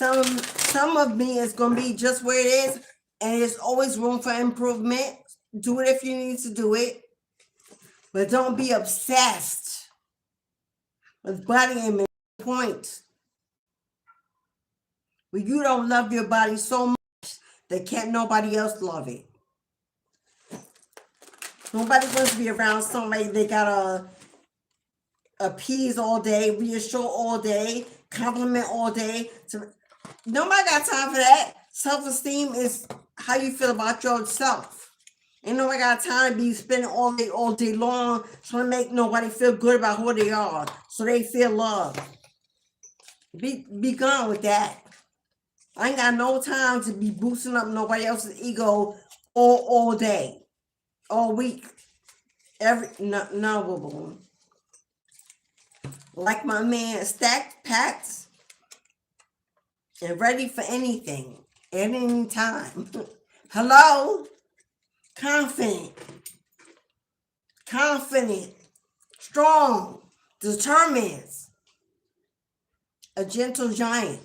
some of me is going to be just where it is, and there's always room for improvement. Do it if you need to do it, but don't be obsessed with body image. Point where you don't love your body so much that can't nobody else love it. Nobody wants to be around somebody they gotta appease all day, reassure all day, compliment all day. Nobody got time for that. Self-esteem is how you feel about yourself. Ain't nobody got time to be spending all day long trying to make nobody feel good about who they are, so they feel loved. Be gone with that. I ain't got no time to be boosting up nobody else's ego all day, all week, no. Like my man, stacked, packed, and ready for anything at any time. Hello? Confident, strong, determined, a gentle giant.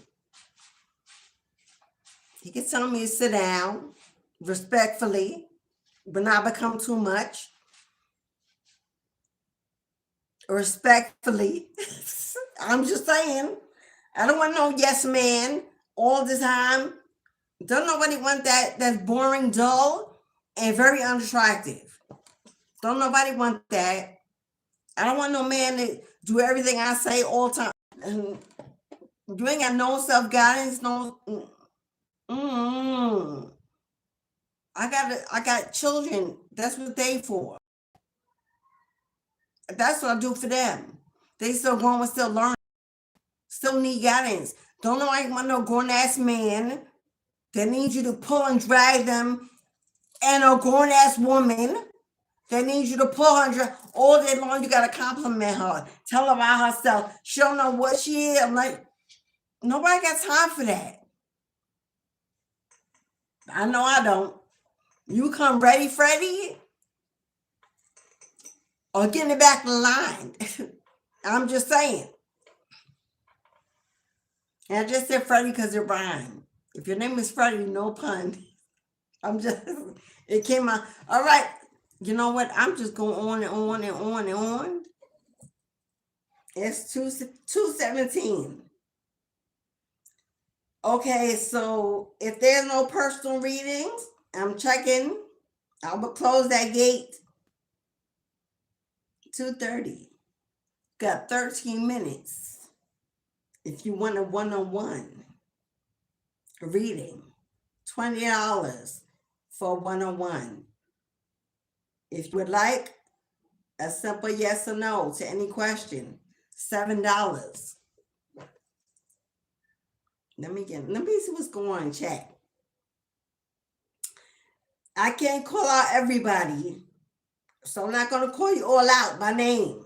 He can tell me to sit down respectfully, but not become too much. Respectfully. I'm just saying. I don't want no yes man all the time. Don't nobody want that. That's boring, dull, and very unattractive. Don't nobody want that. I don't want no man to do everything I say all the time. And you ain't got no self-guidance, no. I got children. That's what they for. That's what I do for them. They still growing, still learning, still need guidance. Don't know I want no grown-ass man that needs you to pull and drag them, and a grown-ass woman that needs you to pull her all day long. You got to compliment her. Tell her about herself. She don't know what she is. I'm like, nobody got time for that. I know I don't. You come ready, Freddie, or get in the back of the line. I'm just saying. And I just said Freddie because it rhymed. If your name is Freddie, no pun. It came out. All right. You know what? I'm just going on and on and on and on. It's 2:17. Okay, so if there's no personal readings, I'm checking. I will close that gate. 2:30. Got 13 minutes. If you want a one-on-one reading, $20 for one-on-one. If you would like a simple yes or no to any question, $7. Let me see what's going on in chat. I can't call out everybody, so I'm not going to call you all out by name.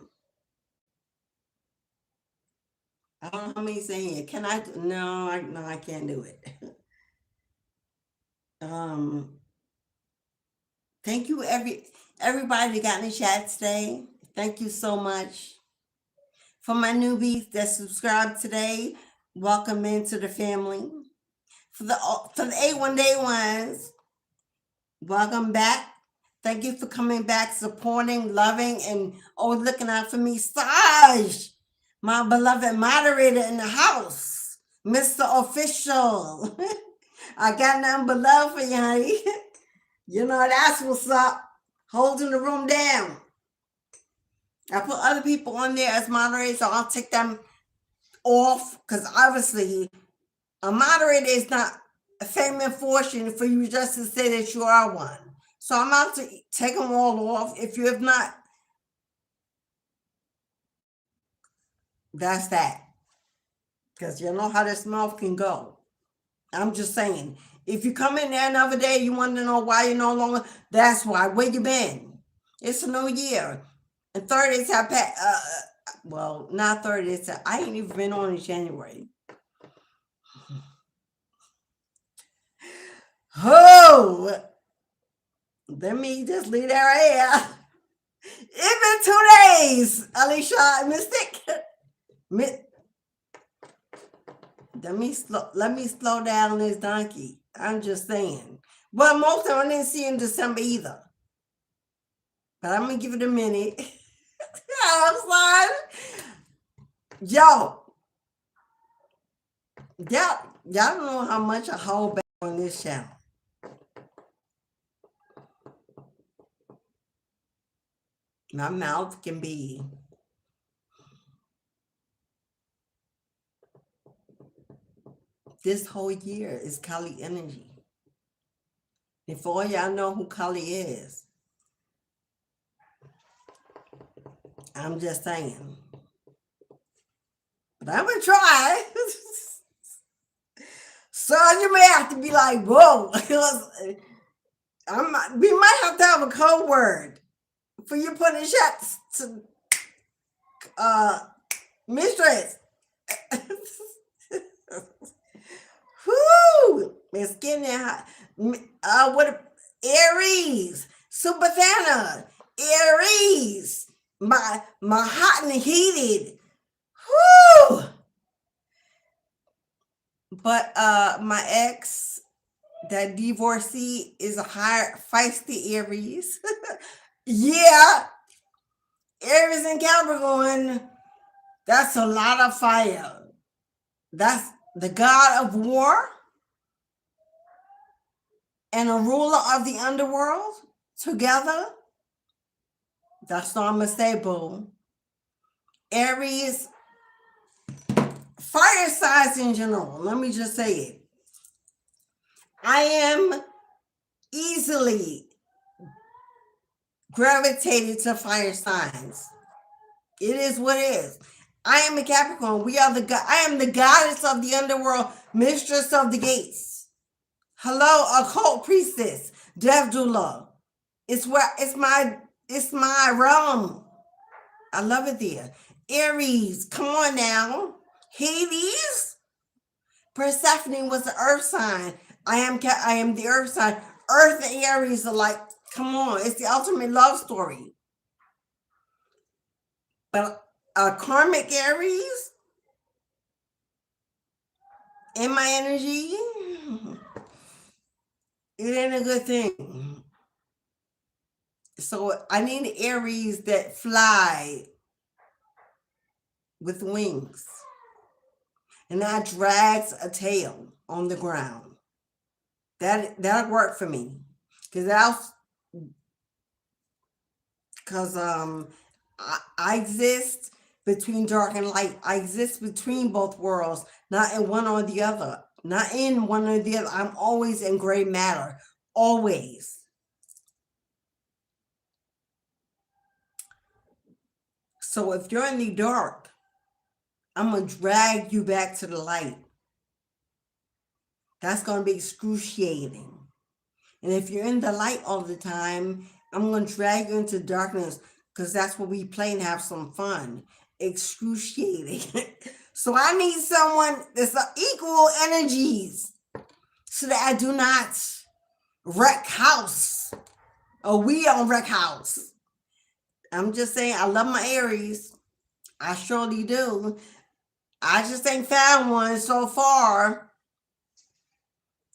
I don't know how many saying it. Can I? No, I can't do it. Thank you, everybody that got in the chat today. Thank you so much. For my newbies that subscribed today, welcome into the family. For the A1 Day ones, welcome back. Thank you for coming back, supporting, loving, and always looking out for me. Saj, my beloved moderator in the house, Mr. Official. I got nothing but love for you, honey. You know, that's what's up. Holding the room down. I put other people on there as moderators, so I'll take them off, because obviously a moderator is not a fame and fortune for you just to say that you are one. So I'm out to take them all off. If you have not, that's that. Because you know how this mouth can go. I'm just saying. If you come in there another day, you want to know why you're no longer, that's why. Where you been? It's a new year. And 30 days have passed. Well, not 30 days. I ain't even been on in January. Oh, let me just leave that right here. It's been 2 days, Alicia Mystic. Let me slow down on this donkey. I'm just saying. Well, most of them I didn't see in December either. But I'm gonna give it a minute. I'm sorry. Yo, y'all don't know how much I hold back on this channel. My mouth can be this whole year is Kali energy. If all y'all know who Kali is, I'm just saying. But I'm gonna try. So you may have to be like, whoa. We might have to have a code word for you putting shots to mistress. Whoo! It's getting hot. What Aries, Superthana, Aries, my hot and heated. Whoo! But my ex, that divorcee, is a higher feisty Aries. Yeah, Aries and Capricorn. That's a lot of fire. That's the god of war and a ruler of the underworld together. That's all I'm gonna say, boo. Aries, fire signs in general. Let me just say it. I am easily gravitated to fire signs. It is what it is. I am a Capricorn. I am the goddess of the underworld, mistress of the gates. Hello, occult priestess, death doula. It's my realm. I love it there. Aries, come on now. Hades, Persephone was the earth sign. I am the earth sign. Earth and Aries are like, come on, it's the ultimate love story. But karmic Aries in my energy, it ain't a good thing. So I need Aries that fly with wings and that drags a tail on the ground. That'll work for me, because I exist between dark and light. I exist between both worlds, not in one or the other. Not in one or the other. I'm always in gray matter. Always. So if you're in the dark, I'm going to drag you back to the light. That's going to be excruciating. And if you're in the light all the time, I'm going to drag you into darkness, because that's what we play and have some fun. Excruciating. So I need someone that's equal energies so that I do not wreck house, or we don't wreck house. I'm just saying, I love my Aries. I surely do. I just ain't found one so far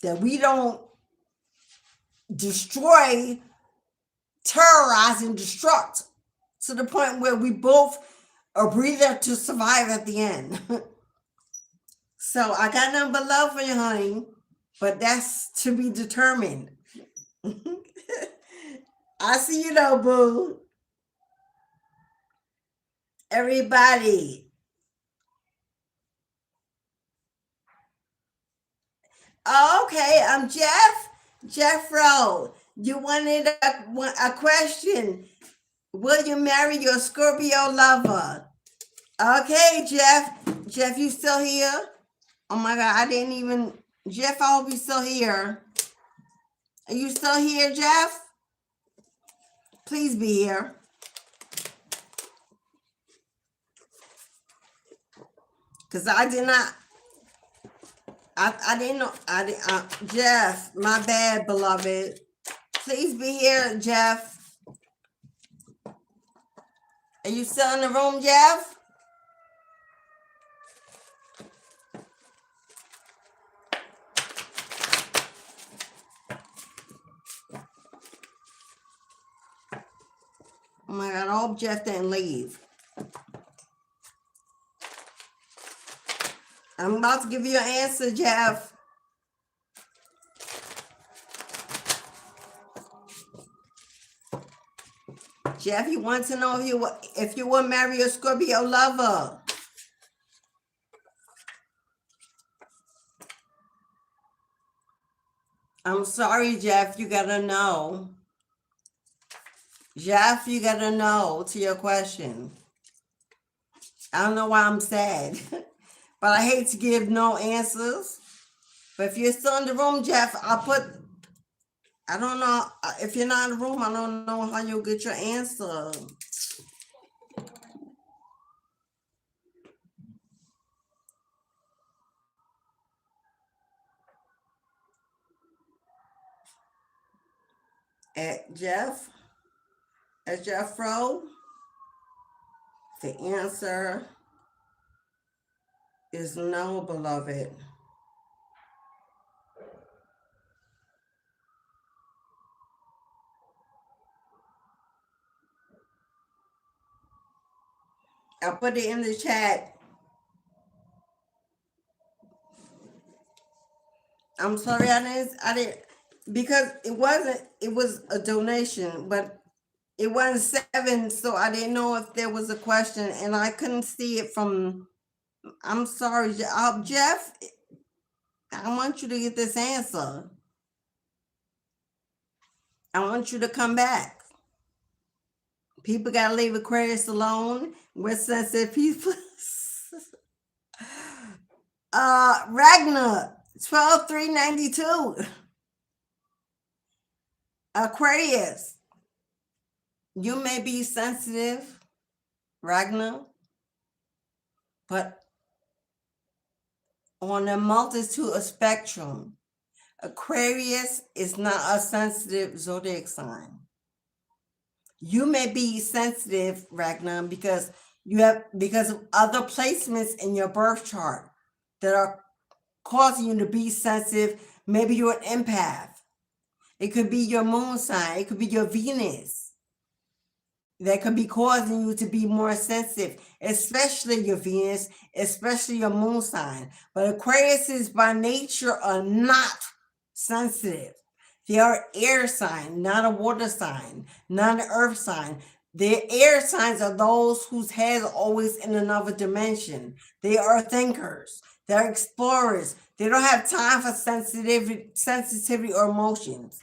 that we don't destroy, terrorize, and destruct to the point where we both are breathing to survive at the end. So I got nothing but love for you, honey, but that's to be determined. I see you though, boo. Everybody. Okay, I'm Jeffro. You wanted a question. Will you marry your Scorpio lover? Okay, Jeff, you still here? Oh my God, I didn't even. Jeff, I hope you're still here. Are you still here, Jeff? Please be here. Because I did not. I didn't know. Jeff, my bad, beloved. Please be here, Jeff. Are you still in the room, Jeff? Oh my God, I hope Jeff didn't leave. I'm about to give you an answer, Jeff. Jeff, you want to know if you will marry a Scorpio lover. I'm sorry, Jeff, you gotta know. Jeff, you gotta know to your question. I don't know why I'm sad, but I hate to give no answers. But if you're still in the room, Jeff, I don't know, if you're not in the room, I don't know how you'll get your answer. At Jeffro, the answer is no, beloved. I put it in the chat. I'm sorry, I didn't, because it was a donation, but it wasn't 7, so I didn't know if there was a question, and I couldn't see it from, I'm sorry, Jeff, I want you to get this answer. I want you to come back. People got to leave Aquarius alone. We're sensitive people. Ragnar, 12-3-92. Aquarius, you may be sensitive, Ragnar, but on a multitude of spectrum, Aquarius is not a sensitive zodiac sign. You may be sensitive, Ragnar, because of other placements in your birth chart that are causing you to be sensitive. Maybe you're an empath. It could be your moon sign. It could be your Venus that could be causing you to be more sensitive, especially your Venus, especially your moon sign. But Aquariuses by nature are not sensitive. They are air sign, not a water sign, not an earth sign. The air signs are those whose heads are always in another dimension. They are thinkers. They're explorers. They don't have time for sensitivity or emotions.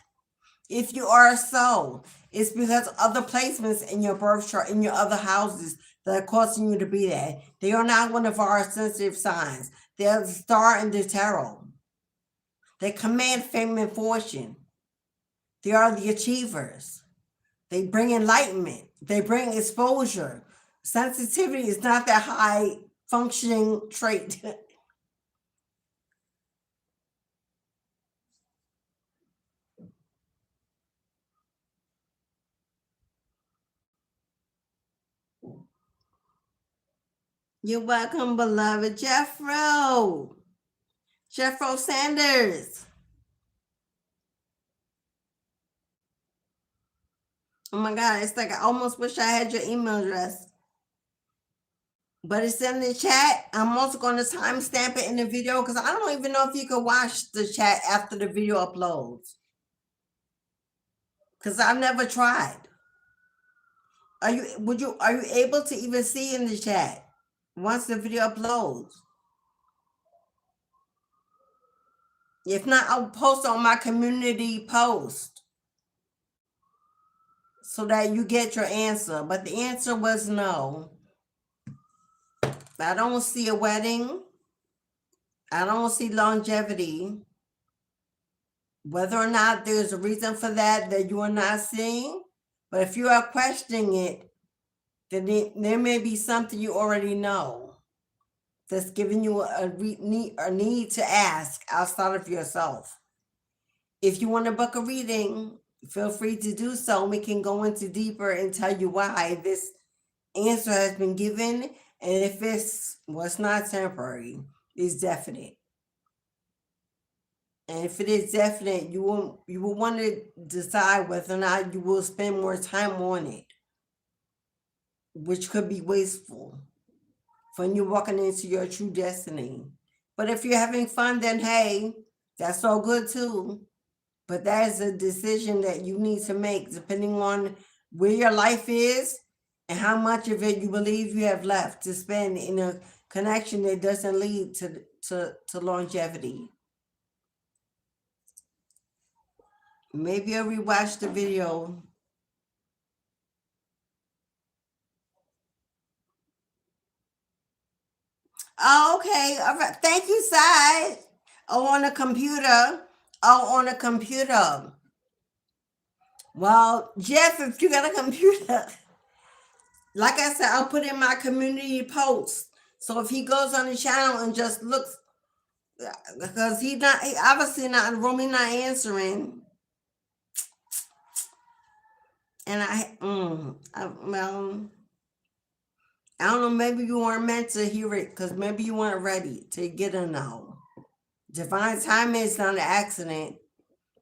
If you are so, it's because other placements in your birth chart, in your other houses, that are causing you to be there. They are not one of our sensitive signs. They're the star in the tarot. They command fame and fortune. They are the achievers. They bring enlightenment. They bring exposure. Sensitivity is not that high functioning trait. You're welcome, beloved Jeffro Sanders. Oh my God, it's like I almost wish I had your email address. But it's in the chat. I'm also going to timestamp it in the video because I don't even know if you can watch the chat after the video uploads. Because I've never tried. Are you able to even see in the chat once the video uploads? If not, I'll post on my community post so that you get your answer. But the answer was no. I don't see a wedding. I don't see longevity. Whether or not there's a reason for that you are not seeing, but if you are questioning it, then there may be something you already know that's giving you a need to ask outside of yourself. If you want to book a reading, feel free to do so. We can go into deeper and tell you why this answer has been given, and if it's not temporary, it's definite. And if it is definite, you will want to decide whether or not you will spend more time on it. which could be wasteful when you're walking into your true destiny. But if you're having fun, then hey, that's all good too. But that is a decision that you need to make depending on where your life is and how much of it you believe you have left to spend in a connection that doesn't lead to longevity. Maybe I'll rewatch the video. Oh, okay. All right. Thank you, Sai. Oh, on a computer. Oh, on a computer. Well, Jeff, if you got a computer, like I said, I'll put in my community post. So if he goes on the channel and just looks, because he obviously not in the room, he's not answering. And well, I don't know, maybe you weren't meant to hear it because maybe you weren't ready to get a no. Divine timing is not an accident.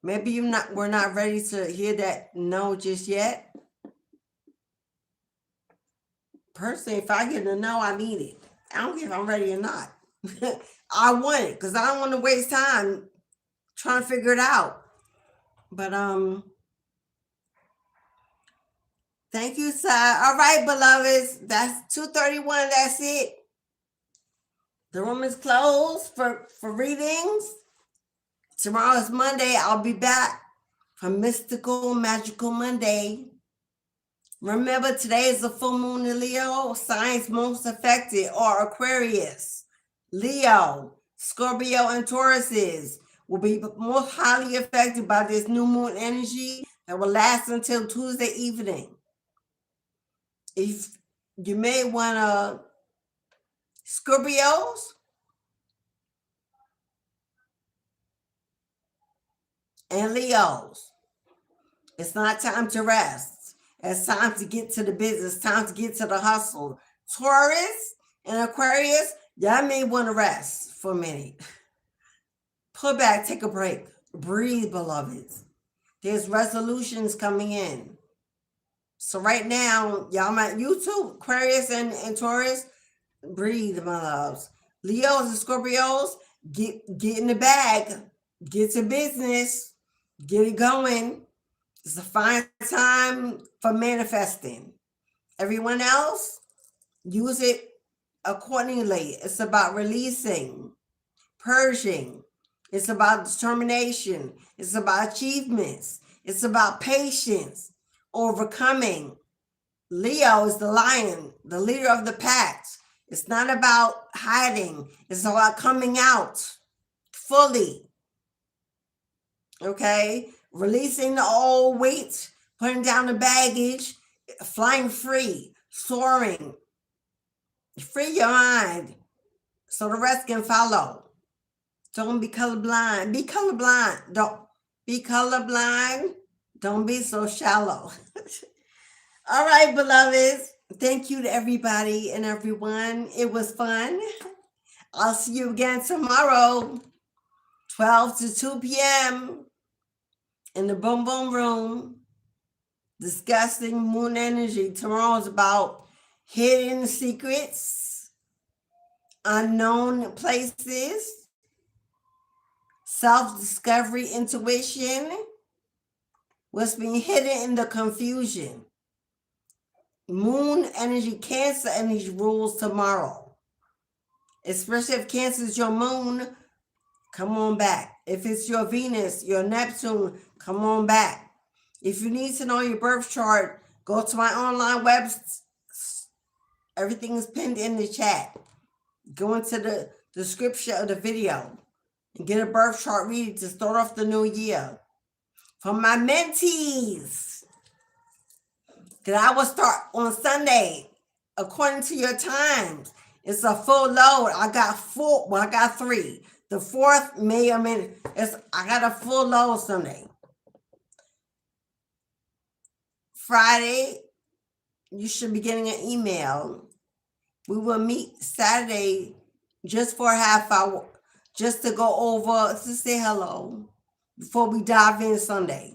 Maybe we're not ready to hear that no just yet. Personally, if I get a no, I need it. I don't care if I'm ready or not. I want it because I don't want to waste time trying to figure it out. But thank you, Si. All right, beloveds. That's 2:31. That's it. The room is closed for readings. Tomorrow is Monday. I'll be back for Mystical Magical Monday. Remember, today is the full moon in Leo. Signs most affected are Aquarius, Leo, Scorpio, and Tauruses will be most highly affected by this new moon energy that will last until Tuesday evening. If you may want to, Scorpios, and Leos, it's not time to rest. It's time to get to the business, time to get to the hustle. Taurus and Aquarius, y'all may want to rest for a minute. Pull back, take a break. Breathe, beloveds. There's resolutions coming in. So right now, y'all might, you too, Aquarius and Taurus, breathe, my loves. Leos and Scorpios, get in the bag. Get to business. Get it going. It's a fine time for manifesting. Everyone else, use it accordingly. It's about releasing, purging. It's about determination. It's about achievements. It's about patience, overcoming. Leo is the lion, the leader of the pack. It's not about hiding. It's about coming out fully. Okay? Releasing the old weight, putting down the baggage, flying free, soaring. Free your mind so the rest can follow. Don't be colorblind. Be colorblind. Don't be colorblind. Don't be so shallow. All right, beloveds. Thank you to everybody and everyone. It was fun. I'll see you again tomorrow, 12 to 2 p.m. in the Boom Boom Room, discussing moon energy. Tomorrow's about hidden secrets, unknown places, self-discovery, intuition, what's being hidden in the confusion. Moon energy, Cancer energy rules tomorrow. Especially if Cancer is your moon, come on back. If it's your Venus, your Neptune, come on back. If you need to know your birth chart, go to my online website. Everything is pinned in the chat. Go into the description of the video and get a birth chart reading to start off the new year. For my mentees, that I will start on Sunday according to your times. It's a full load. I got three. The fourth may or may I got a full load Sunday. Friday, you should be getting an email. We will meet Saturday just for a half hour, just to go over, to say hello before we dive in Sunday.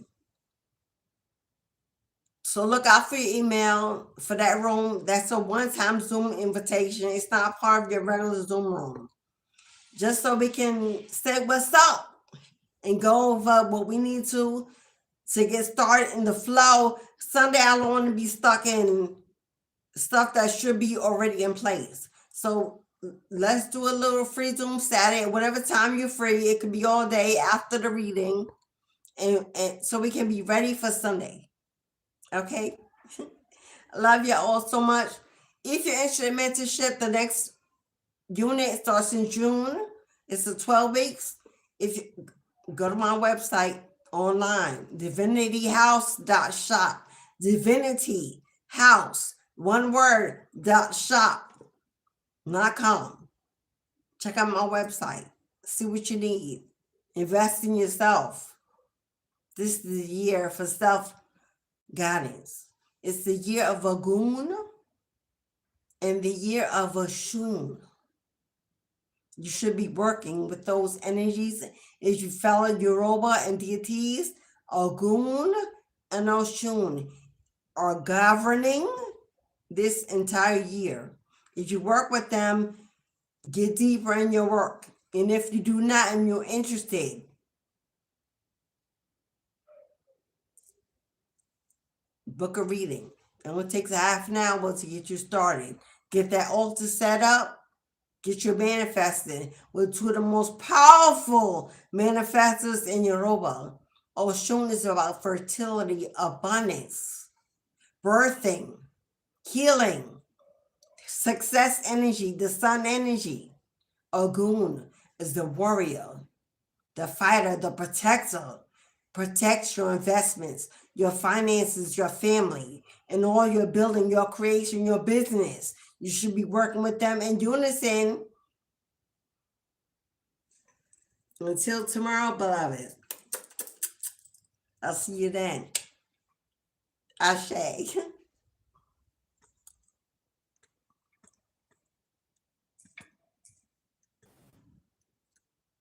So look out for your email for that room. That's a one-time Zoom invitation. It's not part of your regular Zoom room. Just so we can say what's up and go over what we need to get started in the flow. Sunday, I don't want to be stuck in stuff that should be already in place. So let's do a little free Zoom Saturday, whatever time you're free. It could be all day after the reading, and so we can be ready for Sunday. Okay. I love you all so much. If you're interested in mentorship, the next unit starts in June. It's the 12 weeks. If you go to my website online, divinityhouse.shop, divinity house, one word, .shop.com. Check out my website. See what you need. Invest in yourself. This is the year for self-guidance. It's the year of Ogun and the year of Oshun. You should be working with those energies. If you follow Yoruba and deities, Ogun and Oshun are governing this entire year. If you work with them, get deeper in your work. And if you do not and you're interested, book a reading. It only takes a half an hour to get you started. Get that altar set up. Get your manifesting with two of the most powerful manifestors in Yoruba. Oshun is about fertility, abundance, birthing, healing, success energy, the sun energy. Ogun is the warrior, the fighter, the protector. Protects your investments, your finances, your family, and all your building, your creation, your business. You should be working with them in unison. Until tomorrow, beloved. I'll see you then. Ashe.